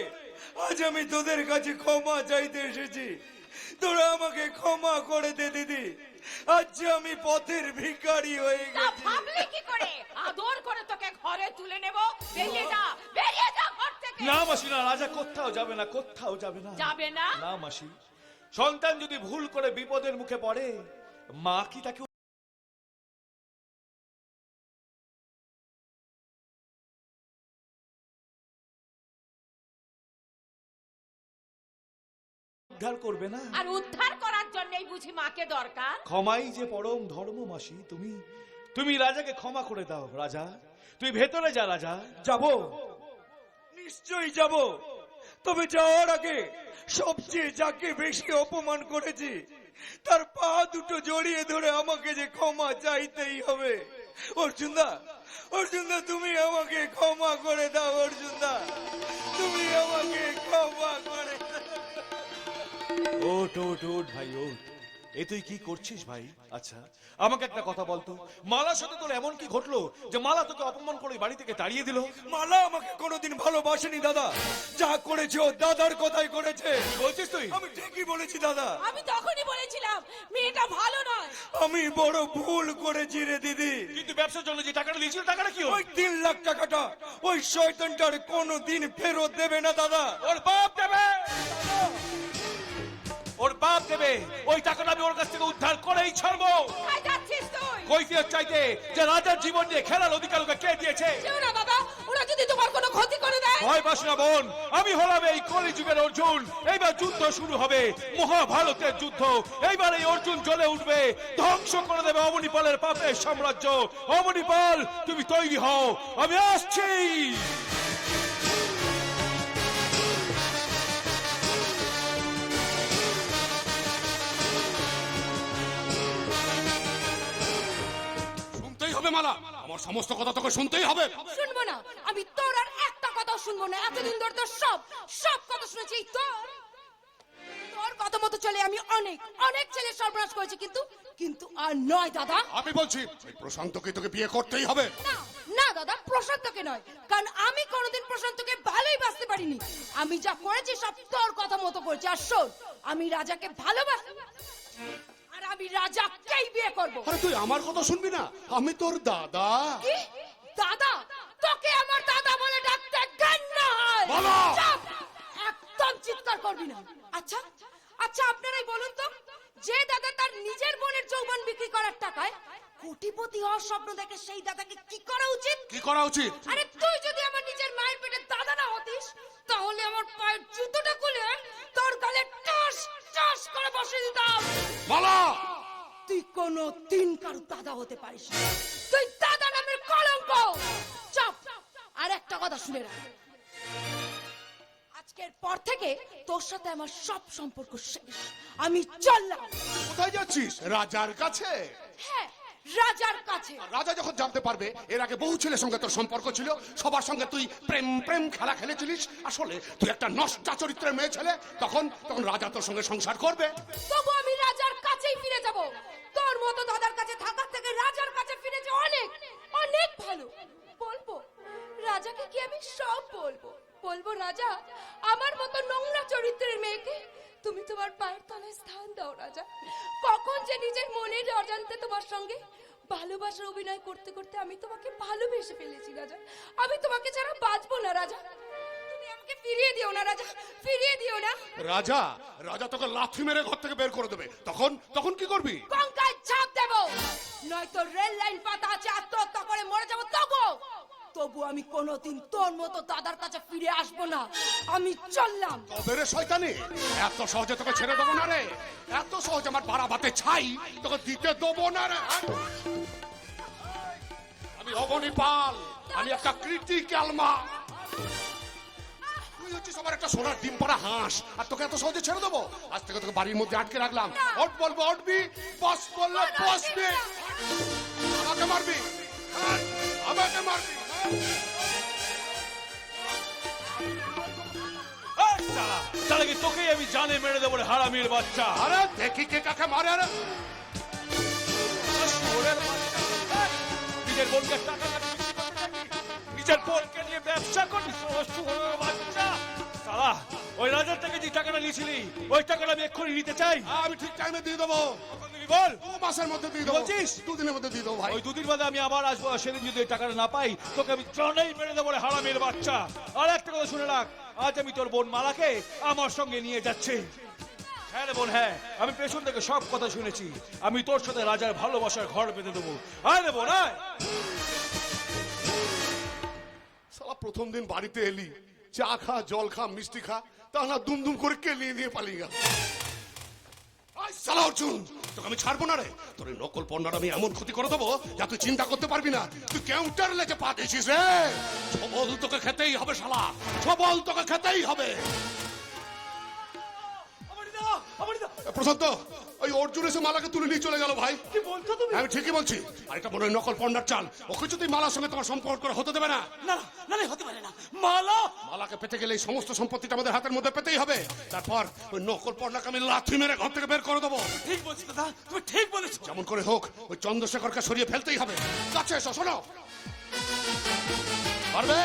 আজ আমি তোদের কাছে ক্ষমা চাইতে এসেছি। তোরা আমাকে ক্ষমা করে দে দিদি, আজ যে আমি পথের ভিখারি হয়ে তা গেছি। ভাবলি কি করে আদর করে তোকে ঘরে তুলে নেব? বেরিয়ে যা, বেরিয়ে যা ঘর থেকে। না মাসি না, রাজা কোথাও যাবে না, কোথাও যাবে না। যাবে না? না মাসি, সন্তান যদি ভুল করে বিপদের মুখে পড়ে, মা কি তাকে উদ্ধার করবে না? আর উদ্ধার করার জন্যই বুঝি মাকে দরকার? ক্ষমাই যে পরম ধর্ম মাসি। তুমি রাজাকে ক্ষমা করে দাও। রাজা, তুই ভেতরে যা। রাজা, যাব, নিশ্চয়ই যাব। তবে যাওয়ার আগে সবচেয়ে যাকে বেশি অপমান করেছি তার পা দুটো জড়িয়ে ধরে আমাকে যে ক্ষমা চাইতেই হবে। অর্জুনদা, অর্জুনদা, তুমি আমাকে ক্ষমা করে দাও। অর্জুনদা, তুমি আমাকে ক্ষমা করে দাও। ওঠ ওঠ ওঠ ভাই ওঠ। এ তুই কি করছিস ভাই? আচ্ছা, আমাকে একটা কথা বলতো, মালার সাথে তোর এমন কি ঘটলো যে মালা তোকে অপমান করে বাড়ি থেকে তাড়িয়ে দিল? মালা আমাকে কোনোদিন ভালোবাসেনি দাদা। যা করেছে ও দাদার কথাই করেছে। বলছিস তুই? আমি ঠিকই বলেছি দাদা। আমি তখনই বলেছিলাম মেয়েটা ভালো নয়। আমি বড় ভুল করেছি রে দিদি। কিন্তু ব্যবসার জন্য যে টাকাটা দিয়েছিল, টাকাটা কি হলো? ওই 3 লাখ টাকাটা ওই শয়তানটার কোনোদিন ফেরত দেবে না দাদা। ওর বাপ দেবে, ওর বাপ দেবে। ওই টাকাটা আমি ওর কাছ থেকে উদ্ধার করেই ছাড়বো। কোথায় যাচ্ছিস তুই? কৈফিয়ত চাইতে যে রাজার জীবন নিয়ে খেলার অধিকার ওকে কে দিয়েছে? যেও না বাবা, ওরা যদি তোমার কোনো ক্ষতি করে দেয়। ভয় পাস না বোন, আমি হলাম এই কলিযুগের অর্জুন। এইবার যুদ্ধ শুরু হবে, মহাভারতের যুদ্ধ। এইবার এই অর্জুন জ্বলে উঠবে, ধ্বংস করে দেবে অবনীপালের পাপের সাম্রাজ্য। অবনীপাল, তুমি তৈরি হও, আমি আসছি। শুনতেই হবে মালা, আমার সমস্ত কথা তোকে শুনতেই হবে। শুনবো না, আমি তোর আর একটা কথাও শুনবো না। এতদিন ধরে তোর সব কথা শুনেছি। এই তোর কথা মতো চলে আমি অনেক অনেক ছেলে সর্বনাশ করেছি, কিন্তু আর নয় দাদা। আমি বলছি এই প্রশান্তকে তোকে বিয়ে করতেই হবে। না না দাদা, প্রশান্তকে নয়, কারণ আমি কোনোদিন প্রশান্তকে ভালোই বাসতে পারিনি। আমি যা করেছি সব তোর কথা মতো করেছি। আর শোন, আমি রাজাকে ভালোবাসি আর আমি রাজাকেই বিয়ে করবো। আরে তুই আমার কথা শুনবি না? আমি তোর দাদা। কি দাদা? তোকে আমার দাদা বলে ডাকতে ঘৃণা হয়। বলো। চুপ! একদম চিৎকার করবি না। আচ্ছা আচ্ছা, আপনারাই বলুন তো, যে দাদা তার নিজের বোনের যৌবন বিক্রি করার টাকায় কোটিপতি হওয়ার স্বপ্ন দেখে, সেই দাদাকে কি করা উচিত? কি করা উচিত? আরে তুই যদি আমার নিজের মায়ের পেটে দাদা না হতিস, তাহলে আমার পায়ের জুতোটা খুলে তোর গালে টাস টাস করে বসে দিতাম। বলো। তুই কোনো দিন কারো দাদা হতে পারিস না। তুই দাদা নামের কলঙ্ক। চুপ! আর একটা কথা শুনে রাখ, আজকের পর থেকে তোর সাথে আমার সব সম্পর্ক শেষ। আমি চললাম। কোথায় যাচ্ছিস? রাজার কাছে? হ্যাঁ, রাজার কাছে। রাজা যখন জানতে পারবে এর আগে বহু ছেলের সঙ্গে তোর সম্পর্ক ছিল, সবার সঙ্গে তুই প্রেম প্রেম খেলা খেলেছিলিস, আসলে তুই একটা নষ্টা চরিত্রের মেয়ে ছেলে, তখন রাজা তোর সঙ্গে সংসার করবে। তবু আমি রাজার কাছেই ফিরে যাব। তোর মতো দাদার কাছে থাকার থেকে রাজার কাছে ফিরে যাওয়া অনেক অনেক ভালো। বলবো রাজাকে কি আমি সব বলবো রাজা, আমার মতো নোংরা চরিত্রের মেয়েকে তুমি তোমার পায়ের তলায় স্থান দাও রাজা। কখন যে নিজের মনের অজান্তে তোমার সঙ্গে ভালোবাসার অভিনয় করতে করতে আমি তোমাকে ভালোবেসে ফেলেছি রাজা। আমি তোমাকে ছাড়া বাঁচবো না রাজা। তুমি আমাকে ফিরিয়ে দিও না রাজা, ফিরিয়ে দিও না। রাজা রাজা তোকে লাথি মেরে ঘর থেকে বের করে দেবে, তখন কি করবি? গঙ্গায় ঝাঁপ দেবো, নয়তো রেল লাইন পাতা আছে আত্মহত্যা করে মরে যাবো। তবু আমি কোনোদিন তোর মতো দাদার কাছে ফিরে আসবো না। আমি চললাম। তবে রে শয়তানি, এত সহজে তোকে ছেড়ে দেবো না রে। এত সহজে আমার বাড়া ভাতে ছাই তোকে দিতে দেবো না রে। আমি অবনীপাল, আমি একটা ক্রিটিক্যাল মা। তুই হচ্ছিস আমার একটা সোনার ডিম পাড়া হাঁস, আর তোকে এত সহজে ছেড়ে দেবো? আজ থেকে তোকে বাড়ির মধ্যে আটকে রাখলাম। ওঠ বলবো উঠবি, বস বললে বসবি। আমাকে মারবি, আমাকে মারবি। তাহলে কি তোকেই আমি জানে মেরে দেবো রে হারামির বাচ্চা। আরে দেখি কে কাকে মারে। আরে শহরের বাচ্চা, নিজের বোনকে টাকা কাটে বিক্রি করতে যাবি, নিজের বোনকে নিয়ে ব্যবসা করবি, শহরের বাচ্চা। সালা ওই রাজার থেকে যে টাকাটা নিয়েছিলি ওই টাকাটা আমি এক্ষুনি নিতে চাই। আমি ঠিক টাইমে দিয়ে দেবো। কখন দিবি বল? 2 মাসের মধ্যে দিয়ে দেবো। বলছিস? 2 দিনের মধ্যে দিয়ে দেবো ভাই। ওই 2 দিন বাদে আমি আবার আসবো, আর সেদিন যদি ওই টাকাটা না পাই তোকে আমি জনেই মেরে দেবো রে হারামির বাচ্চা। আর একটা কথা শুনে রাখ, আজ আমি তোর বোন মালাকে আমার সঙ্গে নিয়ে যাচ্ছি। হ্যাঁ রে বোন, হ্যাঁ, আমি পেছন থেকে সব কথা শুনেছি। আমি তোর সাথে রাজার ভালোবাসার ঘর বেঁধে দেবো। আয় রে বোন আয়। শালা প্রথম দিন বাড়িতে এলি, চা খা, জল খা, মিষ্টি খা, তা না দুম করে কে নিয়ে পালিয়ে গেল। আয় শালা অর্জুন, তোকে আমি ছাড়বো না রে। তোর এই নকল পণ্যটা আমি এমন ক্ষতি করে দেবো যা তুই চিন্তা করতে পারবি না। তুই কাউন্টার লেগে পা দিয়েছিস রে। ছবল তোকে খেতেই হবে শালা, ছবল তোকে খেতেই হবে। প্রশান্ত, ওই অর্জুন এসে মালাকে তুলে নিয়ে চলে গেল ভাই। কি বলছো তুমি? আমি ঠিকই বলছি। আর এটা মনে হয় নকল পণ্যার চাল। ওকে যদি মালার সঙ্গে তোমার সম্পর্ক হতে দেবে না। না না না, হতে পারে না। মালা মালাকে পেতে গেলে এই সমস্ত সম্পত্তিটা আমাদের হাতের মধ্যে পেতেই হবে। তারপর ওই নকল পণ্যকে আমি লাথি মেরে ঘর থেকে বের করে দেবো। ঠিক বলছি দাদা, তুমি ঠিক বলেছো। যেমন করে হোক ওই চন্দ্রশেখরকে সরিয়ে ফেলতেই হবে। কাছে এসো, শোনো। পারবে?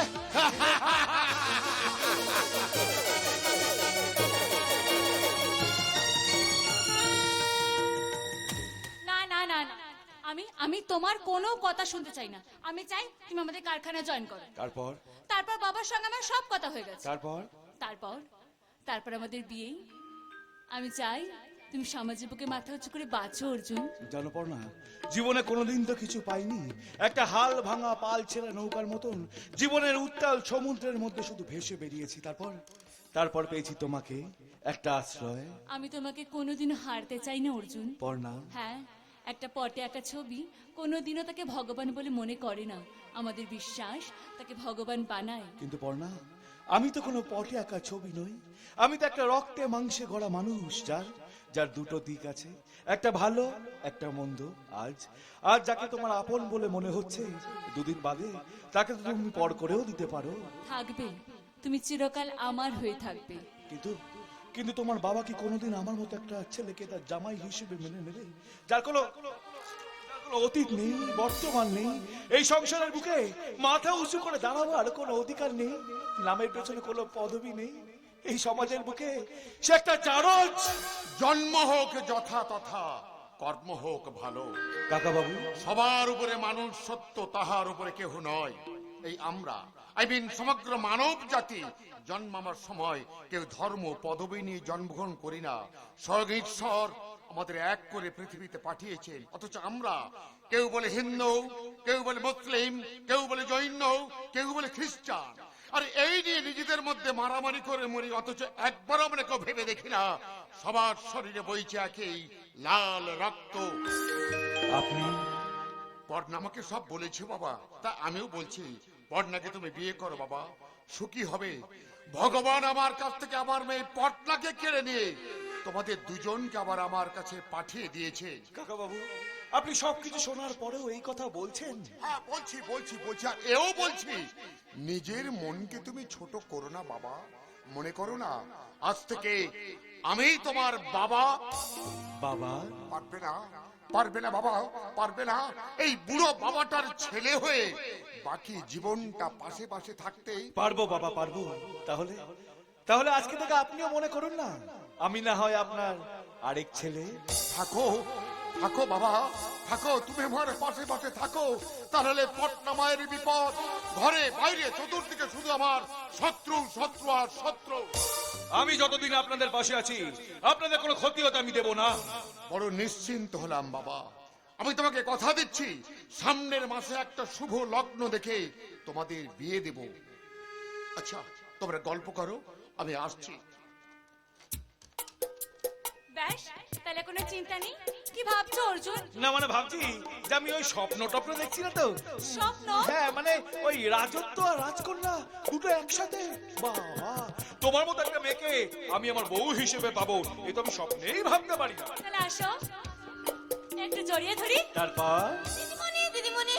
না না না না, আমি তোমার কোনো কথা শুনতে চাই না। আমি চাই তুমি আমাদের কারখানায় জয়েন করো। তারপর তারপর বাবার সঙ্গে আমার সব কথা হয়ে গেছে। তারপর তারপর তারপর আমাদের বিয়ে। আমি চাই তুমি সমাজের বুকে মাথা উঁচু করে বাঁচো অর্জুন। জানো পর্ণা, জীবনে কোনোদিন তো কিছু পাইনি, একটা হাল ভাঙা পাল ছেড়ে নৌকার মতন জীবনের উত্তাল সমুদ্রের মধ্যে শুধু ভেসে বেরিয়েছি। তারপর পেয়েছি তোমাকে, একটা আশ্রয়। আমি তোমাকে কোনোদিনও হারতে চাই না অর্জুন। পর্ণা, হ্যাঁ, একটা পটে একটা ছবি কোনোদিনও তাকে ভগবান বলে মনে করে না। আমাদের বিশ্বাস তাকে ভগবান বানায়। কিন্তু পর্ণা, আমি তো কোনো পটে আঁকা ছবি নই। আমি তো একটা রক্তে মাংসে গড়া মানুষ, যার দুটো দিক আছে, একটা ভালো একটা মন্দ। আজ যাকে তোমার আপন বলে মনে হচ্ছে, 2 দিন বাদে তাকে তো তুমি পর করেও দিতে পারো। থাকবে, তুমি চিরকাল আমার হয়ে থাকবে। কিন্তু তোমার বাবা কি কোনোদিন আমার মতো একটা ছেলেকে তার জামাই হিসেবে মেনে নেবে, যার কোনো অতীত নেই, বর্তমান নেই, এই সংসারের বুকে মাথা উঁচু করে দাঁড়াবার কোনো অধিকার নেই, নামের পেছনে কোনো পদবি নেই এই সমাজের বুকে? সে একটা জারজ। জন্ম হোক যথা তথা, কর্ম হোক ভালো। কাকা বাবু, সবার উপরে মানুষ সত্য, তাহার উপরে কেহ নয়। এই আমরা, সমগ্র মানব জাতি জন্মাবার সময় কেউ ধর্ম পদবী নিয়ে জন্মগ্রহণ করি না। স্বয়ং ঈশ্বর আমাদের এক করে পৃথিবীতে পাঠিয়েছেন। অথচ আমরা কেউ বলে হিন্দু, কেউ বলে মুসলিম, কেউ বলে জৈন, কেউ বলে খ্রিস্টান। আর এই নিয়ে নিজেদের মধ্যে মারামারি করে মরি। অথচ একবার আমরা কেউ ভেবে দেখি না সবার শরীরে বইছে একই লাল রক্ত। আপনি পর্ণা আমাকে সব বলেছে বাবা, তা আমিও বলছি পর্ণাকে তুমি বিয়ে করো বাবা, সুখী হবে। ভগবান আমার কাছ থেকে আমার মেয়ে পর্ণাকে কেড়ে নিয়ে তোমাদের দুজনকে আবার আমার কাছে পাঠিয়ে দিয়েছে। কাকা বাবু, আপনি সবকিছু শোনার পরেও এই কথা বলছেন? হ্যাঁ, বলছি। আর এও বলছি, নিজের মনকে তুমি ছোট করো না বাবা। মনে করো না আজ থেকে আমি তোমার বাবা। বাবা? পারবে না বাবা, পারবে না। এই বুড়ো বাবাটার ছেলে হয়ে বাকি জীবনটা পাশে পাশে থাকতে পারবো বাবা, পারবো। তাহলে আজকে থেকে আপনিও মনে করুন না আমি না হয় আপনার আরেক ছেলে। থাকো বাবা, থাকো, তুমি আমার পাশে পাশে থাকো। তাহলে পটনা মায়ের বিপদ, ঘরে বাইরে চতুর্দিকে শুধু আমার শত্রু আর শত্রু। আমি যতদিন আপনাদের পাশে আছি আপনাদের কোনো ক্ষতি হতে আমি দেব না। বড় নিশ্চিন্ত হলাম বাবা। আমি তোমাকে কথা দিচ্ছি, সামনের মাসে একটা শুভ লগ্ন দেখে তোমাদের বিয়ে দেব। আচ্ছা, তোমরা গল্প করো, আমি আসছি। ব্যাস, তাহলে কোনো চিন্তা নেই। কি ভাবছো অর্জুন? না মানে ভাবছি যে আমি ওই স্বপ্ন টপ্ন দেখছি না তো। স্বপ্ন? হ্যাঁ, মানে ওই রাজত্ব আর রাজকন্যা দুটো একসাথে। বাবা, তোমার মতো একটা মেয়েকে আমি আমার বউ হিসেবে পাবো, এ তো আমি স্বপ্নেই ভাবতে পারি না। তাহলে আসো, একটু জড়িয়ে ধরি। তারপর দিদিমণি,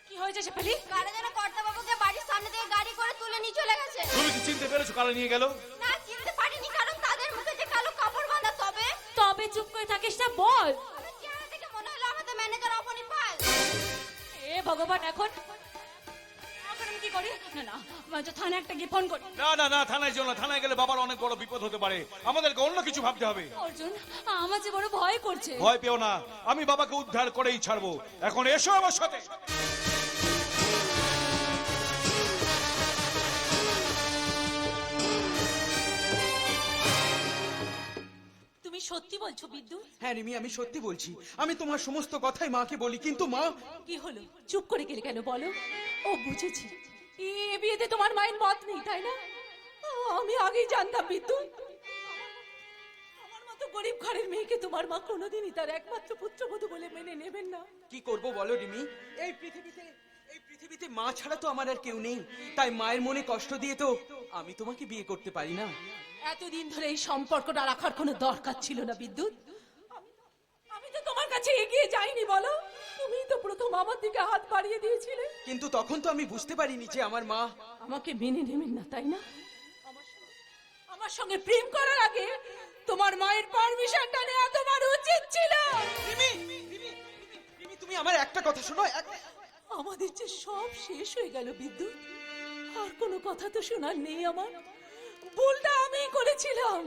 কি হয়েছে শেফালি? কারা যেন কর্তা বাবুকে বাড়ির সামনে থেকে গাড়ি করে তুলে নিয়ে চলে গেছে। তুমি কি চিনতে পেরেছো কারা নিয়ে গেল? না, চিনতে পারিনি। চুপ করে থাকিস না, বল। আমার চেহারা দেখে মনে হলো আমাদের ম্যানেজার অবনী পাল। এ ভগবান, এখন এখন আমি কি করি? না না, আমি থানায় একটা গিয়ে ফোন করি। না না না, থানায় যেও না। থানায় গেলে বাবার অনেক বড় বিপদ হতে পারে। আমাদেরকে অন্য কিছু ভাবতে হবে। অর্জুন, আমার যে বড় ভয় করছে। ভয় পেও না, আমি বাবাকে উদ্ধার করেই ছাড়বো। এখন এসো আমার সাথে। তুমি সত্যি বলছো বিদ্যুৎ? হ্যাঁ রিমি, আমি সত্যি বলছি। আমি তোমার সমস্ত কথাই মাকে বলি, কিন্তু মা। কি হলো, চুপ করে গেলে কেন বলো? ও বুঝেছি, এ বিয়েতে তোমার মায়ের মত নেই, তাই না? আমি আগেই জানতাম বিদ্যুৎ। আমার মতো গরিব ঘরের মেয়েকে তোমার মা কোনোদিনই তার একমাত্র পুত্রবধূ বলে মেনে নেবেন না। কি করব বলো রিমি? এই পৃথিবীতে মা ছাড়া তো আমার আর কেউ নেই। তাই মায়ের মনে কষ্ট দিয়ে তো আমি তোমাকে বিয়ে করতে পারি না। এতদিন ধরে এই সম্পর্কটা রাখার কোনো দরকার ছিল না বিদ্যুৎ। আমি তো তোমার কাছে এগিয়ে যাইনি বলো, তুমি তো প্রথম আমার দিকে হাত বাড়িয়ে দিয়েছিলে। কিন্তু তখন তো আমি বুঝতে পারিনি যে আমার মা আমাকে মেনে নেবেন না, তাই না? আমার সঙ্গে প্রেম করার আগে তোমার মায়ের পারমিশনটা নেওয়া তোমার উচিত ছিল। রিমি, তুমি আমার একটা কথা শোনো। আমাদের যে সব শেষ হয়ে গেল বিদ্যুৎ, আর কোনো কথা তো শোনার নেই আমার। ভুলটা আমি করেছিলাম,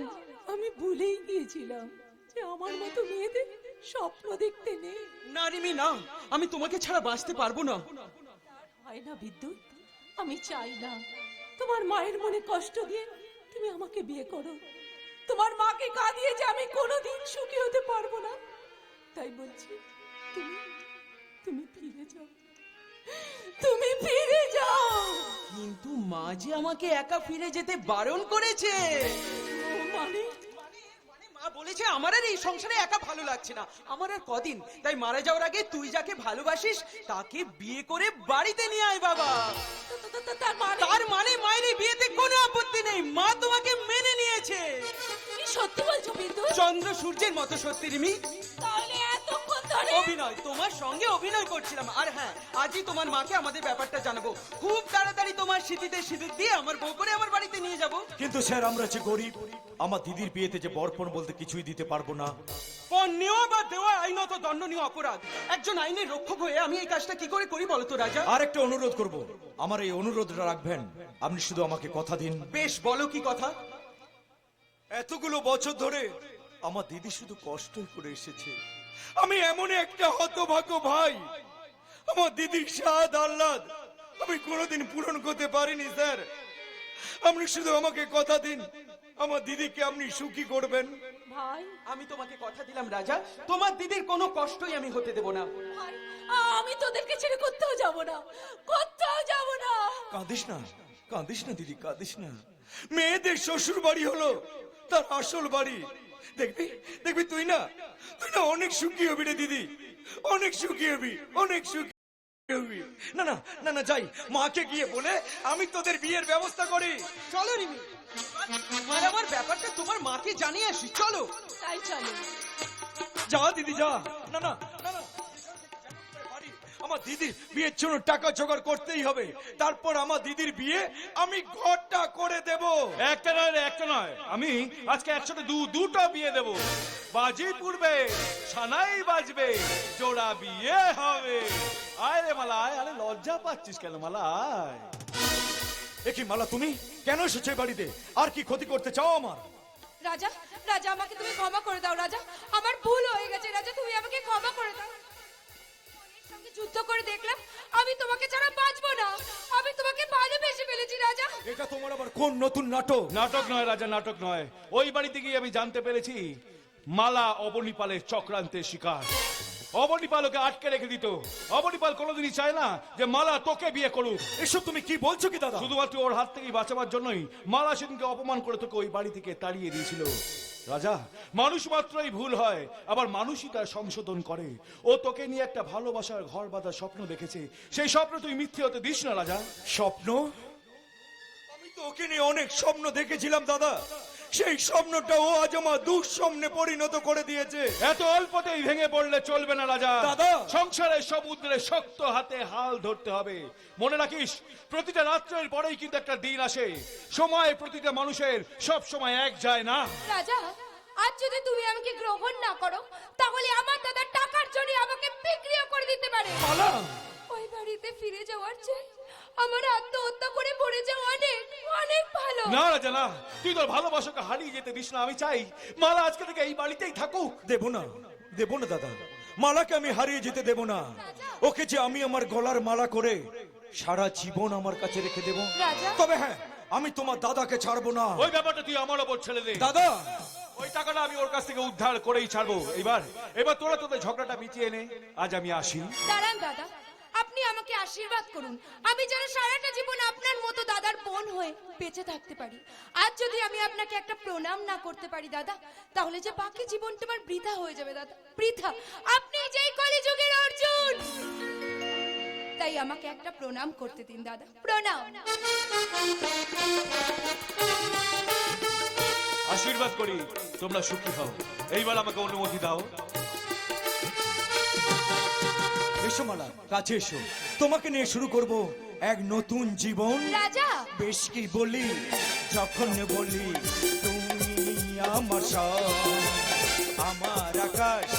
আমি ভুলেই গিয়েছিলাম যে আমার মতো মেয়েদের স্বপ্ন দেখতে নেই। না রিমি না, আমি তোমাকে ছাড়া বাঁচতে পারবো না। হয় না বিদ্যুৎ, আমি চাই না তোমার মায়ের মনে কষ্ট দিয়ে তুমি আমাকে বিয়ে করো। তোমার মাকে কাঁদিয়ে যে আমি কোনোদিন সুখী হতে পারবো না। তাই বলছি, তুমি তুমি ফিরে যাও, তুমি ফিরে যাও। কিন্তু মা যে আমাকে একা ফিরে যেতে বারণ করেছে। মানে মা বলেছে আমার আর এই সংসারে একা ভালো লাগছে না, আমার আর কদিন। তাই মারা যাওয়ার আগে তুই যাকে ভালোবাসিস তাকে বিয়ে করে বাড়িতে নিয়ে আয় বাবা। তার মানে মায়ের এই বিয়েতে কোনো আপত্তি নেই, মা তোমাকে মেনে নিয়েছে। তুমি সত্যি বলছো বিদ্যুৎ? চন্দ্র সূর্যের মতো সত্যি রিমি। তাহলে এতক্ষণ ধরে অভিনয়, তোমার সঙ্গে অভিনয় করছিলাম। আর হ্যাঁ, আজই তোমার মাকে আমাদের ব্যাপারটা জানাবো। খুব তাড়াতাড়ি তোমার স্মৃতিতে সিঁদুর দিয়ে আমার বউ করে আমার বাড়িতে নিয়ে যাব। কিন্তু স্যার, আমরা যে গরিব, আমার দিদির বিয়েতে যে বরপণ বলতে কিছুই দিতে পারবো না। পণ নেওয়া বা দেওয়া আইনত দণ্ডনীয় অপরাধ। একজন আইনের রক্ষক হয়ে আমি এই কাজটা কি করে করি বলো তো রাজা? আর একটা অনুরোধ করব, আমার এই অনুরোধটা রাখবেন। আপনি শুধু আমাকে কথা দিন। বেশ, বলো কি কথা? এতগুলো বছর ধরে আমার দিদি শুধু কষ্টই করে এসেছে। আমি এমন একটা হতভাগ্য ভাই, আমার দিদির স্বাদ আহ্লাদ আমি কোনোদিন পূরণ করতে পারিনি স্যার। আপনি শুধু আমাকে কথা দিন, আমার দিদিকে আপনি সুখী করবেন। ভাই, আমি তোমাকে কথা দিলাম রাজা, তোমার দিদির কোনো কষ্টই আমি হতে দেব না। ভাই, আমি তোদেরকে ছেড়ে কোথাও যাব না, কোথাও যাব না। কাঁদিস না, কাঁদিস না দিদি, কাঁদিস না। মেয়েদের শ্বশুর বাড়ি হলো তার আসল বাড়ি। দেখবি দেখবি, তুই না অনেক সুখী হবি রে দিদি, অনেক সুখী হবি, অনেক সুখী হবি। না না না না, যাই, মাকে গিয়ে বলে আমি তোদের বিয়ের ব্যবস্থা করি। চলো রিমি, আর আমার ব্যাপারটা তোমার মাকে জানিয়ে আসি। চলো। তাই চলো। যা দিদি যা। না না না না, আমার দিদির বিয়ের জন্য টাকা জোগাড় করতেই হবে। তারপর আমার দিদির বিয়ে আমি ঘরটা করে দেব। একটা নয় রে, একটা নয়, আমি আজকে একসাথে দুটো বিয়ে দেব। বাজি পুড়বে, সানাই বাজবে, জোড়া বিয়ে হবে। আয় রে মালা আয়। আরে লজ্জা পাচ্ছিস কেন মালা? আয়। একি মালা, তুমি কেন এসেছো এই বাড়িতে? আর কি ক্ষতি করতে চাও আমার? রাজা, রাজা, আমাকে তুমি ক্ষমা করে দাও রাজা, আমার ভুল হয়ে গেছে রাজা, তুমি আমাকে ক্ষমা করে দাও। অনেক সঙ্গে যুদ্ধ করে দেখলাম আমি তোমাকে ছাড়া বাঁচবো না, আমি তোমাকে ভালোবেসে ফেলেছি রাজা। এটা তোমার আবার কোন নতুন নাটক? নাটক নয় রাজা, নাটক নয়। ওই বাড়িতে গিয়ে আমি জানতে পেরেছি মালা অবনীপালের চক্রান্তের শিকার। অবনীপাল ওকে আটকে রেখে দিত। অবনীপাল কোনোদিনই চায় না যে মালা তোকে বিয়ে করুক। এসব তুমি কি বলছো কি দাদা? শুধুমাত্র ওর হাত থেকে বাঁচাবার জন্যই মালা সেদিনকে অপমান করে তোকে ওই বাড়ি থেকে তাড়িয়ে দিয়েছিল। রাজা, মানুষ মাত্রই ভুল হয়, আবার মানুষই তার সংশোধন করে। ও তোকে নিয়ে একটা ভালোবাসার ঘর বাঁধার স্বপ্ন দেখেছে, সেই স্বপ্ন তুই মিথ্যে হতে দিস না রাজা। স্বপ্ন? আমি তো ওকে নিয়ে অনেক স্বপ্ন দেখেছিলাম দাদা, সেই স্বপ্নটা ও আজ আমার দুঃস্বপ্নে পরিণত করে দিয়েছে। এত অল্পতেই ভেঙে পড়লে চলবে না রাজা। দাদা, সংসারের সমুদ্রে শক্ত হাতে হাল ধরতে হবে। মনে রাখিস, প্রতিটা রাত্রের পরেই কিন্তু একটা দিন আসে। সময় প্রতিটা মানুষের সব সময় এক যায় না। রাজা, আজ যদি তুমি আমাকে গ্রহণ না করো তাহলে আমার দাদা টাকার জন্য আমাকে বিক্রিও করে দিতে পারে। মালা ওই বাড়িতে ফিরে যাওয়ার চেয়ে আমার আত্মহত্যা করে মরে যাওয়া অনেক অনেক ভালো। না রাজা না, তুই তোর ভালোবাসাকে হারিয়ে যেতে দিস না। আমি চাই মালা আজকে থেকে এই বাড়িতেই থাকুক। দেব না দাদা, মালাকে আমি হারিয়ে যেতে দেব না। ওকে যে আমি আমার গলার মালা করে সারা জীবন আমার কাছে রেখে দেব। রাজা। তবে হ্যাঁ, আমি তোমার দাদাকে ছাড়বো না। ওই ব্যাপারটা তুই আমার ওপর ছেড়ে দে। দাদা, ওই টাকাটা আমি ওর কাছ থেকে উদ্ধার করেই ছাড়বো। এবার তোরা তোদের ঝগড়াটা মিটিয়ে নে। আজ আমি আসি। দাঁড়ান দাদা, আপনি আমাকে আশীর্বাদ করুন আমি যেন সারাটা জীবন আপনার মতো দাদার বোন হয়ে বেঁচে থাকতে পারি। আজ যদি আমি আপনাকে একটা প্রণাম না করতে পারি দাদা, তাহলে যে বাকি জীবনটা আমার বৃথা হয়ে যাবে দাদা, বৃথা। আপনি যেই কলিযুগের অর্জুন, তাই আমাকে একটা প্রণাম করতে দিন দাদা, প্রণাম। আশীর্বাদ করি তোমরা সুখী হও। এইবার আমাকে অনুমতি দাও। এসো মালা, কাছে এসো। তোমাকে নিয়ে শুরু করব এক নতুন জীবন। রাজা, বেশ কি বলি যখন বলি তুমি আমার সব, আমার আকাশ,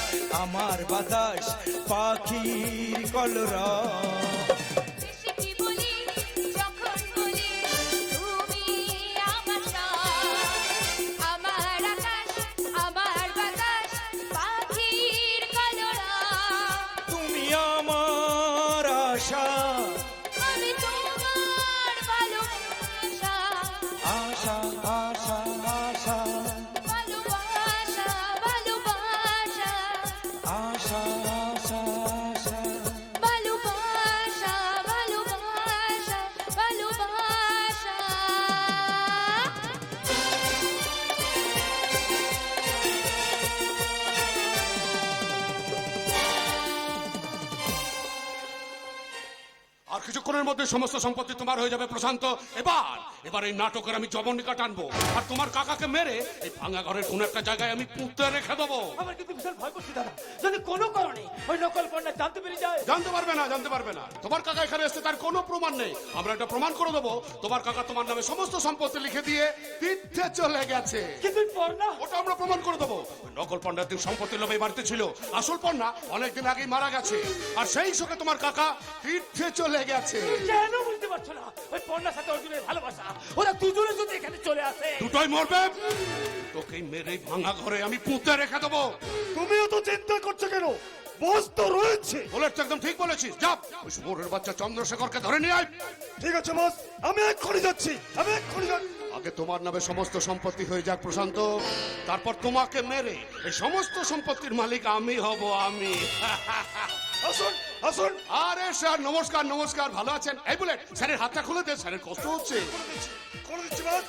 আমার বাতাস, পাখির কলরব। বেশি কি বলি যখন বলি তুমি আমার সব, আমার আকাশ, আমার বাতাস, পাখির কলরব। তুমি আমার আশা, আমি তোমার ভালোবাসা, আশা আশা আশা, ভালোবাসা, ভালোবাসা, আশা আশা আশা। ভালোবাসা, ভালোবাসা, ভালোবাসা। আর কিছুক্ষণের মধ্যে সমস্ত সম্পত্তি তোমার হয়ে যাবে প্রশান্ত। এবার এই নাটকের আমি জবনিকা টানবো, আর তোমার কাকাকে মেরে এই ভাঙা ঘরের কোন একটা জায়গায় আমি পুঁতে রেখে দেবো। আমার কিন্তু বিশাল ভয় করছে দাদা, যদি কোনো কারণে ওই নকল পণ্য জানতে পেরে যায়। জানতে পারবে না। তোমার কাকা এখানে এসে তার কোনো প্রমাণ নেই। আমরা একটা প্রমাণ করে দেবো, তোমার কাকা তোমার নামে সমস্ত সম্পত্তি লিখে দিয়ে তীর্থে চলে গেছে। কিন্তু পর্ণা, ওটা আমরা প্রমাণ করে দেবো। ওই নকল পণ্যার দিন সম্পত্তি লোভে এই বাড়িতে ছিল, আসল পণ্যা অনেকদিন আগেই মারা গেছে, আর সেই শোকে তোমার কাকা তীর্থে চলে গেছে। কেন বুঝতে পারছো না? ওই পর্ণার সাথে অর্জুনের ভালোবাসা, ওরা দুজনে যদি এখানে চলে আসে। দুটোই মরবে। তোকে মেরে ভাঙা ঘরে আমি পুঁতে রেখে দেবো। তুমিও তো চিন্তা করছো কেন? বস তো রয়েছে। বলেছ একদম ঠিক বলেছিস। যা ওই শুভরের বাচ্চা চন্দ্রশেখরকে ধরে নিয়ে আয়। ঠিক আছে বস, আমি এক্ষুনি যাচ্ছি। আগে তোমার নামে সমস্ত সম্পত্তি হয়ে যাক প্রশান্ত, তারপর তোমাকে মেরে এই সমস্ত সম্পত্তির মালিক আমি হব। আমি আসুন আসুন। আরে স্যার নমস্কার, ভালো আছেন? এই বুলেট, স্যারের হাতটা খুলে দে, স্যারের কষ্ট হচ্ছে। করে দিচ্ছি বস।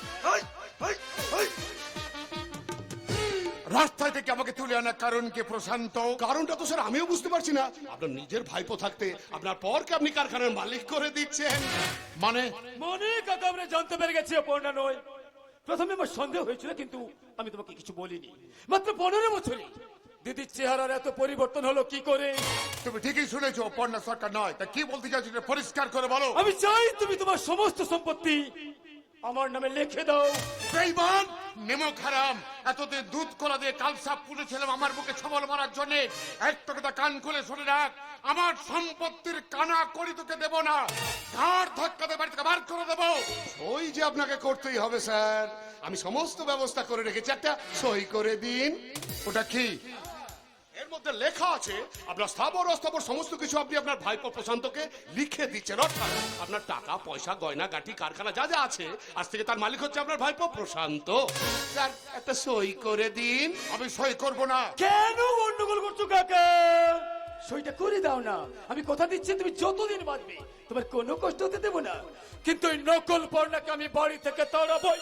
রাস্তায় থেকে আমাকে তুলে আনার কারণ কি প্রশান্ত? কারণটা তো স্যার আমিও বুঝতে পারছি না। আপনার নিজের ভাইপো থাকতে আপনার পরকে আপনি কারখানার মালিক করে দিচ্ছেন, মানে মনে কাকা আমরা জানতে পেরে গেছি ও পর্ণা নয়। প্রথমে আমার সন্দেহ হয়েছিল, কিন্তু আমি তোমাকে কিছু বলিনি। মাত্র 15 বছরে দিদির চেহারার এত পরিবর্তন হলো কি করে? তুমি ঠিকই শুনেছো, পর্ণা সরকার নয়। তা কি বলতে চাইছো পরিষ্কার করে বলো। আমি চাই তুমি তোমার সমস্ত সম্পত্তি আমার নামে লিখে দাও। বেঈমান, নেমক হারাম, এতদিন দুধ কলা দিয়ে কালসাপ পুড়েছিলাম আমার বুকে ছবল মারার জন্য। একটা কথা কান খুলে শুনে রাখ, আমার সম্পত্তির কানা করি তোকে দেব না। ঘাড় ধাক্কা দিয়ে বাড়ি থেকে বার করে দেবো। সই যে আপনাকে করতেই হবে স্যার, আমি সমস্ত ব্যবস্থা করে রেখেছি, একটা সই করে দিন। ওটা কি? এর মধ্যে লেখা আছে আপনার স্থাবর অস্থাবর সমস্ত কিছু আপনি আপনার ভাইপো প্রশান্তকে লিখে দিচ্ছেন। অর্থাৎ আপনার টাকা পয়সা গয়না গাঠি কারখানা যা যা আছে, আজ থেকে তার মালিক হচ্ছে আপনার ভাইপো প্রশান্ত। স্যার একটা সই করে দিন। আমি সই করব না। কেন গন্ডগোল করছো কাকা? সইটা করে দাও না। আমি কথা দিচ্ছি তুমি যতদিন বাঁচবে তোমার কোনো কষ্ট হতে দেবো না। কিন্তু ওই নকল পর্ণাকে আমি বাড়ি থেকে তাড়াবো।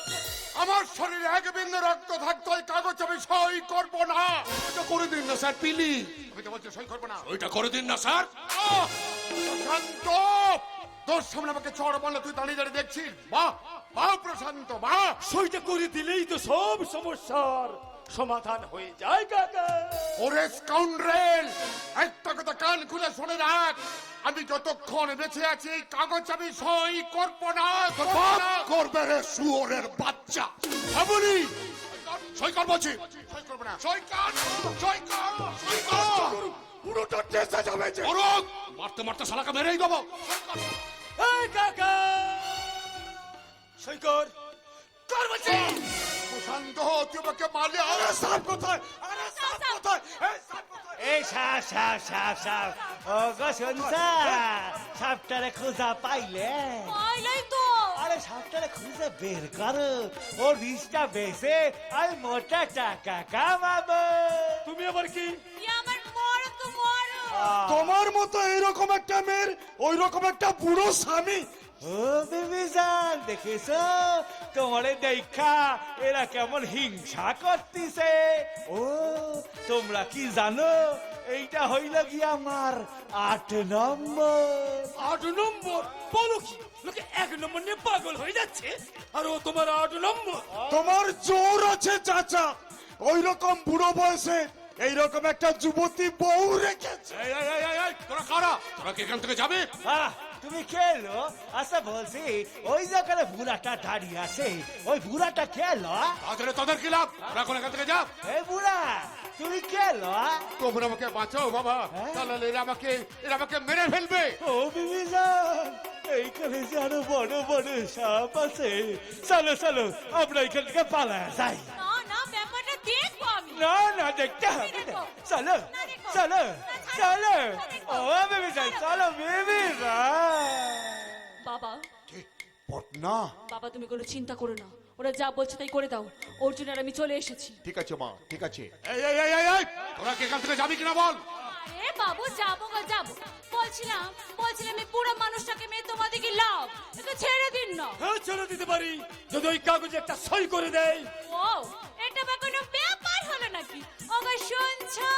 আমার শরীরে এক বিন্দু রক্ত থাকতো ওই কাগজ আমি সই করব না। ওটা করে দিন না স্যার, প্লিজ। আমি তো বলছি সই করব না। ওইটা করে দিন না স্যার। প্রশান্ত, তোর সামনে আমাকে চড় বললো, তুই দাঁড়িয়ে দেখছিস? বাহ বাহ প্রশান্ত বাহ। সইটা করে দিলেই তো সব সমস্যার সমাধান হয়ে যায় কাকা। ওরে স্কাউন্ড্রেল, একটা কথা কান খুলে শুনে রাখ, আমি যতক্ষণ বেঁচে আছি এই কাগজ আমি সই করব না। করবে রে শুয়োরের বাচ্চা। সই করবো, সই করবো না। সৈকত সৈকত সৈকত পুরোটা টেসে যাবে যে মারতে মারতে শালাকে মেরেই দেবো এই কাকা সৈকত কর বলছি প্রশান্ত তুই আমাকে মারলে আরে সাপ কোথায় আরে সাপ কোথায় এই সাপ কোথায় এই সাপ সাপ সাপ সাপ ও গো শুনছা সাপটারে খোঁজা পাইলে পাইলাই তো। আরে সাপটারে খুঁজে বের করো ওর বিষটা বেছে আমি মোটা টাকা কামাবো। তুমি আবার কি ই আমার মর তো মর। তোমার মতো এইরকম একটা মেয়ের ওই রকম একটা বুড়ো স্বামী। ও বিবিজান দেখেছো তোমারে দেখা এরা কেমন হিংসা করতেছে। ও তোমরা কি জানো এইটা হইল গিয়ে আমার 8 নম্বর। 8 নম্বর বলো কি লোকে 1 নম্বর নিয়ে পাগল হয়ে যাচ্ছে আর ও তোমার 8 নম্বর। তোমার জোর আছে চাচা, ওই রকম বুড়ো বয়সে এইরকম একটা যুবতী বউ রেখেছে। এই এই এই এই তোরা কারা তোরা কি এখান থেকে যাবে আহ, তুমি খেলো আচ্ছা বলছি ওই জায়গায় বুড়াটা দাঁড়িয়ে আছে ওই বুড়াটা খেলো। তাহলে তোদের কি লাভ তোরা এখন এখান থেকে যা এই বুড়া তুমি খেলো। তোমরা আমাকে বাঁচাও বাবা তাহলে এরা আমাকে মেরে ফেলবে ও বিবিজান এইখানে যে আরো বড় বড় সাপ আছে। চলো চলো আমরা এখান থেকে পালা যাই। না না ব্যাপারটা দেখবো আমি। না না দেখতে হবে না। চলো চলো চলো ও বিবিজান চলো বিবিজান। বাবা পটনা বাবা তুমি কোনো চিন্তা করো না, ওরা যা বলছে তাই করে দাও। অর্জুন আর আমি চলে এসেছি। ঠিক আছে মা ঠিক আছে এই এই এই এই তোরা কি এখান থেকে যাবি কিনা বল আরে বাবু যাবো গো যাবো। বলছিলাম এই পুরো মানুষটাকে মেয়ে তোমাদেরকে লাভ একটু ছেড়ে দিন না। হ্যাঁ ছেড়ে দিতে পারি যদি ওই কাগজে একটা সই করে দেয়। ও এটা বা কোনো ব্যাপার হলো নাকি? ওগো শুনছো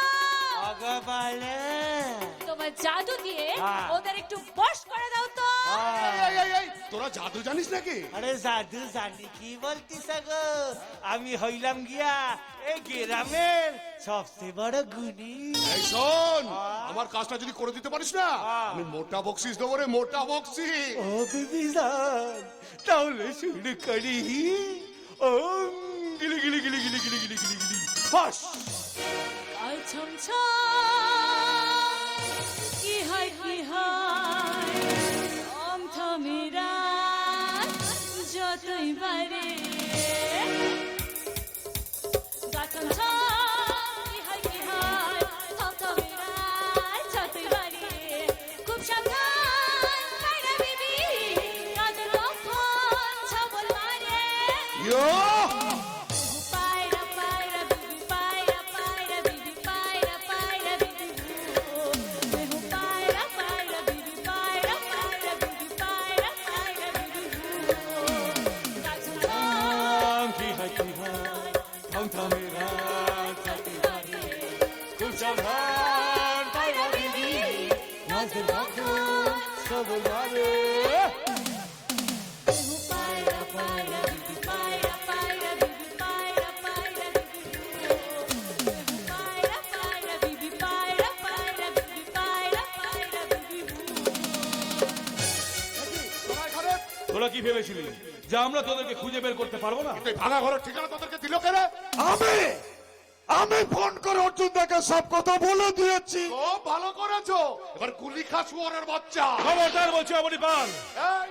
ভগবানে তোমার জাদু দিয়ে হ্যাঁ। ওদের একটু বশ করে দাও তো। এই এই এই তোরা জাদু জানিস নাকি আরে জাদু জানি কি বলতিস গো? আমি হইলাম গিয়া এই গ্রামের সবচেয়ে বড় গুণী। এই শোন আমার কাজটা যদি করে দিতে পারিস না আমি মোটা বকশিস দেবো রে মোটা বকশিস ও বিবিজান তাহলে শুরু করি। ও গিলি গিলি গিলি গিলি গিলি গিলি গিলি গিলি ফাস। আর ছমছা কি হয় থমথমেরা যতই বারে গাছমছা কি হয় থমথমেরা যতই বারে খুব সাবধান পায়রা বিবি কাদের লক্ষণ ছবল মারে। পায়রা পায়রা বিবি পায়রা পায়রা বিবি পায়রা পায়রা বিবি मैं हूँ पायरा पायरा बिबी पायरा पायरा बिबी पायरा पायरा बिबी কি হয় থমথমেরা যতই বারে খুব সাবধান পায়রা বিবি নাজের লক্ষণ ছবল মারে। मैं हूँ पायरा पायरा बिबी पायरा पायरा बिबी पायरा पायरा बिबी मैं हूँ पायरा पायरा बिबी पायरा पायरा बिबी पायरा पायरा बिबी তোরা কি ভেবেছিলি যে আমরা তোদেরকে খুঁজে বের করতে পারবো না? এই ভাঙা ঘরের ঠিকানা তোদেরকে দিল কে রে আমি ফোন করে অর্জুন দাকে সব কথা বলে দিয়েছি। ও ভালো করেছো এবার গুলি খা শুয়োরের বাচ্চা খবরদার বলছি অবনী পাল। এই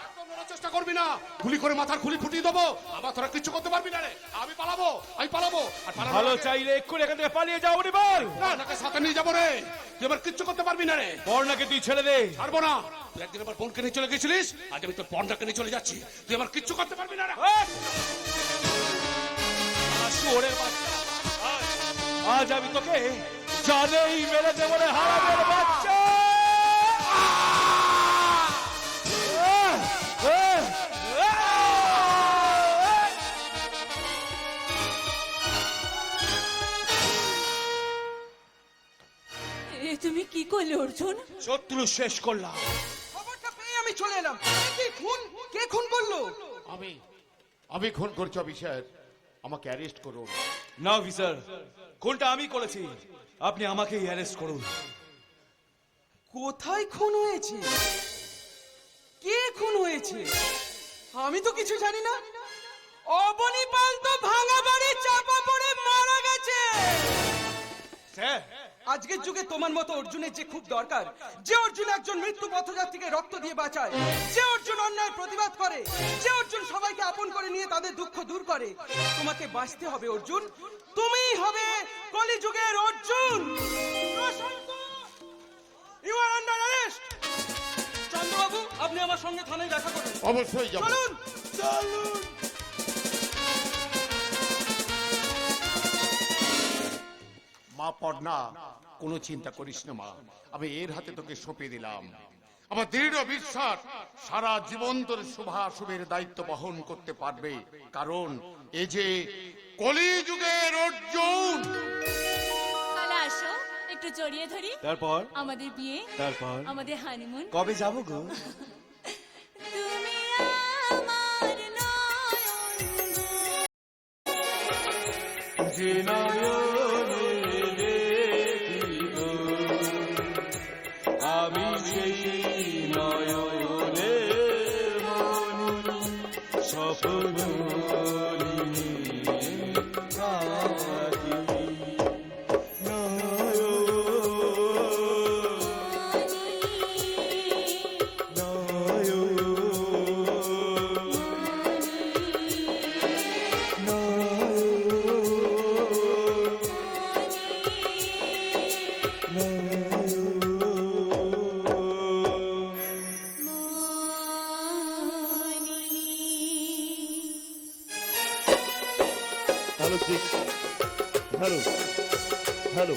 একদম লড়ার চেষ্টা করবি না গুলি করে মাথার খুলি ফুটিয়ে দেবো আবার তোরা কিচ্ছু করতে পারবি না রে আমি পালাবো আর পালানোর ভালো আগে- চাইলে এক্ষুনি এখান থেকে পালিয়ে যাও অবনী পাল। না নাকে সাথে নিয়ে যাবো রে তুই এবার কিচ্ছু করতে পারবি না রে পর্ণাকে তুই ছেড়ে দে। ছাড়বো না তুই একদিন আবার বোনকে নিয়ে চলে গেছিলিস আজ আমি তোর পর্দাকে নিয়ে চলে যাচ্ছি তুই এবার কিচ্ছু করতে পারবি না রে শুয়োরের বাচ্চা আজ আমি তোকে জানেই মেরে দেবো রে হারামের বাচ্চা। এ তুমি কি করলে অর্জুন? শত্রু শেষ করলাম। খবরটা পেয়ে আমি চলে এলাম। এ কি খুন? কে খুন করলো? আমি খুন করছি অফিসার আমাকে অ্যারেস্ট করুন না অফিসার খুনটা আমি করেছি আপনি আমাকেই অ্যারেস্ট করুন। কোথায় খুন হয়েছে? কে খুন হয়েছে? আমি তো কিছু জানি না। অবনী পাল তো ভাঙা বাড়ি চাপা পড়ে মারা গেছে। স্যার আজকের যুগে তোমার মতো অর্জুনের যে খুব দরকার, যে অর্জুন একজন মৃত্যু পথযাত্রীকে রক্ত দিয়ে বাঁচায়, যে অর্জুন অন্যায় প্রতিবাদ করে, যে অর্জুন সবাইকে আপন করে নিয়ে তাদের দুঃখ দূর করে। তোমাকে বাঁচতে হবে অর্জুন, তুমিই হবে কলিযুগের Arjun. You are under arrest. Chandrababu, আপনি আমার সঙ্গে থানায় দেখা করুন। অবশ্যই যাব। চলুন চলুন। মা পর্ণা, কোনো চিন্তা করিস না মা, আমি এর হাতে তোকে সঁপে দিলাম। আমার দৃঢ় বিশ্বাস সারা জীবন তোর শুভাশুভের দায়িত্ব বহন করতে পারবে, কারণ এ যে কলিযুগের অর্জুন। তাহলে আসো একটু জড়িয়ে ধরি। তারপর আমাদের বিয়ে, তারপর আমাদের হানিমুন। কবে যাবো গো? তুমি আমার আমি সেই নয়নের মনি স্বপ্ন হ্যালো হ্যালো